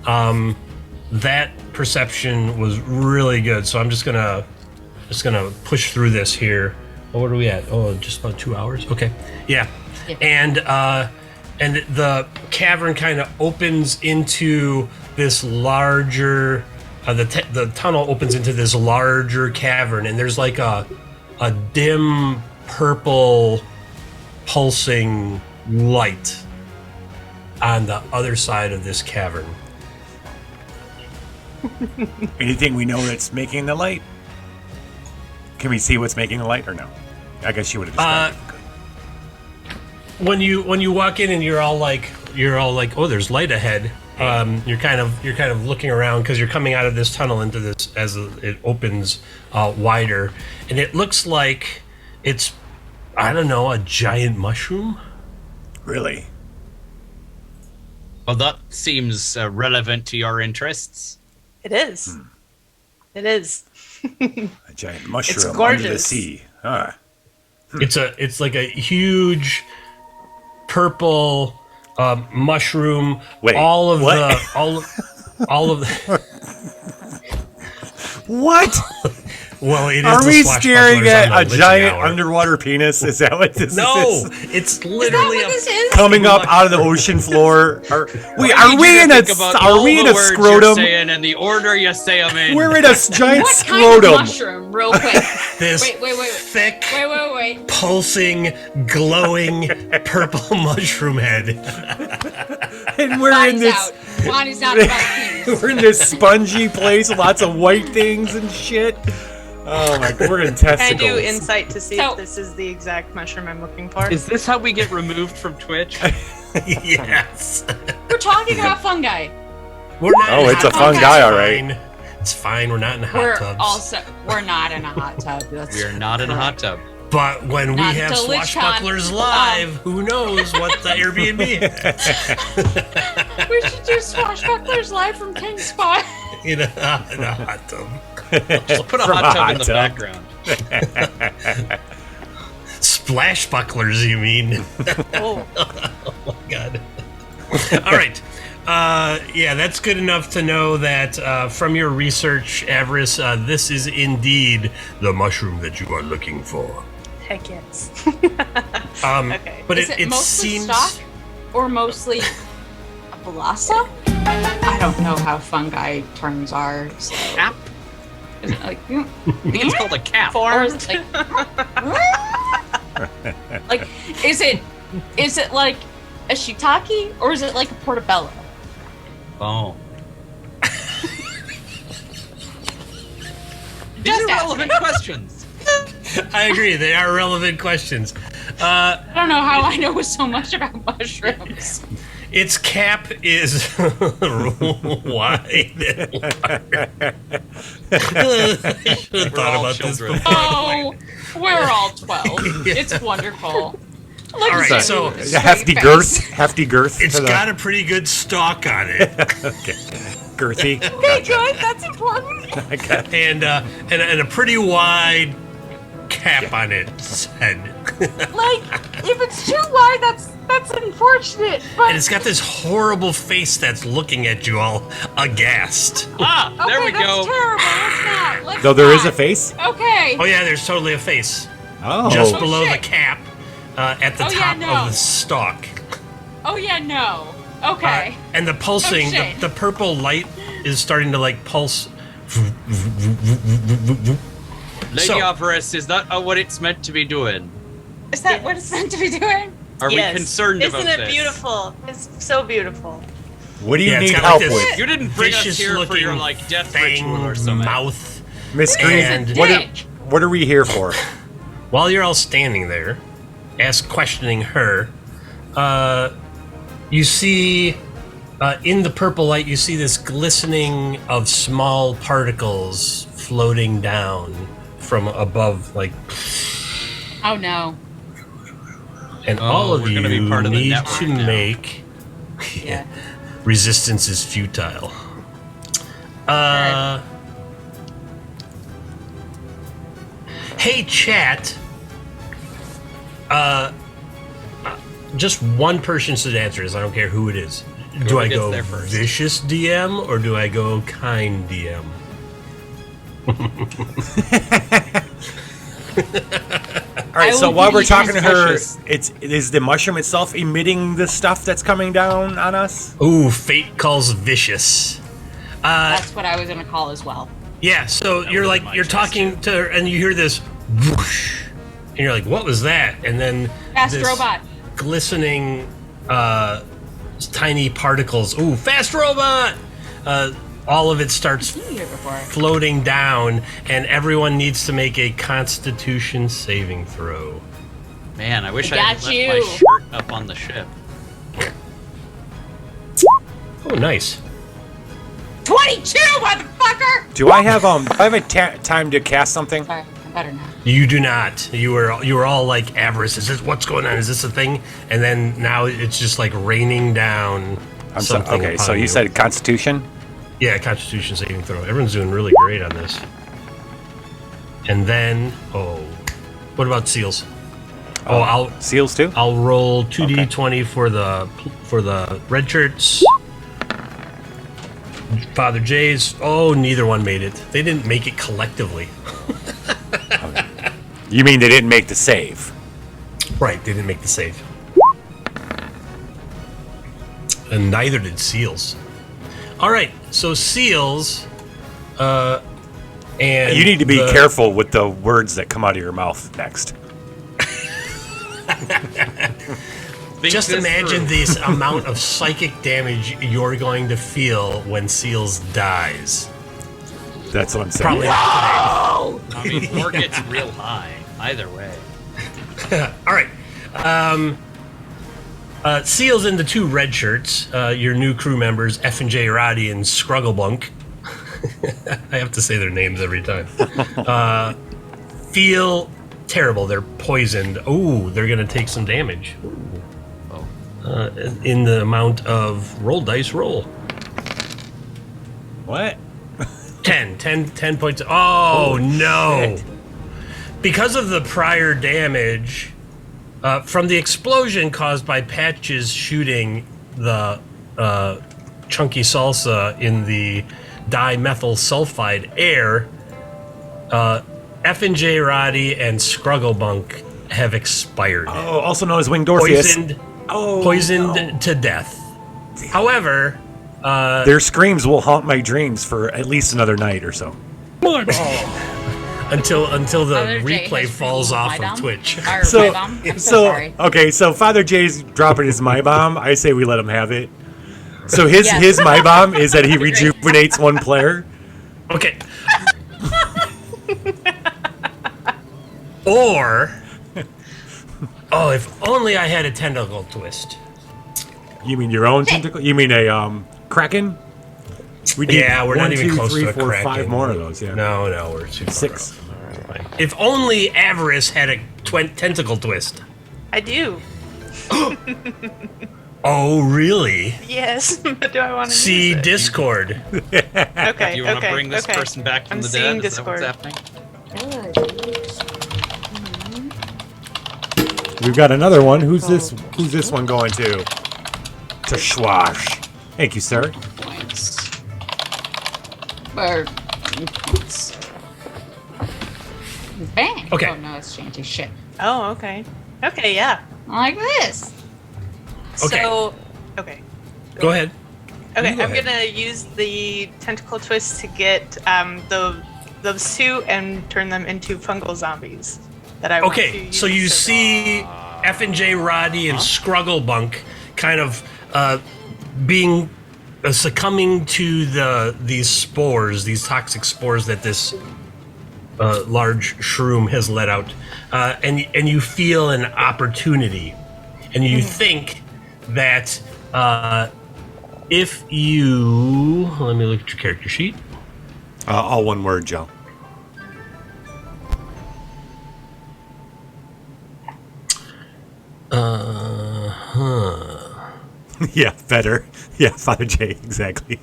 That perception was really good, so I'm just gonna push through this here. Oh, what are we at? Oh, just about 2 hours. Okay, yeah. And the cavern kind of opens into this larger. The tunnel opens into this larger cavern, and there's like a dim purple pulsing light on the other side of this cavern. Anything we know that's making the light? Can we see what's making the light or no? I guess you would have described it. When you walk in and you're all like, oh, there's light ahead. You're kind of looking around because you're coming out of this tunnel into this as it opens wider, and it looks like it's, I don't know, a giant mushroom. Really? Well, that seems relevant to your interests. It is. It is. A giant mushroom It's gorgeous. under the sea. Huh. It's like a huge purple mushroom. Wait, all of what? the What? Well, it is. Are the we Swashbucklers staring on at the a Liching giant Hour. underwater penis? Is that what this No, is? it's literally Coming up out of the ocean floor. Are we in a scrotum? Saying and the order you say them in. We're in a giant What scrotum. kind of mushroom? Real quick. This Wait. thick, Wait. pulsing, glowing purple mushroom head. And we're in Bonnie's this. out. Bonnie's not about penis. We're in this spongy place, lots of white things and shit. Oh my god, we're in testicles. Can I do insight to see So- if this is the exact mushroom I'm looking for? Is this how we get removed from Twitch? Yes. We're talking about fungi. We're not. Oh, in it's hot a fun tubs. guy, It's all right. fine. It's fine. We're not in hot tubs. We're not in a hot tub. That's We are not in a hot tub. But when we Not have until Swashbucklers LichCon. live, who knows what the Airbnb has? We should do Swashbucklers live from King's Spot. in a hot tub. Just put a From hot a tub hot in the tub. background. Splashbucklers, you mean? Oh, Oh my god. All right. Yeah, that's good enough to know that from your research, Avarice, this is indeed the mushroom that you are looking for. heck yes. Okay. But Is it mostly seems stock or mostly a blossom? I don't know how fungi terms are. So. Cap? Is it like, I think it's called a cap. or is it like, is it like a shiitake or is it like a portobello? Oh. These Just are relevant questions. I agree, they are relevant questions. I don't know how I know so much about mushrooms. Its cap is wide and large. I should have thought all about children. this before. Oh, we're all 12. It's wonderful. Look All at right, you, so straight Hefty face. girth. Hefty girth. it's to the- got a pretty good stalk on it. Okay. Girthy. Okay, good. That's important. and a pretty wide cap on its head. Like, if it's too wide, that's That's unfortunate, but And it's got this horrible face that's looking at you all aghast. Ah, there we that's go. terrible. Let's Though there is a not. face? Okay. Oh yeah, there's totally a face. Oh. Just Oh, below the shit. cap, at the Oh, yeah, top no. of the stalk. Oh yeah, no. Okay. And the pulsing, Oh, shit. the purple light is starting to like pulse. Lady So- Avarice, is that what it's meant to be doing? Is that what it's meant to be doing? Are Yes. we concerned Isn't about it this? beautiful? It's so beautiful. What do you Yeah, it's need got help like this with? You didn't bring us vicious here for looking your like death fang ritual or something. mouth. Miss Green, And- what are we here for? While you're all standing there, questioning her, you see in the purple light, you see this glistening of small particles floating down from above, like, Oh no. and Oh, all of we're you gonna be part of the need network to now. make Yeah. resistance is futile. Hey, chat. Just one person should answer this. I don't care who it is. Do Whoever I gets go there first. vicious DM or do I go kind DM? All right, I so will while give we're you talking to her, vicious. is the mushroom itself emitting the stuff that's coming down on us? Ooh, fate calls vicious. That's what I was gonna call as well. Yeah, so you're was like my you're choice, talking to her and you hear this whoosh, and you're like, "What was that?" And then Fast this robot. glistening, tiny particles. Ooh, fast robot! All of it starts I've seen you here before. floating down, and everyone needs to make a Constitution saving throw. Man, I wish I, I had got left you. my shirt up on the ship. Oh, nice. 22, motherfucker! Do I have time to cast something? Sorry, I'm better now. You do not. You were all like avarice. Is this what's going on? Is this a thing? And then now it's just like raining down. Something Okay, so upon you said Constitution? Yeah, Constitution saving throw. Everyone's doing really great on this. And then, what about seals? Seals too? I'll roll 2d20 for the red shirts. Father J's. Oh, neither one made it. They didn't make it collectively. You mean they didn't make the save? Right, they didn't make the save. And neither did seals. All right, so seals. And You need to be the- careful with the words that come out of your mouth next. Think Just this imagine through. this amount of psychic damage you're going to feel when Seals dies. That's what I'm saying. Probably not I mean, or gets real high. Either way. today. All right. Seals in the two red shirts, your new crew members, F&J Roddy and Scrugglebunk. I have to say their names every time. Feel terrible. They're poisoned. Oh, they're going to take some damage. In the amount of roll dice roll. What? 10 points. Oh, no. shit. Because of the prior damage from the explosion caused by Patches shooting the chunky salsa in the dimethyl sulfide air, F&J Roddy and Scrugglebunk have expired. Oh, also known as Winged Orpheus. Poisoned to death. However, their screams will haunt my dreams for at least another night or so. until the Father Jay replay has falls removed off my of bomb. Twitch. Or my bomb. I'm so sorry. Okay, so Father Jay's dropping his my bomb. I say we let him have it. So his Yes. his my bomb is that he That'd be great. rejuvenates one player. Okay. Or, if only I had a tentacle twist. You mean your own tentacle? You mean a kraken? We need Yeah, we're not 1, even 2, close 3, to a 4, Kraken. 5 more of those. Yeah. No, we're too far 6. off. Fine. If only Avarice had a tentacle twist. I do. Oh, really? Yes, but do I want to See use it? Discord. Okay, Do you want to okay, bring this okay. person back from I'm the seeing dead? Is that what's Discord. happening? we've got another one. Who's this? Who's this one going to? To Schwash. Thank you, sir. Points. Or points. Bang. Okay. Oh no, it's changing shit. Oh, okay. Okay, yeah. Like this. Okay. So, okay. Go ahead. Okay, You go I'm ahead. gonna use the tentacle twist to get those two and turn them into fungal zombies. That I want to Okay, use so you to- see F&J Roddy and Scrugglebunk kind of being succumbing to these spores, these toxic spores that this large shroom has let out, and you feel an opportunity, and you think that if you let me look at your character sheet. All one word, Joe. Yeah, better. Yeah, Father J, exactly.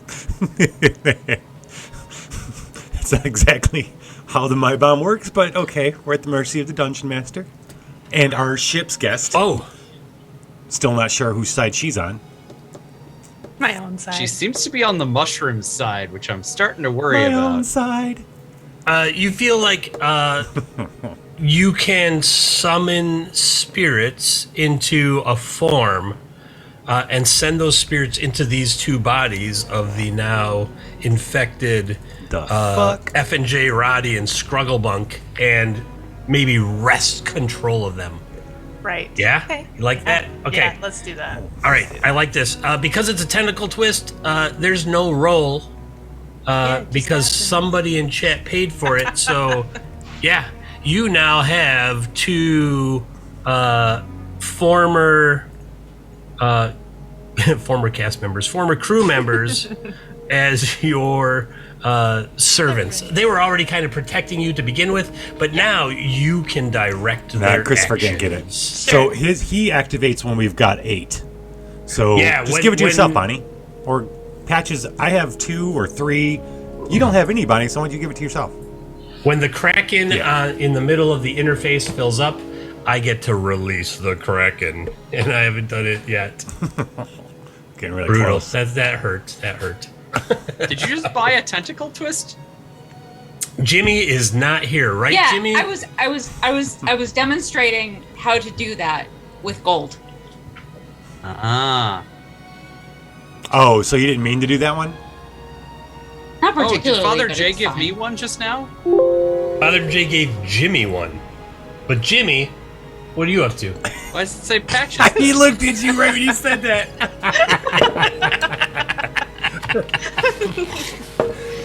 It's not exactly how the My Bomb works, but okay, we're at the mercy of the Dungeon Master. And our ship's guest. Oh, Still not sure whose side she's on. My own side. She seems to be on the mushroom side, which I'm starting to worry My about. own side. you feel like you can summon spirits into a form and send those spirits into these two bodies of the now infected The fuck? F&J Roddy and Scrugglebunk and maybe wrest control of them. Right. Yeah? Okay. You like that? Okay. Yeah, let's do that. All right, I like this. Because it's a tentacle twist, there's no roll just because happened. somebody in chat paid for it. So, yeah, you now have two former former cast members, former crew members as your servants. They were already kind of protecting you to begin with, but now you can direct their Christopher can't get it. actions. So he activates when we've got 8. So Yeah, just when- give it to yourself, when- Bonnie. Or Patches, I have 2 or 3. You don't have any, Bonnie, so why don't you give it to yourself? When the Kraken Yeah. in the middle of the interface fills up, I get to release the Kraken, and I haven't done it yet. Getting really Brutal. close. That hurt. That hurt. Did you just buy a tentacle twist? Jimmy is not here, right, Yeah, Jimmy? I was demonstrating how to do that with gold. Ah. Oh, so you didn't mean to do that one? Not Oh, did particularly. Father but J it's give fine. me one just now? Father J gave Jimmy one, but Jimmy, what are you up to? Why does it say patches? He looked at you right when you said that.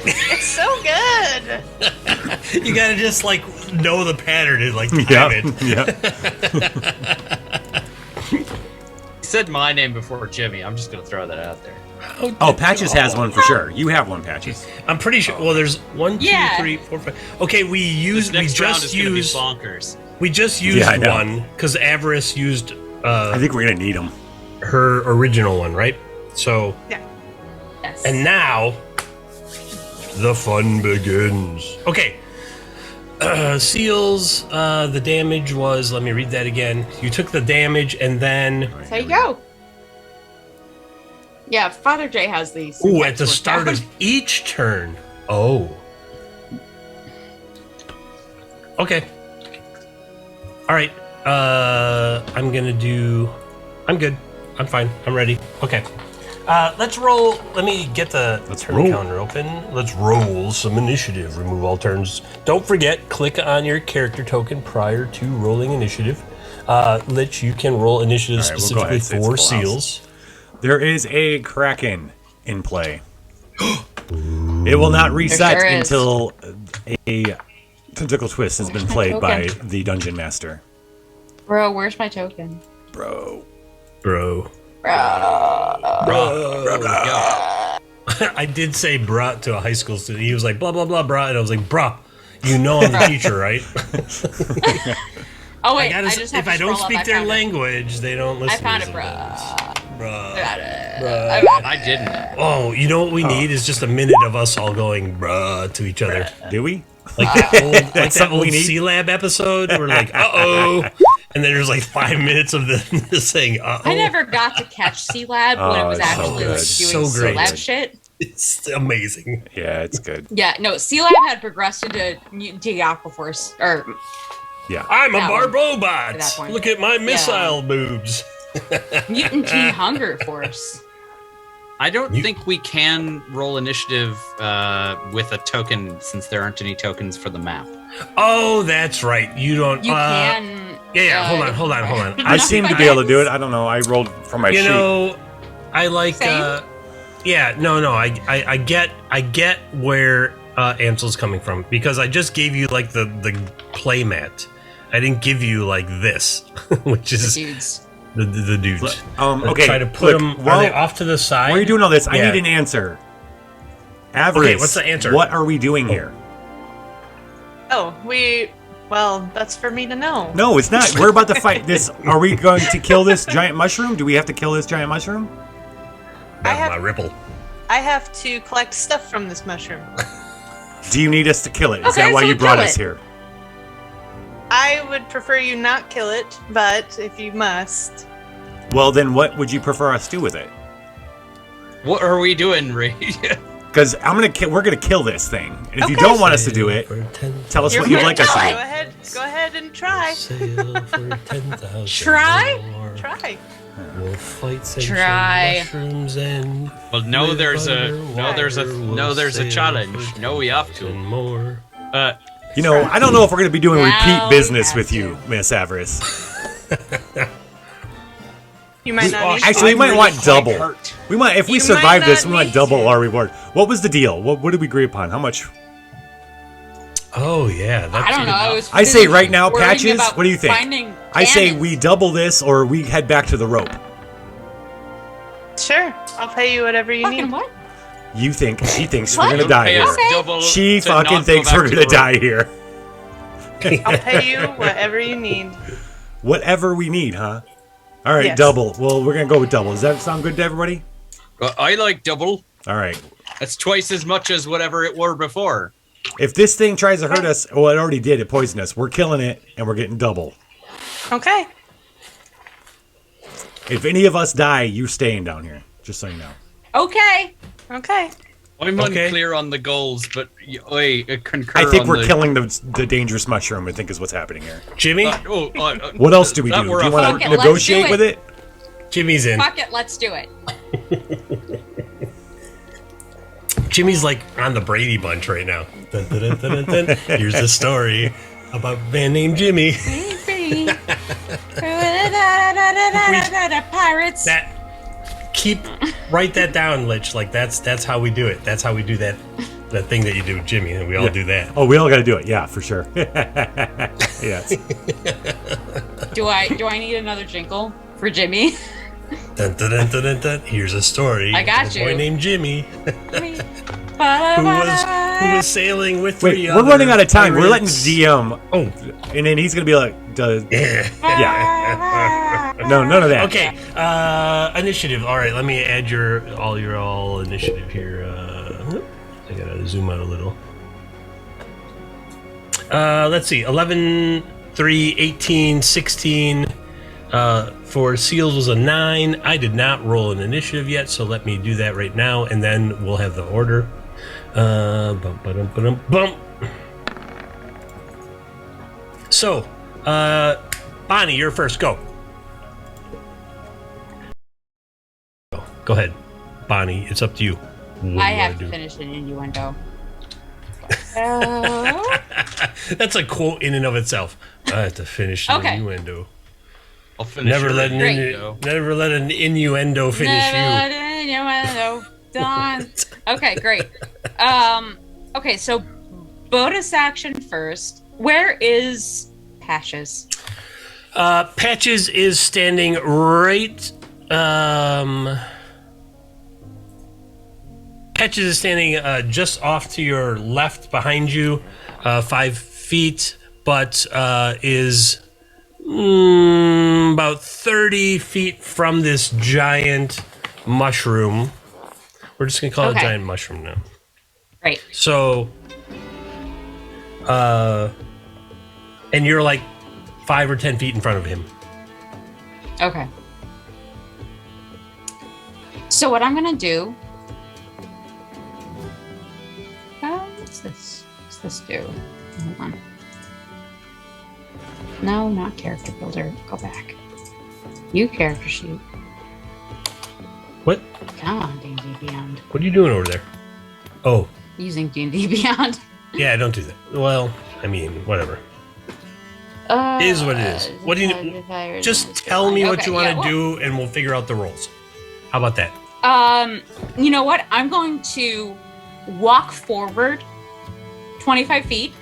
It's so good. You gotta just like know the pattern and like time Yeah. it. Yeah. He said my name before Jimmy. I'm just gonna throw that out there. Oh, Patches has one for sure. You have one, Patches. I'm pretty sure. Well, there's 1, 2, Yeah. 3, 4, 5. Okay, we This next round just is gonna be used bonkers. we just used Yeah, I know. one because Avarice used I think we're gonna need them. her original one, right? So, Yes. and now the fun begins. Okay. Seals, the damage was, let me read that again. You took the damage and then, There you go. Yeah, Father J has these. ooh, at the start of each turn. Oh. Okay. All right. I'm good. I'm fine. I'm ready. Okay. Let's roll. Let me get the turn roll. counter open. Let's roll some initiative. Remove all turns. Don't forget, click on your character token prior to rolling initiative. Lich, you can roll initiative All right, we'll go ahead. specifically It's for full house. seals. There is a Kraken in play. It will not reset sure is. until a tentacle twist has been played by token? the Dungeon Master. Bro, where's my token? Bro. Bro. Yeah. I did say bruh to a high school student. He was like, blah, blah, blah, bruh. And I was like, bruh, you know I'm the teacher, right? Oh wait, I, gotta, just have if to I don't scroll up. speak I their found it. language, they don't listen I found to it, me bruh. sometimes. I Bruh. got it. Bruh. I got it. I didn't. Oh, you know what we need is just a minute of us all going bruh to each other. Do we? Like that old, like that something we old need? C-Lab episode. We're like, uh-oh, and then there's like 5 minutes of this saying, "Uh-oh." I never got to catch Sea Lab when it was it's so actually good. like doing So Sea great. Lab shit. It's amazing. Yeah, it's good. Yeah, no, Sea Lab had progressed into Mutant Teen Aquaforce, or Yeah. I'm a That one. At that Barbobot. point. Look at my missile boobs. Mutant Teen Hunger Force. I don't think we can roll initiative with a token since there aren't any tokens for the map. Oh, that's right. You don't. You can. Yeah. Hold on. I seem to be able to do it. I don't know. I rolled for my You sheet. know, I like. Same? Yeah. No. I get where Ansel's coming from because I just gave you like the play mat. I didn't give you like this, which is Dudes. the dudes. Okay. Try to put look, them. while- Are they off to the side? Why are you doing all this? I Yeah. need an answer. Avarice. Okay, what's the answer? What are we doing here? Oh, well, that's for me to know. No, it's not. We're about to fight this. Are we going to kill this giant mushroom? Do we have to kill this giant mushroom? My ripple. I have to collect stuff from this mushroom. Do you need us to kill it? Is Okay, that why so you brought kill us it. here? I would prefer you not kill it, but if you must. Well, then what would you prefer us do with it? What are we doing, Ray? Because we're gonna kill this thing. And if you Okay. don't want us to do it, tell us You're what you'd gonna like us do to it. do. Go ahead and try. Sail for 10,000 Try? more. Try. We'll fight sentient Try. mushrooms and Well, no, with there's a underwater challenge. we'll No, we have sail to. and more. You know, I don't know if we're gonna be doing Now repeat we business have with to. you, Miss Avarice. You might not need Actually, we might really want quite double. hurt. We might, if we You survive might this, not we want need double to. our reward. What was the deal? What did we agree upon? How much? Oh yeah, that's I don't know. I was I say busy right now, worrying Patches. about What do you think? finding I say cannons. we double this, or we head back to the rope. Sure, I'll pay you whatever you Fucking need. what? You think she thinks What? we're gonna die Pay here? us Okay. double She to not fucking go thinks back we're to gonna the rope. die here. I'll pay you whatever you need. Whatever we need, huh? All right, Yes. double. Well, we're gonna go with double. Does that sound good to everybody? I like double. All right. That's twice as much as whatever it were before. If this thing tries to hurt us, well, it already did. It poisoned us. We're killing it, and we're getting double. Okay. If any of us die, you're staying down here. Just so you know. Okay. Okay. I'm Okay. unclear on the goals, but I concur. I think on we're the, killing the dangerous mushroom. I think is what's happening here. Jimmy. What else do we that do? were Do you a want fuck to it, let's negotiate do with it. it? Jimmy's in. Fuck it. Let's do it. Jimmy's like on the Brady Bunch right now. Dun, dun, dun, dun, dun, dun. Here's a story about a man named Jimmy. Pirates. Write that down, Lich. Like that's how we do it. That's how we do that thing that you do with Jimmy, and we all do that. Oh, we all got to do it. Yeah, for sure. Yes. Do I need another jingle for Jimmy? Dun, dun, dun, dun, dun, dun. Here's a story. I got of a you. boy named Jimmy who was sailing with Wait, three we're other running out of time. We're letting pirates. DM. Oh, And then he's gonna be like, yeah. No, none of that. okay. Initiative. All right, let me add your initiative here. I gotta zoom out a little. Let's see. 11, 3, 18, 16. For Seals was a 9. I did not roll an initiative yet, so let me do that right now, and then we'll have the order. Bump, ba-dum, ba-dum, bump. So, Bonnie, you're first. Go. Go ahead, Bonnie. It's up to you. What do I you have wanna to do? finish an innuendo. That's a quote in and of itself. I have to finish an Okay. innuendo. I'll finish Never your let innuendo. never let an innuendo finish you. Innuendo done. Okay, great. Okay, so bonus action first. Where is Patches? Patches is standing right. Patches is standing just off to your left, behind you, 5 feet, but is about 30 feet from this giant mushroom. We're just gonna call it a Okay. giant mushroom now. Great. So, and you're like 5 or 10 feet in front of him. Okay. So what I'm gonna do? What's this? What's this do? Hold on. No, not character builder. Go back. You character sheet. What? Come on, D&D Beyond. What are you doing over there? Oh. Using D&D Beyond. Yeah, don't do that. Well, I mean, whatever. It is what it is. What do you? Just tell me what you want to do, and we'll figure out the rules. How about that? You know what? I'm going to walk forward 25 feet.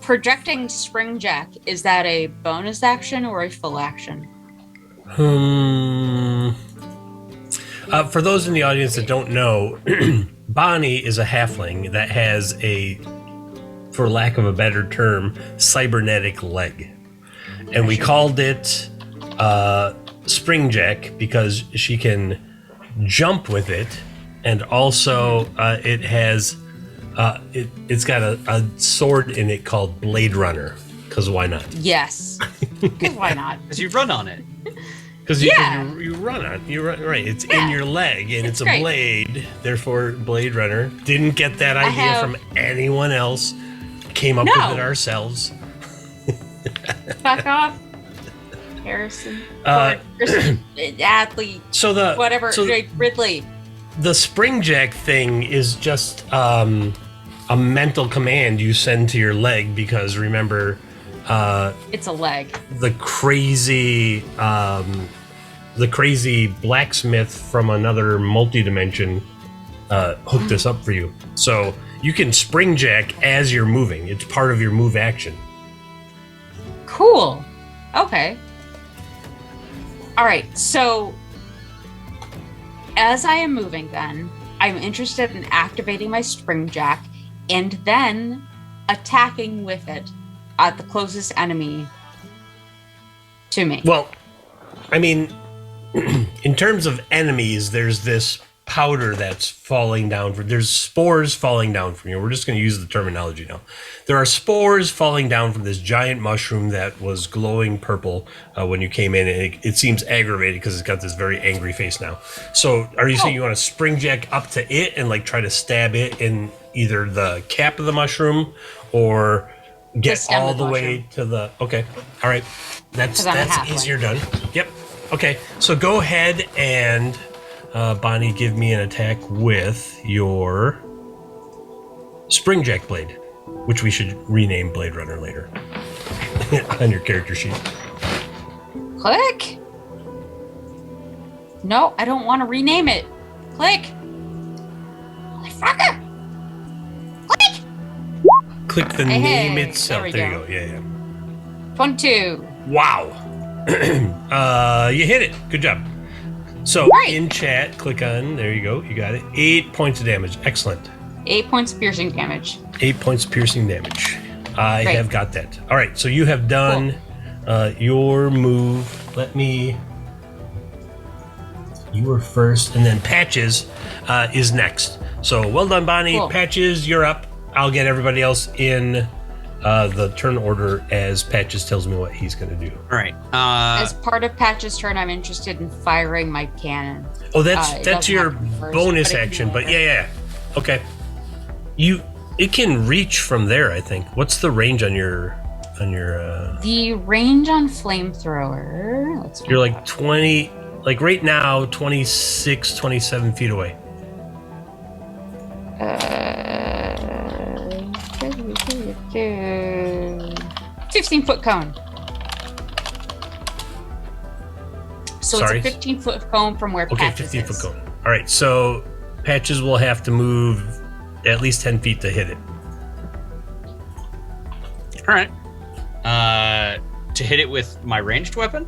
Projecting Spring Jack, is that a bonus action or a full action? For those in the audience that don't know, Bonnie is a halfling that has a, for lack of a better term, cybernetic leg. And we called it Spring Jack because she can jump with it, and also it has it's got a sword in it called Blade Runner. Because why not? Yes. Because why not? Because you run on it. Because you run on, you run right. It's in your leg, and it's a great. blade. Therefore, Blade Runner. Didn't get that idea from anyone else. Came up with it ourselves. Fuck off, Harrison. Athlete. So Ridley. The Spring Jack thing is just a mental command you send to your leg because remember, it's a leg. The crazy blacksmith from another multi-dimension hooked this up for you. So you can Spring Jack as you're moving. It's part of your move action. Cool. Okay. All right. So as I am moving then, I'm interested in activating my Spring Jack and then attacking with it at the closest enemy to me. Well, I mean, in terms of enemies, there's this powder that's falling down. There's spores falling down from you. We're just going to use the terminology now. There are spores falling down from this giant mushroom that was glowing purple when you came in, and it seems aggravated because it's got this very angry face now. So are you saying you want to Spring Jack up to it and like try to stab it in either the cap of the mushroom or get all the way to the... Okay. All right. That's easier done. Yep. Okay. So go ahead and... Bonnie, give me an attack with your Spring Jack Blade, which we should rename Blade Runner later on your character sheet. Click. No, I don't want to rename it. Click. Motherfucker. Click. Click the name itself. There you go. Yeah. 22. Wow. You hit it. Good job. So in chat, click on, there you go, you got it. 8 points of damage. Excellent. 8 points of piercing damage. 8 points of piercing damage. I have got that. All right, so you have done your move. You were first, and then Patches is next. So well done, Bonnie. Cool. Patches, you're up. I'll get everybody else in the turn order as Patches tells me what he's going to do. All right. As part of Patches' turn, I'm interested in firing my cannon. Oh, that's your bonus action, but yeah. Okay. It can reach from there, I think. What's the range on your The range on flamethrower. You're like 20, like right now 26, 27 feet away. 15-foot cone. So it's a 15-foot cone from where Patches is. 15-foot cone. All right, so Patches will have to move at least 10 feet to hit it. All right. To hit it with my ranged weapon?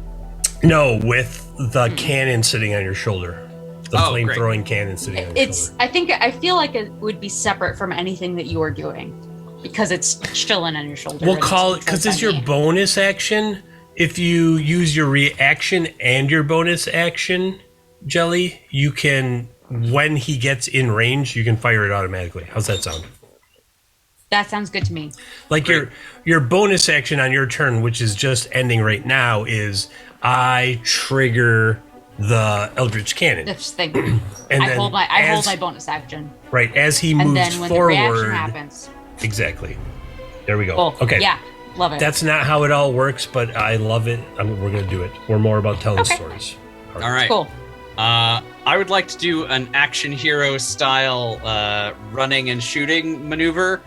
No, with the cannon sitting on your shoulder. The flame-throwing cannon sitting on your shoulder. I feel like it would be separate from anything that you are doing because it's chilling on your shoulder. We'll call it, because it's your bonus action. If you use your reaction and your bonus action, Jelly, you can, when he gets in range, you can fire it automatically. How's that sound? That sounds good to me. Like your bonus action on your turn, which is just ending right now, is I trigger the Eldritch Cannon. This thing. And I then hold my bonus action. Right, as he And moves then when forward. the reaction happens. Exactly. There we go. Cool. Okay. Yeah. Love it. That's not how it all works, but I love it. We're going to do it. We're more about telling stories. All right. Cool. I would like to do an action hero style running and shooting maneuver.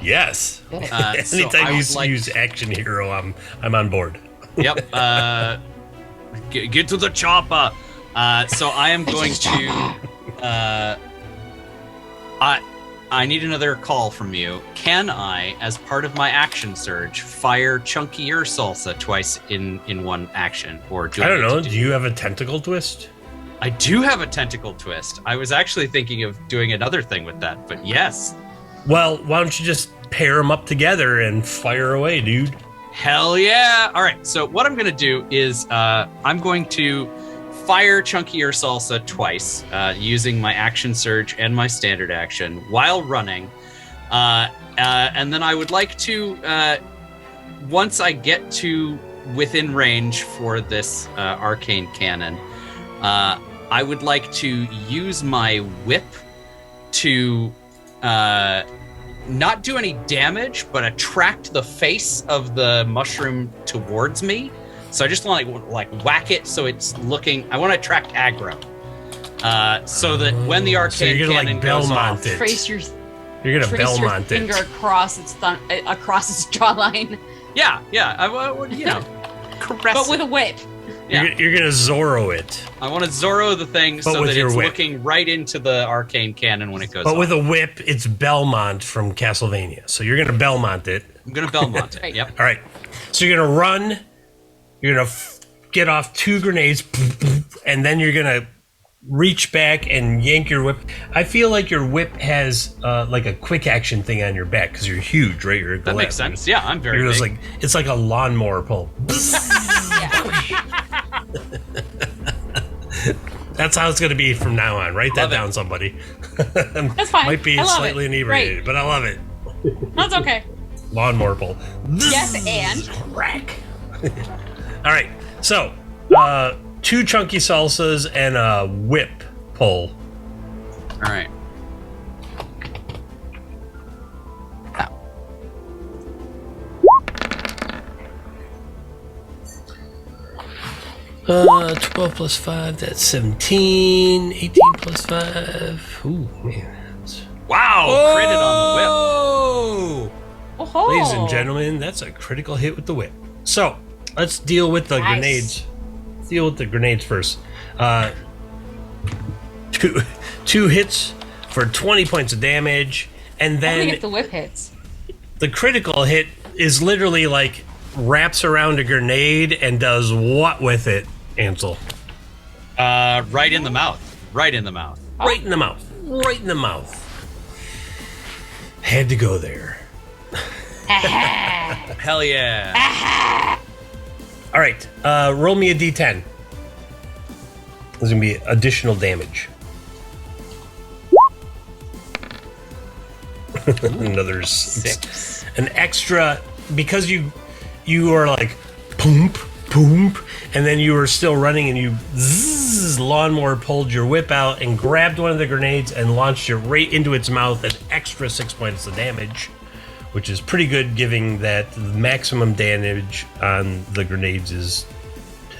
Yes. so Anytime I you would like- use action hero, I'm on board. Yep. Get to the chopper. So I am going to. I need another call from you. Can I, as part of my action surge, fire chunky ear salsa twice in one action, or do I don't need know. to Do you have a tentacle twist? I do have a tentacle twist. I was actually thinking of doing another thing with that, but yes. Well, why don't you just pair them up together and fire away, dude? Hell yeah! All right. So what I'm going to do is I'm going to fire chunky ear salsa twice using my action surge and my standard action while running, and then I would like to once I get to within range for this arcane cannon, I would like to use my whip to not do any damage, but attract the face of the mushroom towards me. So I just want to like whack it so it's looking. I want to attract aggro, so that when the arcane you're gonna, cannon like, goes Belmont off, it. You're gonna Belmont finger it. across its jawline. Yeah. You know, caress. But with a whip. Yeah. You're gonna Zorro it. I want to Zorro the thing But so with that your it's whip. looking right into the arcane cannon when it goes But off. with a whip, it's Belmont from Castlevania. So you're gonna Belmont it. I'm gonna Belmont it. Yep. All right. So you're gonna run. You're gonna get off 2 grenades, and then you're gonna reach back and yank your whip. I feel like your whip has like a quick action thing on your back because you're huge, right? You're a That makes glove. sense. Yeah, I'm very You're just big. like it's like a lawnmower pull. That's how it's going to be from now on. Write that Love it. down, somebody. That's fine. Might be I love slightly it. inebriated, but I love it. That's okay. Lawnmower pull. Yes, and Crack. All right. So, 2 chunky salsas and a whip pull. All right. 12 plus 5, that's 17. 18 plus 5. Ooh, man. Wow, critted on the whip. oh, Ladies and gentlemen, that's a critical hit with the whip. So, let's deal with the Nice. grenades. Let's deal with the grenades first. Two hits for 20 points of damage, and only then if the whip hits. the critical hit is literally like wraps around a grenade and does what with it, Ansel? Right in the mouth. Right in the mouth. Right in the mouth. Right in the mouth. Had to go there. Hell yeah. All right, roll me a d10. There's gonna be additional damage. Another 6. an extra, because you are like poomp, poomp, and then you were still running and you zzz, lawnmower pulled your whip out and grabbed one of the grenades and launched it right into its mouth, an extra 6 points of damage, which is pretty good given that the maximum damage on the grenades is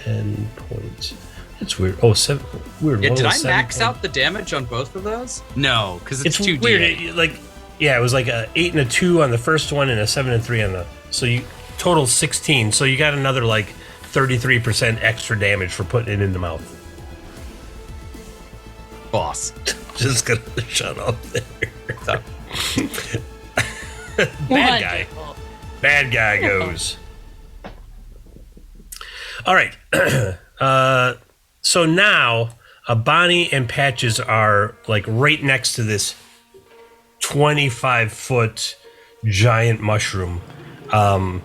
10 points. It's weird. Oh, 7. Weird. Yeah, One did was I 7 max points. out the damage on both of those? No, because it's It's 2d8. weird. It was like a 8 and a 2 on the first one and a 7 and 3 on the. So you total 16. So you got another like 33% extra damage for putting it in the mouth. Boss. Just gonna shut up there. So, Bad guy. Bad guy goes. All right. So now Bonnie and Patches are like right next to this 25-foot giant mushroom, and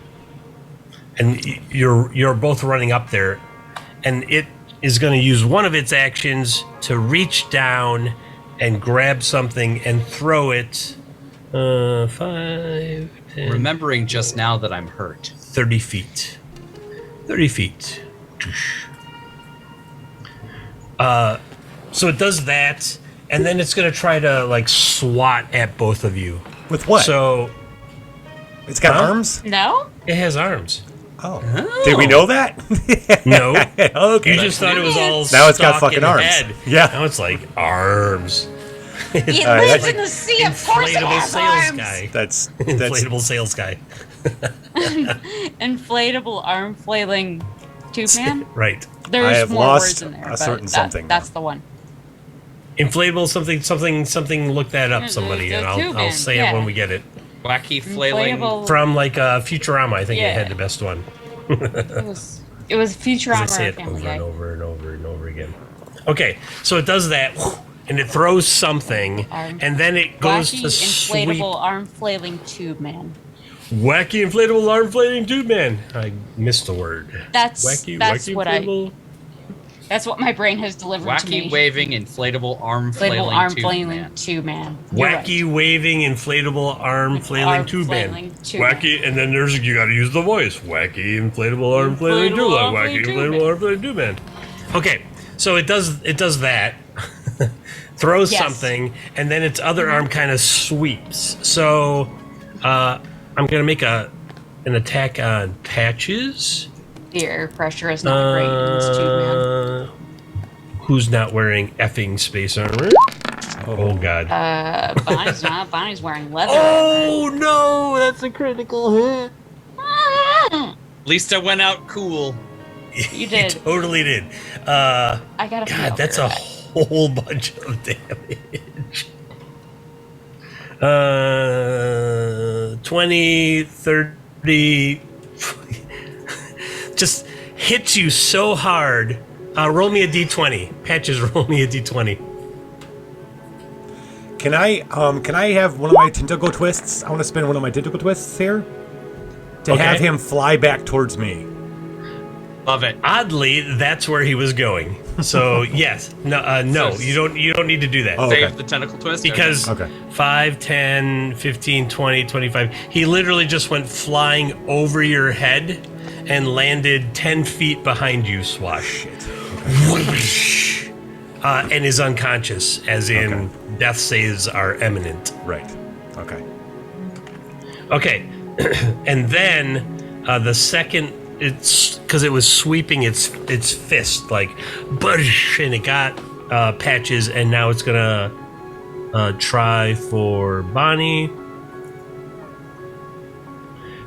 you're both running up there, and it is going to use one of its actions to reach down and grab something and throw it 5, 10, Remembering just now that I'm hurt. 30 feet. 30 feet. So it does that, and then it's going to try to, like, swat at both of you. With what? So It's got arms? No? it has arms. Oh. Did we know that? No. Okay. You just thought it was all Now it's got stalk fucking and arms. head. Yeah. Now it's like arms. It right, lives that's- in the sea, of course it Inflatable has sales arms. guy. That's Inflatable sales guy. Inflatable arm flailing tube man. Right. There's I have more lost words in there, a but certain something That's now. the one. Inflatable something. Look that up, somebody, and tube I'll man, say it when we get it. Wacky flailing. Inflatable. From like Futurama, I think it Yeah. had the best one. It was Because Futurama I say or it Family over Guy. and over and over and over again. Okay, so it does that, and it throws something, and then it goes Wacky to inflatable sweep. arm flailing tube man. Wacky inflatable arm flailing tube man. I missed the word. That's Wacky what inflatable. That's what my brain has delivered to me. Wacky waving inflatable arm Inflatable flailing arm tube flailing man. tube man. You're Wacky waving inflatable arm flailing Arm tube man. flailing tube man. Wacky, and then there's you got to use the voice. Wacky inflatable arm flailing tube Inflatable man. arm Wacky flailing tube inflatable man. arm flailing tube man. Okay, so it does that. Throws Yes. something, and then its other arm kind of sweeps. So I'm gonna make an attack on Patches. The air pressure is not great in this tube man. Who's not wearing effing space armor? Oh God. Bonnie's not. Bonnie's wearing leather. Oh no, that's a critical hit. armor. At least I went out cool. You did. Totally did. I gotta. God, that's a whole bunch of damage. 20, 30. Just hits you so hard. Roll me a d20. Patches, roll me a d20. Can I have one of my tentacle twists? I want to spend one of my tentacle twists here to Okay. have him fly back towards me. Love it. Oddly, that's where he was going. So yes, no, you don't need to do that. Oh, Save okay. the tentacle twist. Because Okay. 5, 10, 15, 20, 25, he literally just went flying over your head and landed 10 feet behind you, Swash. Whoosh. And is unconscious, as in death saves are imminent. Right. Okay. Okay, and then the second, it's because it was sweeping its fist like, bush, and it got Patches, and now it's gonna try for Bonnie.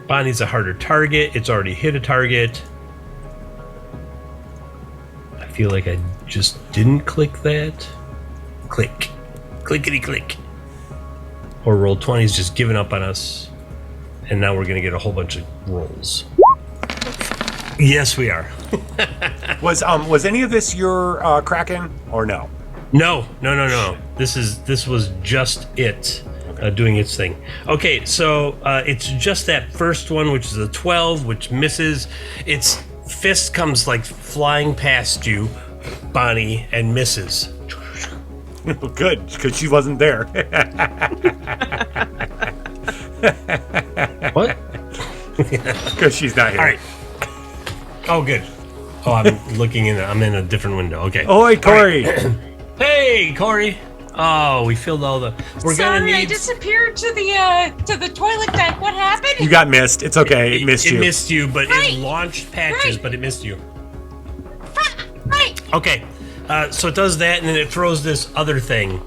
Bonnie's a harder target. It's already hit a target. I feel like I just didn't click that. Click. Clickety click. Or roll 20's just giving up on us. And now we're going to get a whole bunch of rolls. Yes, we are. Was any of this your Kraken or no? No. This was just it doing its thing. Okay, so it's just that first one, which is a 12, which misses. Its fist comes like flying past you, Bonnie, and misses. Good, because she wasn't there. What? Because she's not here. All right. Oh, good. Oh, I'm looking in. I'm in a different window. Okay. Oi, Corey. All right. Hey, Corey. Oh, we filled all the. We're gonna Sorry, I need. disappeared to the toilet deck. What happened? You got missed. It's okay. It missed you. It missed you, but Right. it launched Patches, Right. but it missed you. Right. Okay, so it does that, and then it throws this other thing.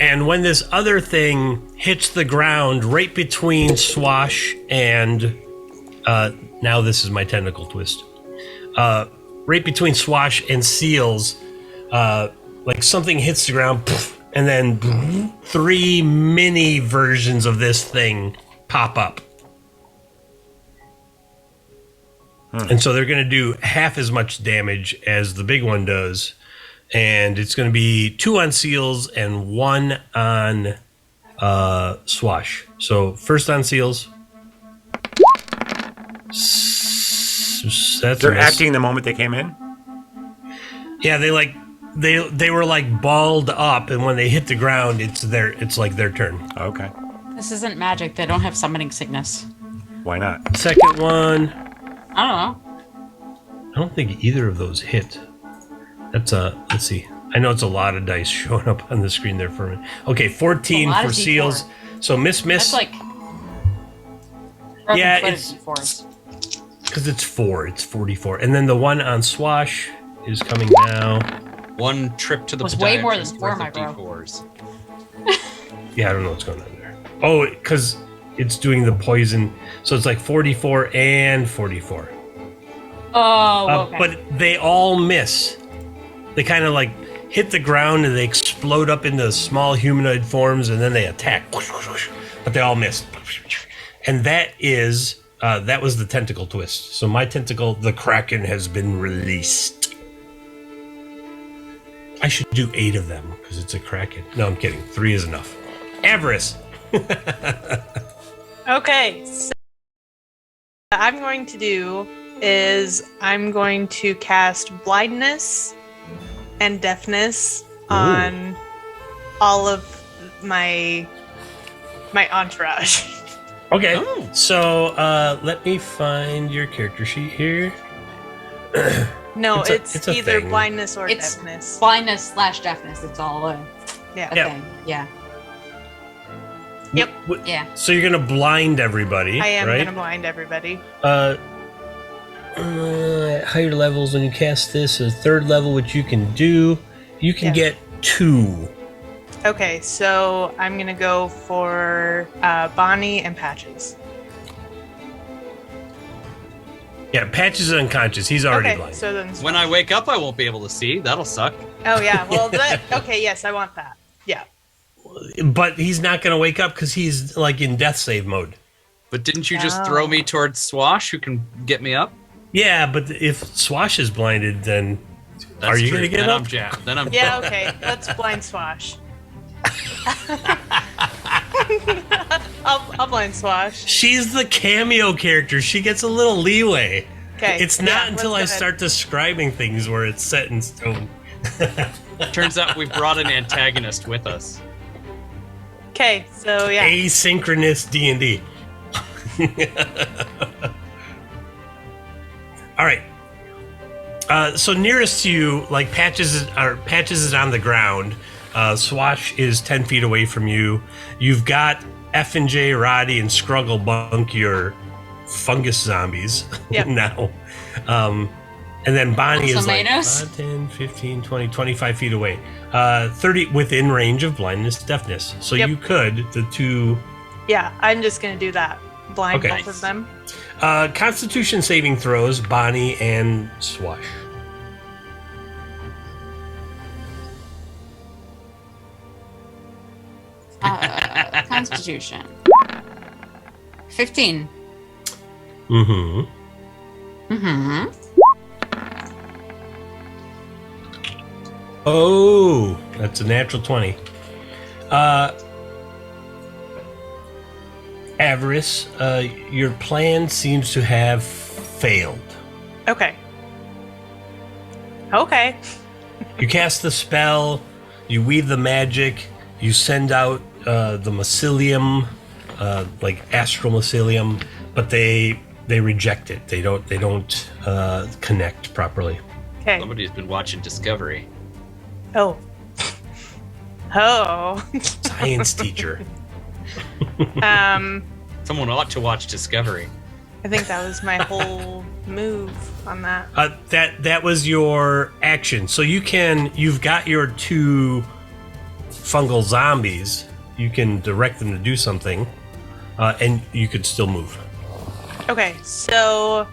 And when this other thing hits the ground right between Swash and... now this is my tentacle twist. Right between Swash and Seals, like something hits the ground, and then 3 mini versions of this thing pop up. And so they're going to do half as much damage as the big one does. And it's going to be 2 on Seals and 1 on Swash. So first on Seals. That's They're a miss. acting the moment they came in. Yeah, they were like balled up, and when they hit the ground, it's like their turn. Okay. This isn't magic. They don't have summoning sickness. Why not? Second one. I don't know. I don't think either of those hit. That's let's see. I know it's a lot of dice showing up on the screen there for me. Okay, 14 for seals. So miss. That's like. Yeah, it's because it's 4. It's 44, and then the one on Swash is coming now. One trip to the was way more than podiatrist 4, worth my of bro. D4s. Yeah, I don't know what's going on there. Oh, because it's doing the poison, so it's like 44 and 44. Oh, okay. But they all miss. They kind of like hit the ground and they explode up into small humanoid forms, and then they attack. But they all miss. And that is that was the tentacle twist. So my tentacle, the Kraken, has been released. I should do 8 of them because it's a Kraken. No, I'm kidding. 3 is enough. Avarice. Okay, so what I'm going to do is I'm going to cast blindness and deafness on all of my entourage. Okay, so let me find your character sheet here. No, it's a either thing. blindness or It's deafness. blindness/deafness. It's all a Yeah. thing. Yeah. Yep. Yeah. So you're gonna blind everybody. I am right? gonna blind everybody. At higher levels, when you cast this, a 3rd level, which you can do, you can get 2. Okay, so I'm gonna go for Bonnie and Patches. Yeah, Patches is unconscious. He's already Okay, blind. so then. When I wake up, I won't be able to see. That'll suck. Oh yeah, well okay, yes, I want that. Yeah. But he's not going to wake up because he's like in death save mode. But didn't you just throw me towards Swash, who can get me up? Yeah, but if Swash is blinded, then are you going to get up? Then I'm Yeah, okay. Let's blind Swash. I'll blind Swash. She's the cameo character. She gets a little leeway. Okay. It's not until I let's go start describing things where it's set in stone. Turns out we brought an antagonist with us. Okay, so yeah. Asynchronous D&D. All right. So nearest to you, like Patches is on the ground. Swash is 10 feet away from you. You've got F and J, Roddy, and Scrugglebunk, your fungus zombies now. And then Bonnie is like 10, 15, 20, 25 feet away. 30 within range of blindness, deafness. So you could, the 2... Yeah, I'm just gonna do that. Blind Okay. both of them. Constitution saving throws, Bonnie and Swash. Constitution. 15. Mm-hmm. Mm-hmm. Oh, that's a natural 20. Avarice, your plan seems to have failed. Okay. Okay. You cast the spell, you weave the magic, you send out the mycelium, like astral mycelium, but they reject it. They don't connect properly. Okay. Somebody's been watching Discovery. Oh. Oh. Science teacher. Someone ought to watch Discovery. I think that was my whole move on that. That was your action. So you've got your 2 fungal zombies. You can direct them to do something, and you could still move. Okay, so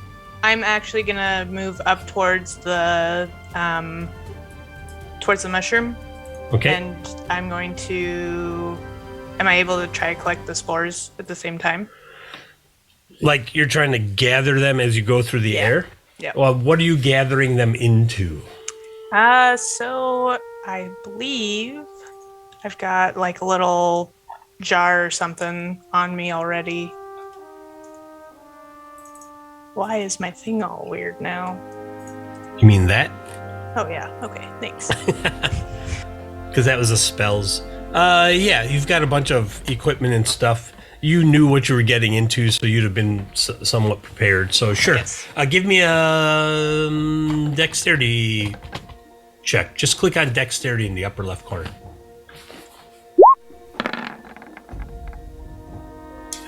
I'm actually gonna move up towards the mushroom. Okay. And I'm going to. Am I able to try to collect the spores at the same time? Like you're trying to gather them as you go through the air? Yeah. Well, what are you gathering them into? So I believe I've got like a little jar or something on me already. Why is my thing all weird now? You mean that? Oh yeah, okay, thanks. Because that was a spells. Yeah, you've got a bunch of equipment and stuff. you knew what you were getting into, so you'd have been somewhat prepared. So sure, Yes. Give me a dexterity check. Just click on dexterity in the upper left corner.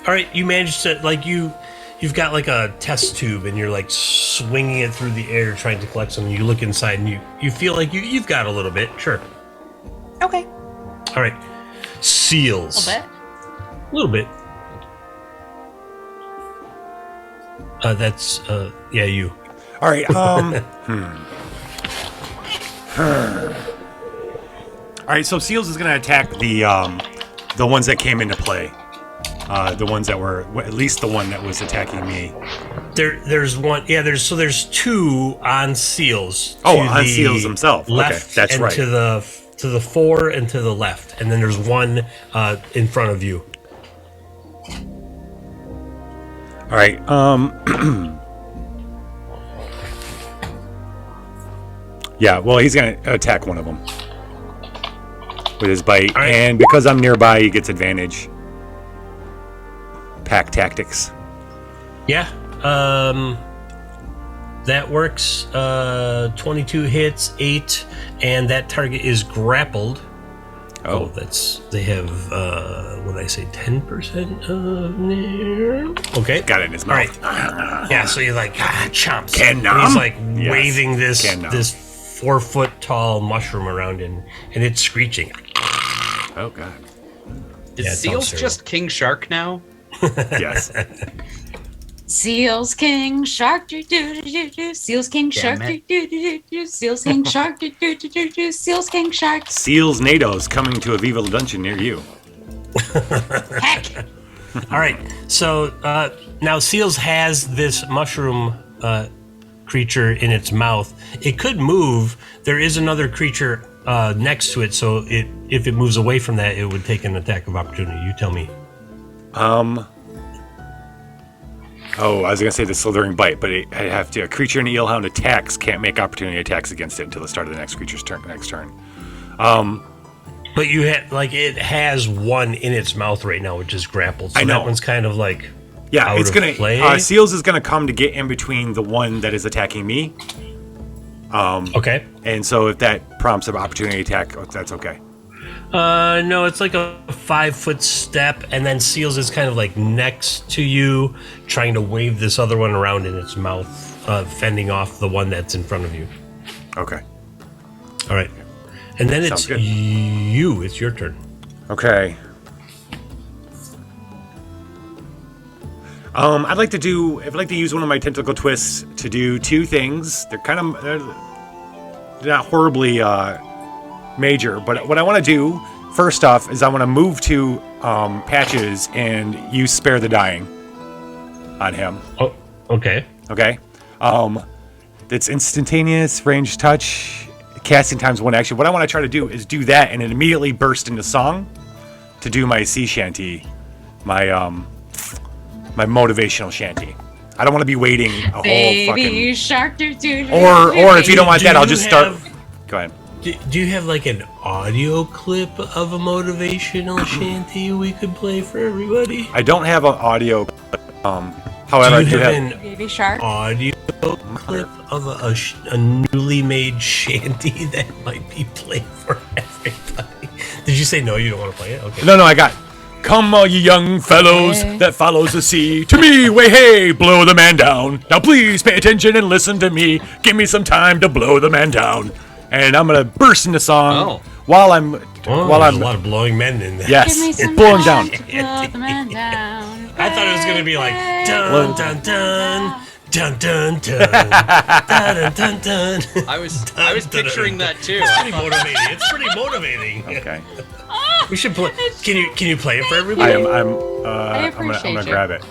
All right, you managed to you've got like a test tube, and you're like swinging it through the air, trying to collect something. You look inside, and you feel like you've got a little bit. Sure. Okay. All right, seals. A little bit. That's you. All right. All right. So Seals is going to attack the ones that came into play. The ones that were at least the one that was attacking me. There's one. Yeah. There's two on Seals. Oh, on Seals himself. Left, okay, that's and right. To the fore and to the left, and then there's one in front of you. All right. Yeah. Well, he's gonna attack one of them with his bite, right. and because I'm nearby, he gets advantage. Pack tactics. Yeah. That works. 22 hits, 8, and that target is grappled. Oh, they have what did I say? 10%. Okay, got it in his mouth. All right. Yeah, so you're like chomps. Can and he's like Yes. waving this Can nom. 4 foot tall mushroom around and it's screeching. Oh god. Is Yeah, it sounds Seals terrible. just King Shark now? Yes. Seals King Shark do do do do. Seals King Shark do do do do. Seals King Shark do do do do. Seals King Shark. Seals NATO's coming to a Viva Dungeon near you. Heck. All right, so now Seals has this mushroom creature in its mouth. It could move. There is another creature next to it, so if it moves away from that, it would take an attack of opportunity. You tell me. Oh, I was gonna say the slithering bite, but I have to. A creature in Eelhound attacks can't make opportunity attacks against it until the start of the next creature's turn. But you had it has one in its mouth right now, which is grappled. So I know. that one's kind of like Yeah, out it's of gonna. play. Seals is gonna come to get in between the one that is attacking me. Okay. And so if that prompts an opportunity attack, that's okay. No, it's like a 5 foot step, and then Seals is kind of like next to you, trying to wave this other one around in its mouth, fending off the one that's in front of you. Okay. All right. And then Sounds it's good. you. It's your turn. Okay. I'd like to use one of my tentacle twists to do two things. They're not horribly major, but what I want to do first off is I want to move to Patches and use Spare the Dying on him. Oh, okay. Okay. It's instantaneous, range touch, casting times 1 action. What I want to try to do is do that and then immediately burst into song to do my sea shanty, my motivational shanty. I don't want to be waiting a whole fucking. Baby shark do do do. Or if you don't want Do that, I'll you just start. have- Go ahead. Do you have like an audio clip of a motivational shanty we could play for everybody? I don't have an audio. However, I Do do you have. have an Baby shark. audio clip of a newly made shanty that might be played for everybody? Did you say no? You don't want to play it? Okay. No, I got. Come, all you young fellows Okay. that follows the sea. To me, way hey, blow the man down. Now please pay attention and listen to me. Give me some time to blow the man down. And I'm gonna burst into song while I'm Oh, there's a lot of blowing men in there. Yes, Give me it's some blowing time down. to blow the man down. I thought it was gonna be like dun Blow- dun dun dun dun dun dun dun dun. I was picturing that too. It's pretty motivating. It's pretty motivating. Okay. We should play. Can you play it for I everybody? am. I'm appreciate gonna you. grab it.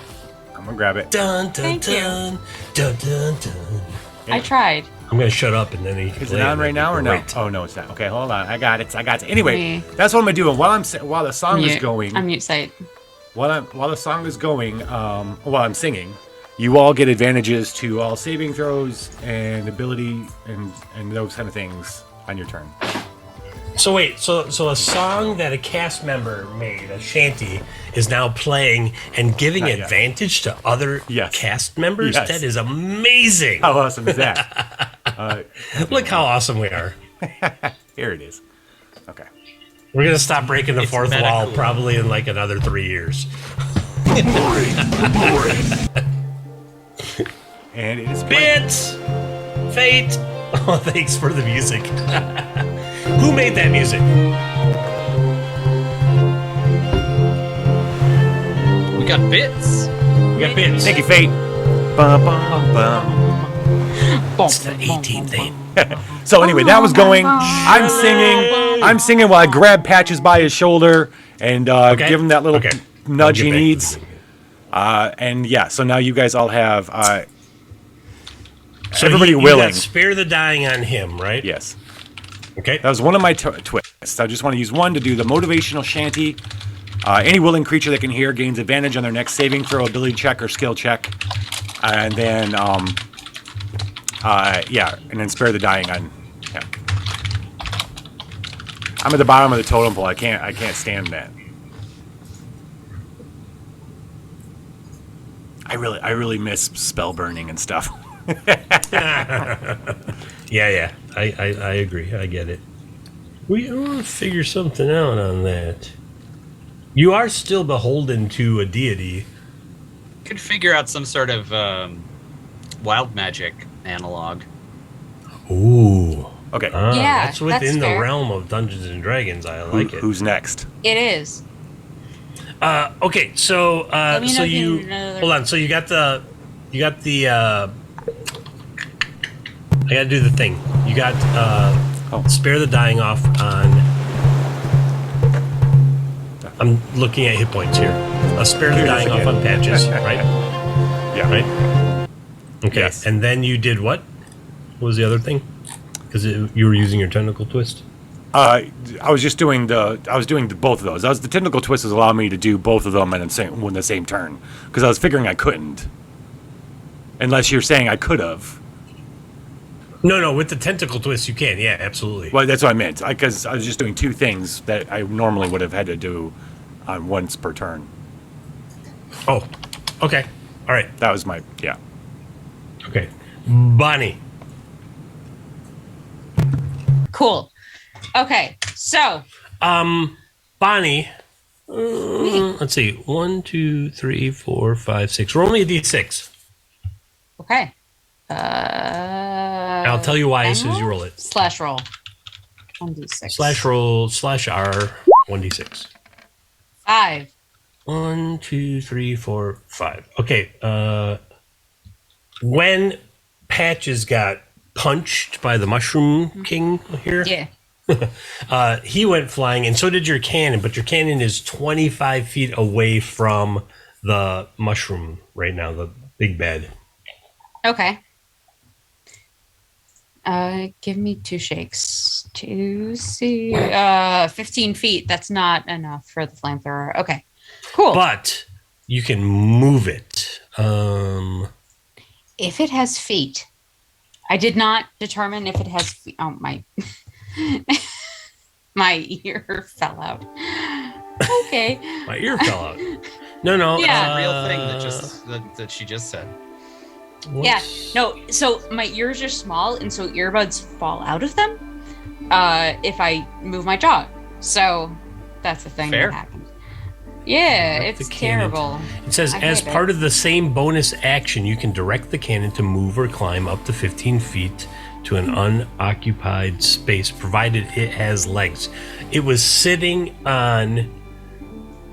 I'm gonna grab it. Dun dun Thank you. dun dun dun dun. I tried. I'm gonna shut up and then he can Is play it on right now or no? Great. Oh no, it's not. Okay, hold on. I got it. Anyway, Me. that's what I'm gonna do. And while the song is Mute. going, Unmute site. while the song is going, while I'm singing, you all get advantages to all saving throws and ability and those kind of things on your turn. So wait, so a song that a cast member made, a shanty, is now playing and giving Not yet. advantage to other Yes. cast members? Yes. That is amazing. How awesome is that? Look how awesome we are. Here it is. Okay. We're going to stop breaking the It's fourth meta wall cool. probably in like another 3 years. And it is playing. Bits! Fate! Oh, thanks for the music. Who made that music? We got bits. We got Bits. Thank you, Fate. Bum, bum, bum. It's the 18th thing. So anyway, that was going. I'm singing while I grab Patches by his shoulder and give him that little nudge he needs. And yeah, so now you guys all have So everybody you willing. got spare the dying on him, right? Yes. Okay. That was one of my twists. I just want to use one to do the motivational shanty. Any willing creature that can hear gains advantage on their next saving throw, ability check, or skill check. And then, and then spare the dying on. Yeah. I'm at the bottom of the totem pole. I can't stand that. I really miss spell burning and stuff. Yeah. I agree. I get it. We want to figure something out on that. You are still beholden to a deity. Could figure out some sort of wild magic analog. Ooh. Okay. Yeah, that's within that's the fair. realm of Dungeons and Dragons. I like it. Who's next? It is. Okay, so Let me so know if you need another- hold on. So you got the I gotta do the thing. You got spare the dying off on. I'm looking at hit points here. Spare the Here it is dying off again. on Patches, right? Yeah. Right. Okay, Yes. and then you did what? What was the other thing? Because you were using your tentacle twist. I was just doing both of those. The technical twist was allowing me to do both of them in the same turn because I was figuring I couldn't, unless you're saying I could have. No, with the tentacle twist you can. Yeah, absolutely. Well, that's what I meant because I was just doing two things that I normally would have had to do on once per turn. Oh, okay. All right. That was my Okay, Bonnie. Cool. Okay, so Bonnie. Let's see. 1, 2, 3, 4, 5, 6. Roll me a d6. okay. I'll tell you why as soon as you roll it. Slash roll. 1d6. Slash roll slash R 1d6. 5. 1, 2, 3, 4, 5. Okay. When Patches got punched by the Mushroom King here, Yeah. he went flying, and so did your cannon. But your cannon is 25 feet away from the mushroom right now, the big bed. Okay. Give me 2 shakes to see. 15 feet. That's not enough for the flamethrower. Okay. Cool. But you can move it. If it has feet, I did not determine if it has feet. Oh, my my ear fell out. Okay. My ear fell out. No. Yeah. Real thing that she just said. Yeah. No. So my ears are small, and so earbuds fall out of them if I move my jaw. So that's the thing Fair. that happens. Yeah, Direct it's the cannon. terrible. It says, I as hate part it. of the same bonus action, you can direct the cannon to move or climb up to 15 feet to an unoccupied space, provided it has legs. It was sitting on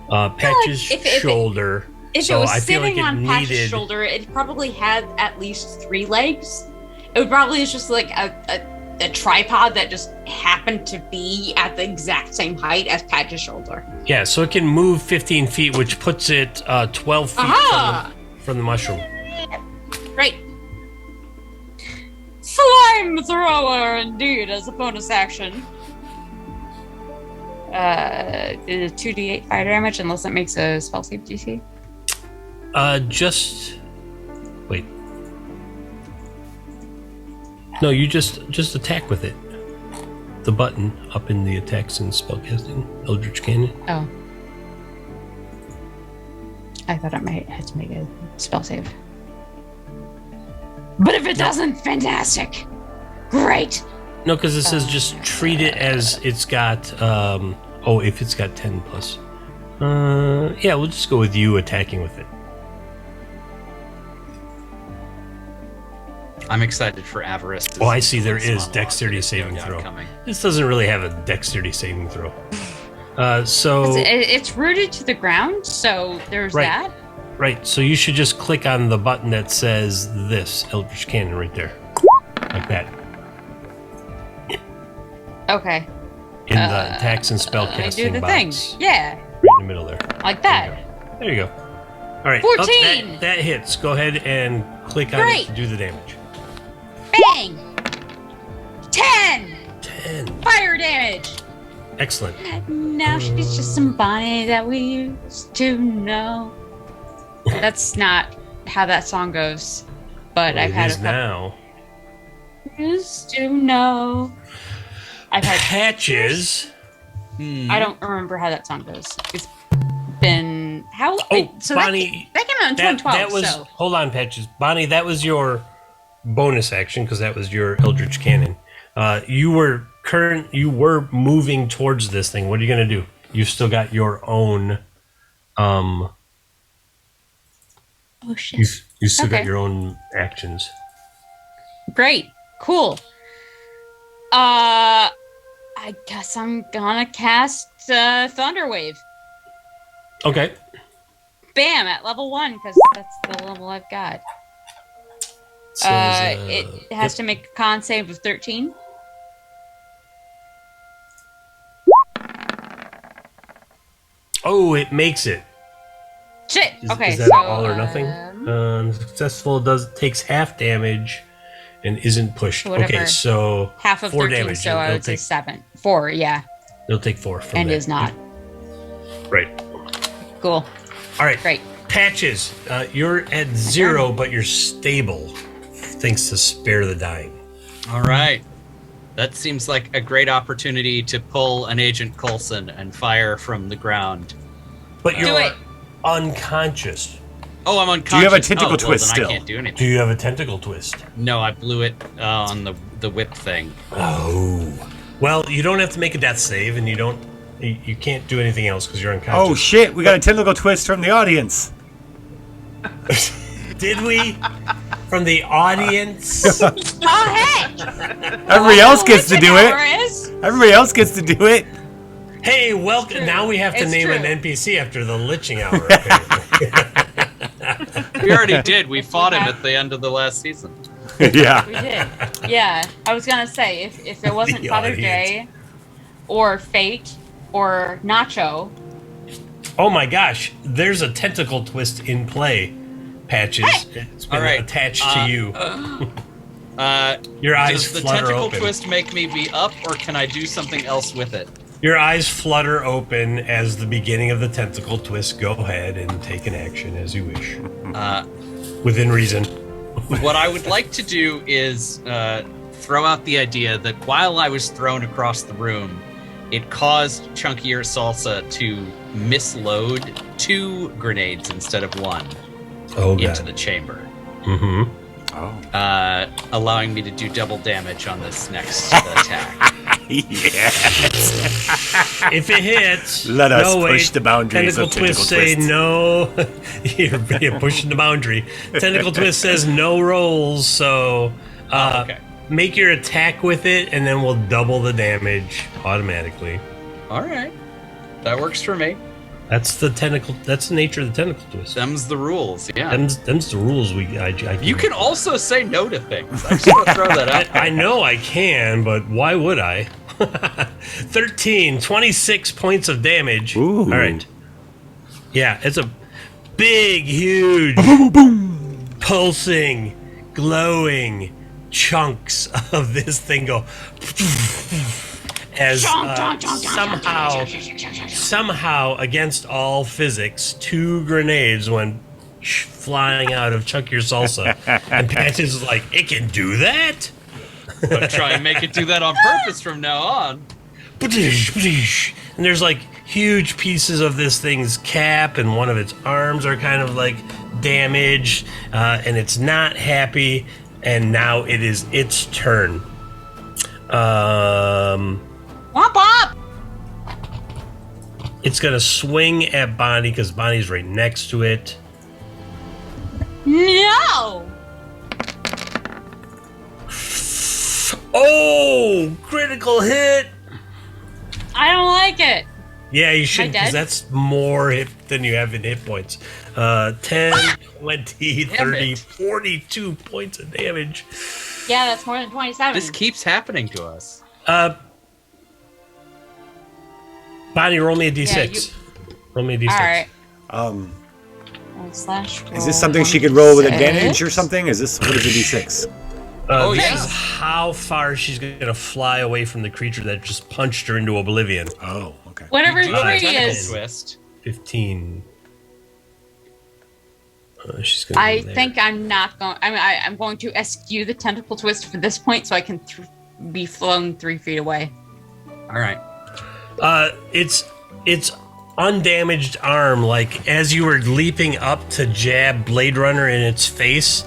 Patch's if shoulder, If so it was I feel sitting like it on Patch's needed. shoulder, it probably had at least 3 legs. It would probably is just like a tripod that just happened to be at the exact same height as Patch's shoulder. Yeah, so it can move 15 feet, which puts it 12 feet Aha! from the mushroom. Right. Flamethrower, indeed, as a bonus action. 2d8 fire damage unless it makes a spell save DC. Just wait. No, you just attack with it. the button up in the attacks and spellcasting Eldritch Cannon. Oh. I thought I might have to make a spell save. But if it doesn't, fantastic. Great. No, because it says just treat it as it's got, if it's got 10 plus. Yeah, we'll just go with you attacking with it. I'm excited for Avarice. Oh, I see there is dexterity saving throw. This doesn't really have a dexterity saving throw. So it's rooted to the ground, so there's that. Right, so you should just click on the button that says this, Eldritch Cannon, right there. Like that. Okay. In the attacks and spellcasting do the box. thing. Yeah. Right in the middle there. Like that. There you go. All right. 14! That hits. Go ahead and click on it to do the damage. Bang! 10! 10. Fire damage! Excellent. Now she's just somebody that we used to know. That's not how that song goes. But I've had a couple. Now. Used to know. I've had Patches. I don't remember how that song goes. It's been how? Bonnie, that came out in 2012. That was hold on, Patches. Bonnie, that was your bonus action because that was your Eldritch Cannon. You were moving towards this thing. What are you gonna do? You've still got your own. Oh shit! You still got your own actions. Great, cool. I guess I'm gonna cast Thunderwave. Okay. Bam! At level 1, because that's the level I've got. So it has to make a con save of 13. Oh, it makes it. Shit. Okay. Is that all or nothing? Successful takes half damage and isn't pushed. Whatever. Okay, so half of 4 13, damage. so I would say 7. 4, yeah. It'll take 4 from and that. is not. Right. Cool. All right. Great. Patches, you're at 0, but you're stable, thanks to Spare the Dying. All right. That seems like a great opportunity to pull an Agent Coulson and fire from the ground. But you're unconscious. Oh, I'm unconscious. Do you have a tentacle twist then still? I can't do anything. Do you have a tentacle twist? No, I blew it on the whip thing. Oh. Well, you don't have to make a death save, and you can't do anything else because you're unconscious. Oh shit! We got a tentacle twist from the audience. Did we? From the audience? Oh, hey! Everybody else gets to do it. Everybody else gets to do it. Hey, welcome. Now we have to It's name true. an NPC after the liching hour. Okay. We already did. We fought him at the end of the last season. Yeah. We did. Yeah. I was gonna say if it wasn't The Father audience. Jay, or Fate, or Nacho. Oh my gosh, there's a tentacle twist in play, Patches. It's been All right. attached to you. Your eyes Does the flutter tentacle open. twist make me be up, or can I do something else with it? Your eyes flutter open as the beginning of the tentacle twist. Go ahead and take an action as you wish. Within reason. What I would like to do is throw out the idea that while I was thrown across the room, it caused Chunkier Salsa to misload 2 grenades instead of 1 into the chamber. Mm-hmm. Allowing me to do double damage on this next attack. Yes. If it hits, Let us no, push wait. the boundaries Tentacle of tentacle twist say twist. no. You're pushing the boundary. Tentacle twist says no rolls, so Okay. make your attack with it, and then we'll double the damage automatically. All right. That works for me. That's the tentacle. That's the nature of the tentacle twist. Them's the rules. Yeah. Them's the rules. You can also say no to things. I just want to throw that out. I know I can, but why would I? 13, 26 points of damage. Ooh. All right. Yeah, it's a big, huge, pulsing, glowing chunks of this thing go as somehow against all physics, 2 grenades went flying out of Chuck Your Salsa, and Patches is like, "It can do that." I'll try and make it do that on purpose from now on. And there's like huge pieces of this thing's cap, and one of its arms are kind of like damaged, and it's not happy. And now it is its turn. Womp womp! It's gonna swing at Bonnie because Bonnie's right next to it. No! Oh, critical hit! I don't like it. Yeah, you should, Am I because dead? that's more hit than you have in hit points. 10, 20, 30, 42 points of damage. Yeah, that's more than 27. This keeps happening to us. Bonnie, roll me a d6. Yeah, Roll me a d6. All right. Is this something she could roll with advantage or something? Is this, what is a d6? This is how far she's going to fly away from the creature that just punched her into oblivion. Oh, okay. Whatever You do have a tree tentacle is. twist. 15. She's gonna I go there. think I'm not going. I'm going to eschew the tentacle twist for this point, so I can be flung 3 feet away. All right. It's undamaged arm. Like as you were leaping up to jab Blade Runner in its face,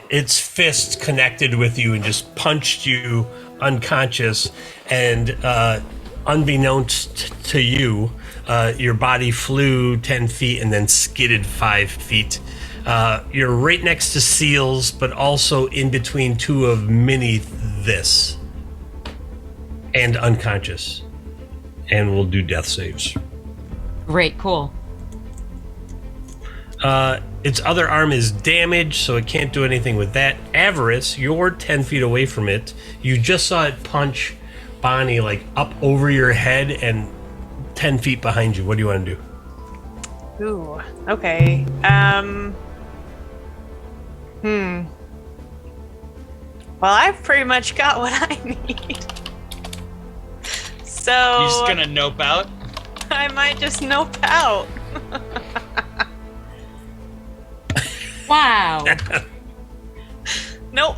its fist connected with you and just punched you unconscious. And unbeknownst to you, your body flew 10 feet and then skidded 5 feet. You're right next to Seals, but also in between two of Mini this. And unconscious. And we'll do death saves. Great, cool. Its other arm is damaged, so it can't do anything with that. Avarice, you're 10 feet away from it. You just saw it punch Bonnie like up over your head and 10 feet behind you. What do you want to do? Ooh, okay. Well, I've pretty much got what I need. So You just gonna nope out? I might just nope out. Wow. Nope.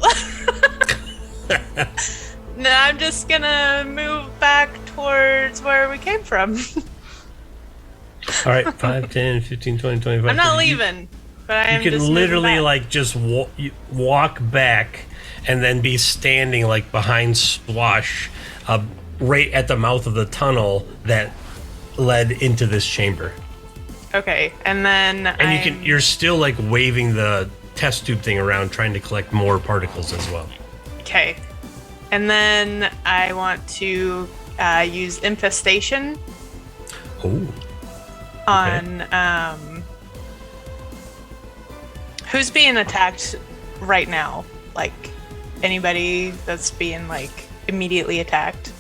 No, I'm just gonna move back towards where we came from. All right, 5, 10, 15, 20, 25. I'm not 30. leaving, but I am You can just literally moving back. like just walk back and then be standing like behind Swash, right at the mouth of the tunnel that led into this chamber. Okay, and then And you're still like waving the test tube thing around, trying to collect more particles as well. Okay, and then I want to use infestation Oh, on who's being attacked right now? Like anybody that's being like immediately attacked?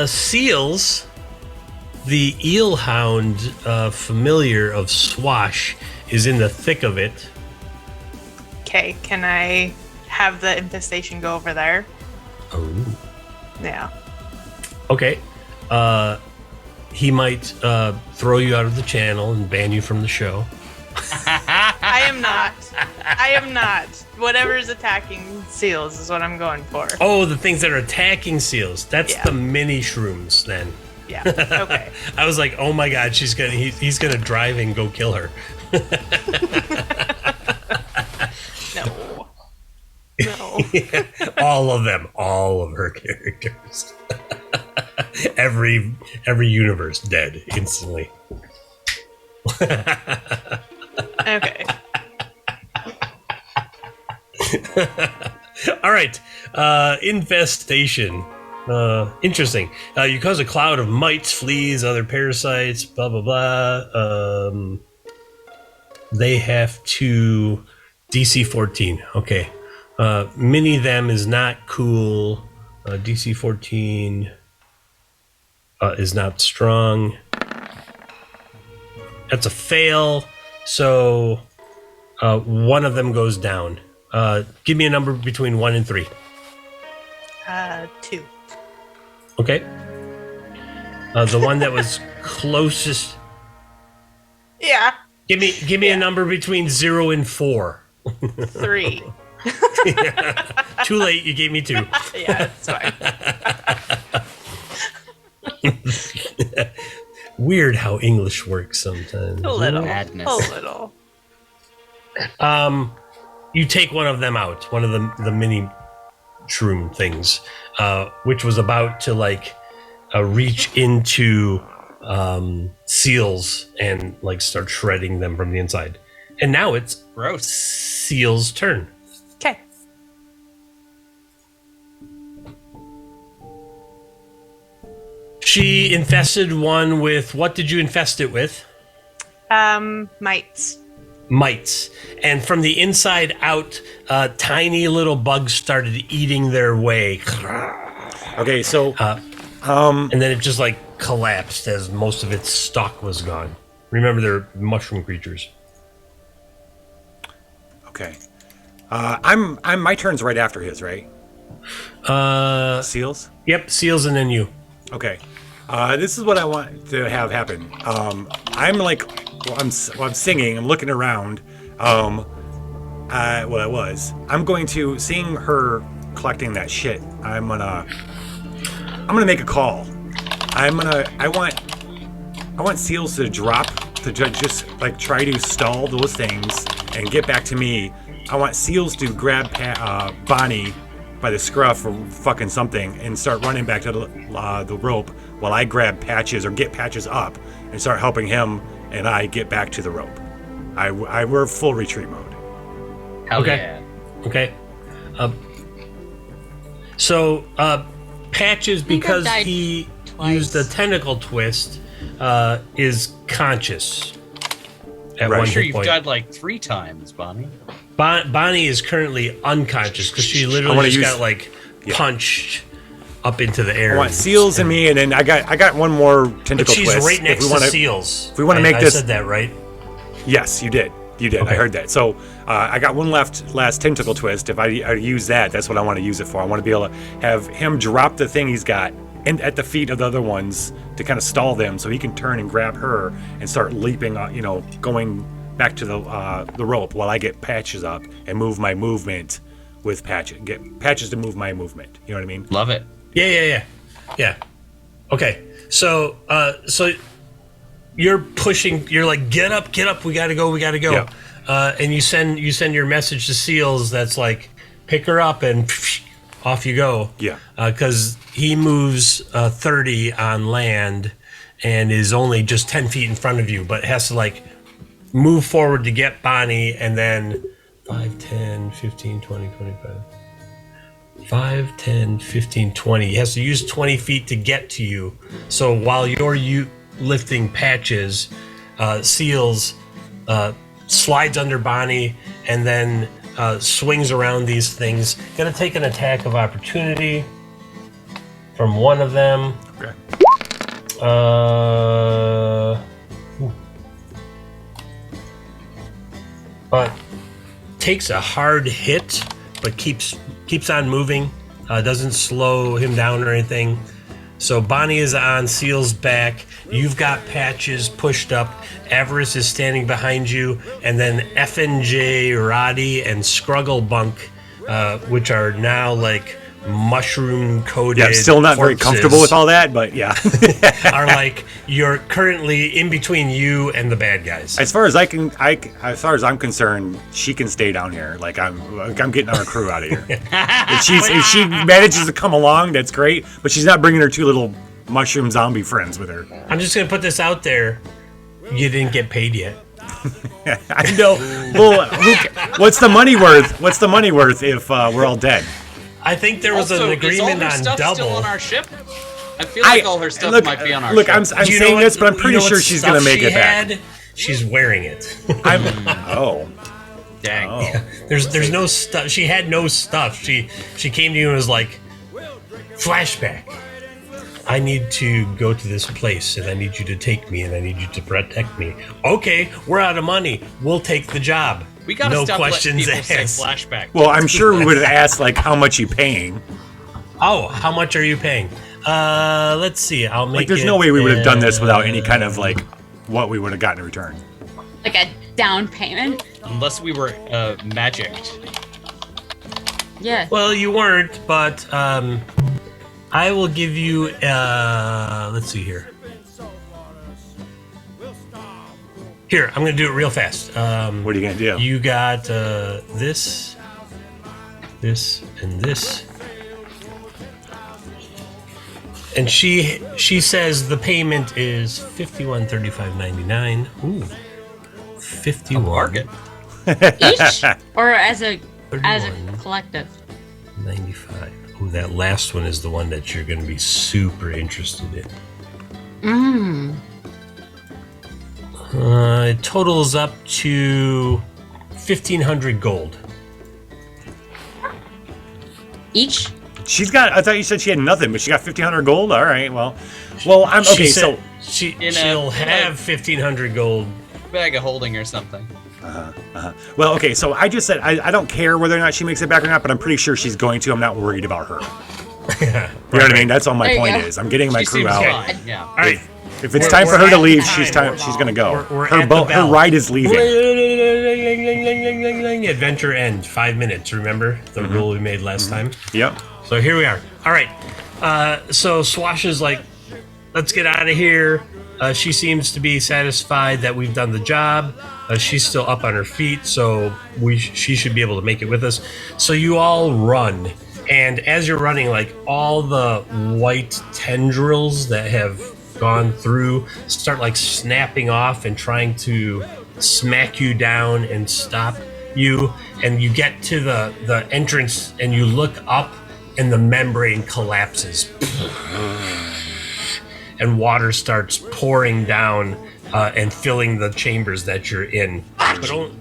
Seals, the eelhound familiar of Swash, is in the thick of it. Okay, can I have the infestation go over there? Oh. Yeah. Okay. He might throw you out of the channel and ban you from the show. I am not. I am not. Whatever's attacking seals is what I'm going for. Oh, the things that are attacking seals. That's Yeah. the mini shrooms then. Yeah. Okay. I was like, oh my god, he's gonna drive and go kill her. No. No. All of them, all of her characters. every universe dead instantly. Okay. All right, infestation. Interesting. You cause a cloud of mites, fleas, other parasites, blah blah blah. They have to DC 14. Okay. Mini them is not cool. DC 14 is not strong. That's a fail. So one of them goes down. Give me a number between 1 and 3. 2. Okay. The one that was closest. Yeah. Give me a number between 0 and 4. 3. Too late. You gave me 2. Yeah, it's fine. Weird how English works sometimes. A little. Madness. A little. You take one of them out, one of the mini shroom things, which was about to like reach into Seals and like start shredding them from the inside. And now it's Gross. Seals' turn. Okay. She infested one with, what did you infest it with? Mites. Mites. And from the inside out, tiny little bugs started eating their way. Okay, so And then it just like collapsed as most of its stock was gone. Remember, they're mushroom creatures. okay, I'm my turn's right after his, right? Seals. Yep, Seals and then you. Okay, this is what I want to have happen. I'm like, while I'm singing, I'm looking around. I'm going to, seeing her collecting that shit, I'm gonna make a call. I want Seals to drop, to just like try to stall those things and get back to me. I want Seals to grab Bonnie by the scruff or fucking something and start running back to the rope while I grab Patches or get Patches up and start helping him and I get back to the rope. We're full retreat mode. Hell Okay. yeah. Okay. So Patches, because died he twice. used the tentacle twist, is conscious at Right. one I'm sure hit you've point. died like 3 times, Bonnie. Bonnie is currently unconscious because she literally just got like punched up into the air. I want Seals and me, and then I got one more But tentacle she's twist. right If next we to wanna- Seals. if we wanna make I this- said that right. Yes, you did. You did. I Okay. heard that. So I got one last tentacle twist. If I use that, that's what I want to use it for. I want to be able to have him drop the thing he's got at the feet of the other ones to kind of stall them, so he can turn and grab her and start leaping. Going back to the rope while I get Patches up and move my movement with Patches. Get Patches to move my movement. You know what I mean? Love it. Yeah. Okay. So you're pushing. You're like, get up. We gotta go. Yeah. And you send your message to Seals. That's like, pick her up and off you go. Yeah. Because he moves 30 on land and is only just 10 feet in front of you, but has to like move forward to get Bonnie, and then 5, 10, 15, 20, 25. 5, 10, 15, 20. He has to use 20 feet to get to you. So while you're lifting Patches, Seals slides under Bonnie and then swings around these things. Gonna take an attack of opportunity from one of them. Okay. But takes a hard hit, but keeps on moving. Doesn't slow him down or anything. So Bonnie is on Seal's back. You've got Patches pushed up. Avarice is standing behind you, and then FNJ, Roddy, and Scrugglebunk, which are now like mushroom coated. Yeah, I'm still not very corpses, comfortable with all that, but yeah. are like, you're currently in between you and the bad guys. As far as I'm concerned, she can stay down here. Like I'm getting our crew out of here. If she manages to come along, that's great. But she's not bringing her 2 little mushroom zombie friends with her. I'm just gonna put this out there. You didn't get paid yet. I know. Well, what's the money worth? What's the money worth if we're all dead? I think there was Also, an agreement is all her on stuff double. still on our ship? I feel like all her stuff might be on our ship. I'm Do you know saying what- this, but I'm you pretty know what sure she's gonna stuff make she it back. had? She's wearing it. Dang. Oh. There's no stuff. She had no stuff. She came to you and was like, flashback. I need to go to this place, and I need you to take me, and I need you to protect me. Okay, we're out of money. We'll take the job. We gotta no stop letting questions people say asked. flashback. Well, I'm sure we would have asked like how much you paying. Oh, how much are you paying? Let's see. I'll make. Like, there's no way we would have done this without any kind of like what we would have gotten in return. Like a down payment. Unless we were magicked. Yeah. Well, you weren't, but I will give you. Let's see here. Here, I'm going to do it real fast. What are you going to do? You got this, and this. And she says the payment is $51.35.99. Ooh, 51. Bargain. Each or as a collective? 95. Ooh, that last one is the one that you're going to be super interested in. It totals up to 1,500 gold. Each? She's got. I thought you said she had nothing, but she got 1,500 gold. All right. Well, I'm okay. She said So she'll have 1,500 gold. Bag of holding or something. well, okay. So I just said I don't care whether or not she makes it back or not, but I'm pretty sure she's going to. I'm not worried about her. You know what I mean? That's all my There you point go. is. I'm getting my She crew seems out. fine. Yeah. All right. If it's We're- time for we're her to at the leave, time. she's gonna go. We're her at the bell. ride is leaving. Adventure end. 5 minutes. Remember the rule we made last time? Yep. So here we are. All right. So Swash is like, let's get out of here. She seems to be satisfied that we've done the job. She's still up on her feet, so she should be able to make it with us. So you all run. And as you're running, like all the white tendrils that have gone through start like snapping off and trying to smack you down and stop you. And you get to the entrance and you look up and the membrane collapses. And water starts pouring down and filling the chambers that you're in.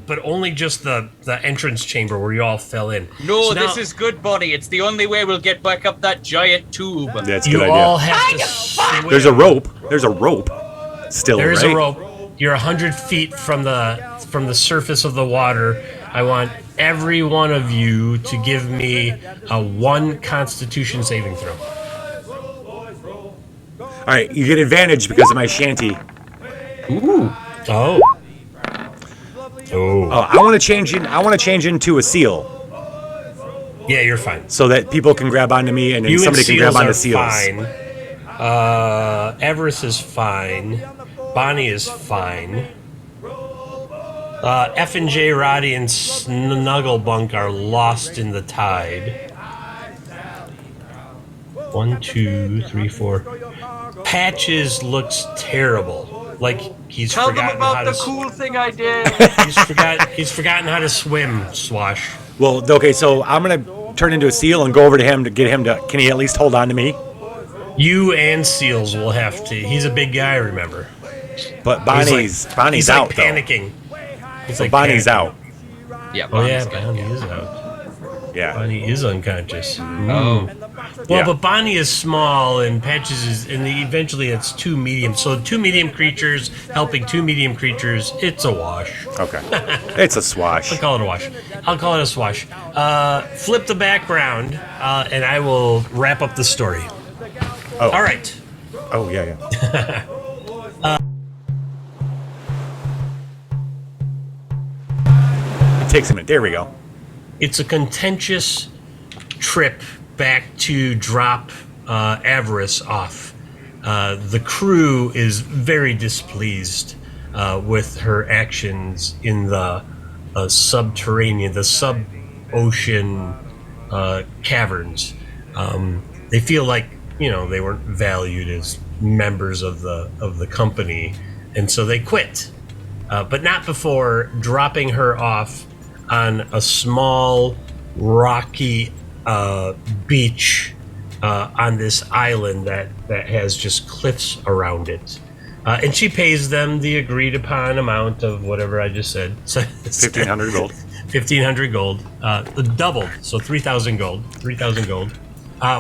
But only just the entrance chamber where you all fell in. No, So now this is good, buddy. It's the only way we'll get back up that giant tube. That's a you good all idea. have to swim. There's a rope. There's a rope. Still, There is right? a rope. You're 100 feet from the surface of the water. I want every one of you to give me a 1 Constitution saving throw. All right, you get advantage because of my shanty. Ooh. Oh. Oh, I want to change into a seal Yeah, you're fine. so that people can grab onto me and then You somebody and can grab seals onto are seals. fine. Everest is fine. Bonnie is fine. F and J, Roddy, and Snugglebunk are lost in the tide. 1, 2, 3, 4. Patches looks terrible. Like he's Tell them forgotten how about to. the cool thing I did. He's forgotten how to swim. Swash. Well, okay, so I'm gonna turn into a seal and go over to him to get him to. Can he at least hold on to me? You and Seals will have to. He's a big guy, remember? But He's Bonnie's out like though. panicking. He's So like Bonnie's panicking. out. Yeah, Oh yeah, Bonnie's good. Bonnie is out. Yeah. Bonnie is unconscious. Oh. Well, Yeah. but Bonnie is small, and Patches is, and eventually it's 2 medium. So 2 medium creatures helping 2 medium creatures. It's a wash. Okay. It's a swash. I'll call it a wash. I'll call it a swash. Flip the background, and I will wrap up the story. Oh. All right. Oh yeah. It takes a minute. There we go. It's a contentious trip back to drop Avarice off. The crew is very displeased with her actions in the subterranean, the sub-ocean caverns. They feel like, they weren't valued as members of the company, and so they quit. But not before dropping her off on a small rocky beach on this island that has just cliffs around it. And she pays them the agreed upon amount of whatever I just said. 1,500 gold. 1,500 gold. Doubled, so 3,000 gold. 3,000 gold.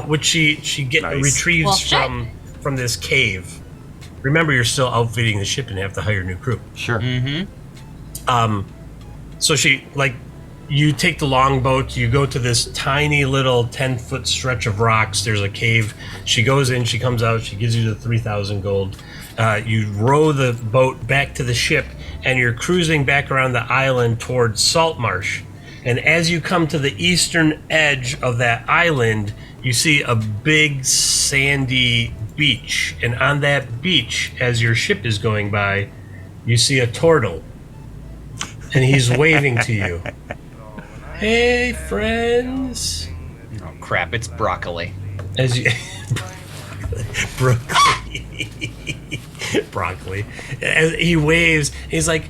Which she Nice. retrieves Well, shit. from this cave. Remember, you're still outfitting the ship and have to hire new crew. Sure. So you take the longboat, you go to this tiny little 10-foot stretch of rocks. There's a cave. She goes in, she comes out, she gives you the 3,000 gold. You row the boat back to the ship, and you're cruising back around the island towards Saltmarsh. And as you come to the eastern edge of that island, you see a big sandy beach. And on that beach, as your ship is going by, you see a turtle. And he's waving to you. Hey, friends. Oh, crap. It's broccoli. As you... broccoli. Broccoli. As he waves, he's like,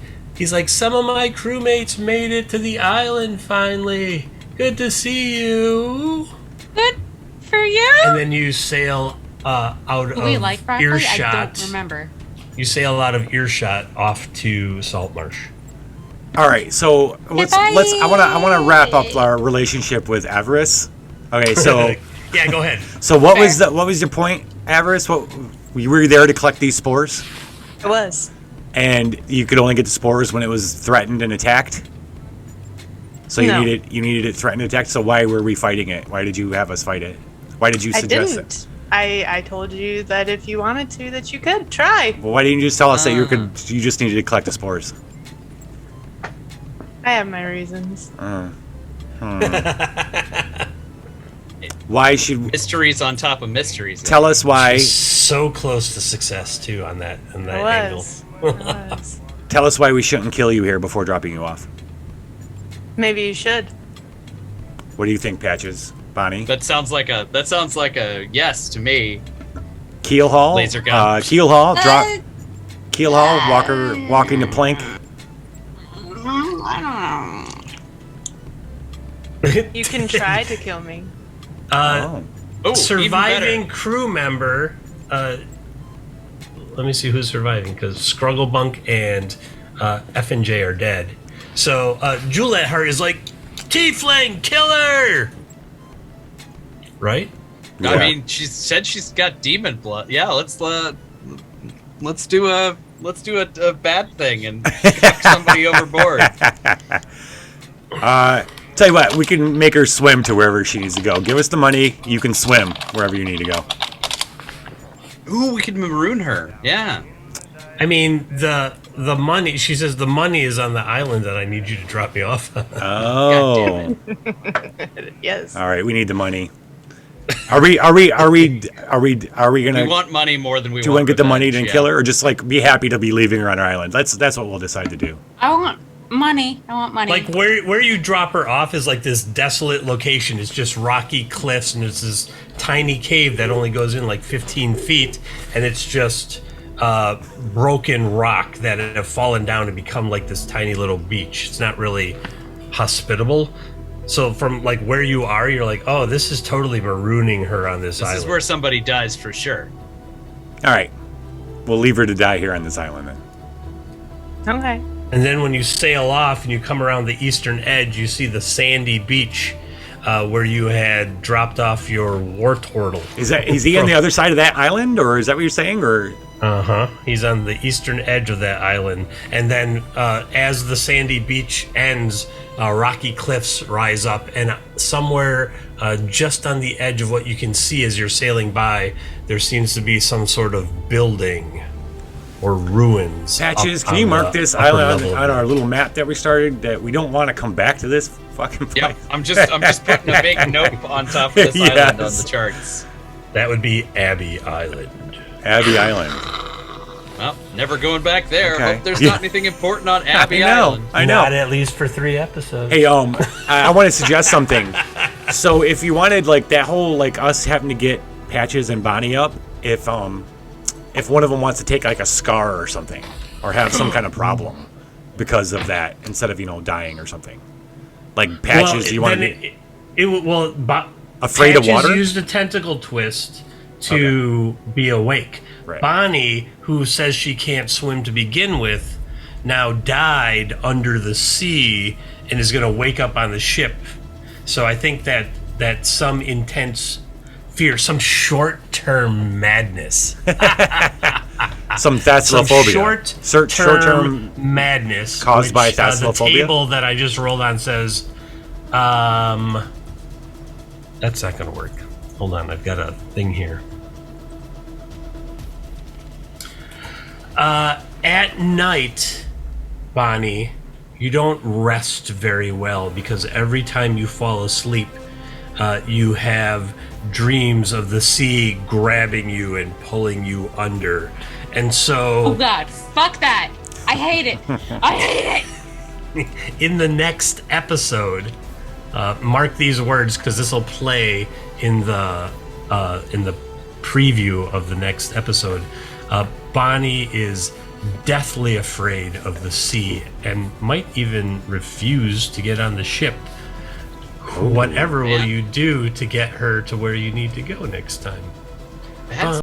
some of my crewmates made it to the island finally. Good to see you. Good for you. And then you sail out Do we of like broccoli? earshot. I don't remember. You sail out of earshot off to Saltmarsh. All right, so let's. I want to wrap up our relationship with Avarice. Okay, so yeah, go ahead. So what was your point, Avarice? What you were there to collect these spores? It was. And you could only get the spores when it was threatened and attacked. So you needed it threatened and attacked. So why were we fighting it? Why did you have us fight it? Why did you suggest it? I told you that if you wanted to, that you could try. Well, why didn't you just tell us that you just needed to collect the spores? I have my reasons. Why should mysteries on top of mysteries? Tell us why. She's so close to success too on that angle. Tell us why we shouldn't kill you here before dropping you off. Maybe you should. What do you think, Patches? Bonnie? That sounds like a yes to me. Keel Hall? Laser gun. Keel Hall, drop. Keel Hall, walking the plank. I don't know. You can try to kill me. Surviving crew member. Let me see who's surviving, because Scrugglebunk and F and J are dead. So Juliet Hart is like, Tiefling killer, right? Yeah. I mean, she said she's got demon blood. Yeah, let's do a bad thing and kick somebody overboard. Tell you what, we can make her swim to wherever she needs to go. Give us the money, you can swim wherever you need to go. Ooh, we could maroon her. Yeah. I mean, the money, she says the money is on the island that I need you to drop me off. Oh. Yes. All right, we need the money. Are we gonna? We want money more than we want. Do you want to get the money to kill her, or just like be happy to be leaving her on our island? That's what we'll decide to do. I want money. Like where you drop her off is like this desolate location. It's just rocky cliffs, and it's this tiny cave that only goes in like 15 feet, and it's just broken rock that have fallen down and become like this tiny little beach. It's not really hospitable. So from like where you are, you're like, oh, this is totally marooning her on this island. This is where somebody dies for sure. All right, we'll leave her to die here on this island then. Okay. And then when you sail off and you come around the eastern edge, you see the sandy beach where you had dropped off your war turtle. Is he on the other side of that island, or is that what you're saying, or? He's on the eastern edge of that island, and then as the sandy beach ends, rocky cliffs rise up, and somewhere just on the edge of what you can see as you're sailing by, there seems to be some sort of building or ruins. Patches, can you mark this island on our little map that we started, that we don't want to come back to this fucking place? Yep, I'm just putting a big note on top of this island on the charts. That would be Abbey Island. Abbey Island. Well, never going back there. Okay. Hope there's not anything important on Abbey Island. I know. Not at least for 3 episodes. Hey, I want to suggest something. So if you wanted like that whole like us having to get Patches and Bonnie up, if one of them wants to take like a scar or something, or have some kind of problem because of that, instead of dying or something, like Patches, you want to afraid Patches of water? Used a tentacle twist to be awake. Right. Bonnie, who says she can't swim to begin with, now died under the sea and is going to wake up on the ship. So I think that some intense fear, some short-term madness, some thalassophobia, short-term madness caused by thalassophobia. The table that I just rolled on says, that's not going to work. Hold on, I've got a thing here. At night, Bonnie, you don't rest very well because every time you fall asleep, you have dreams of the sea grabbing you and pulling you under. And so... Oh God, fuck that! I hate it! I hate it! In the next episode, mark these words because this will play in the preview of the next episode. Bonnie is deathly afraid of the sea and might even refuse to get on the ship. Whatever will you do to get her to where you need to go next time? That's